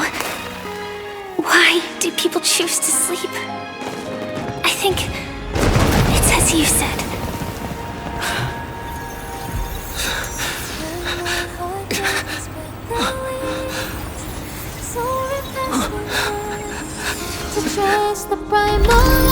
why do people choose to sleep? I think it's as you said. To trust the primal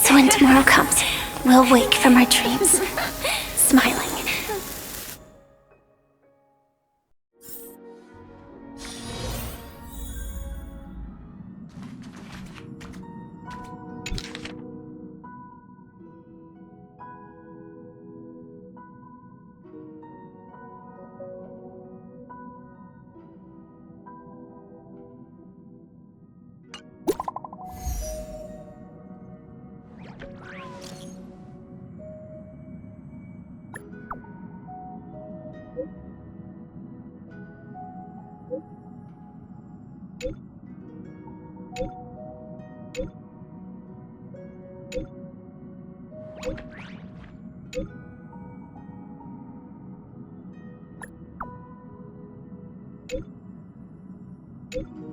So when tomorrow comes, we'll wake from our dreams, smiling. you.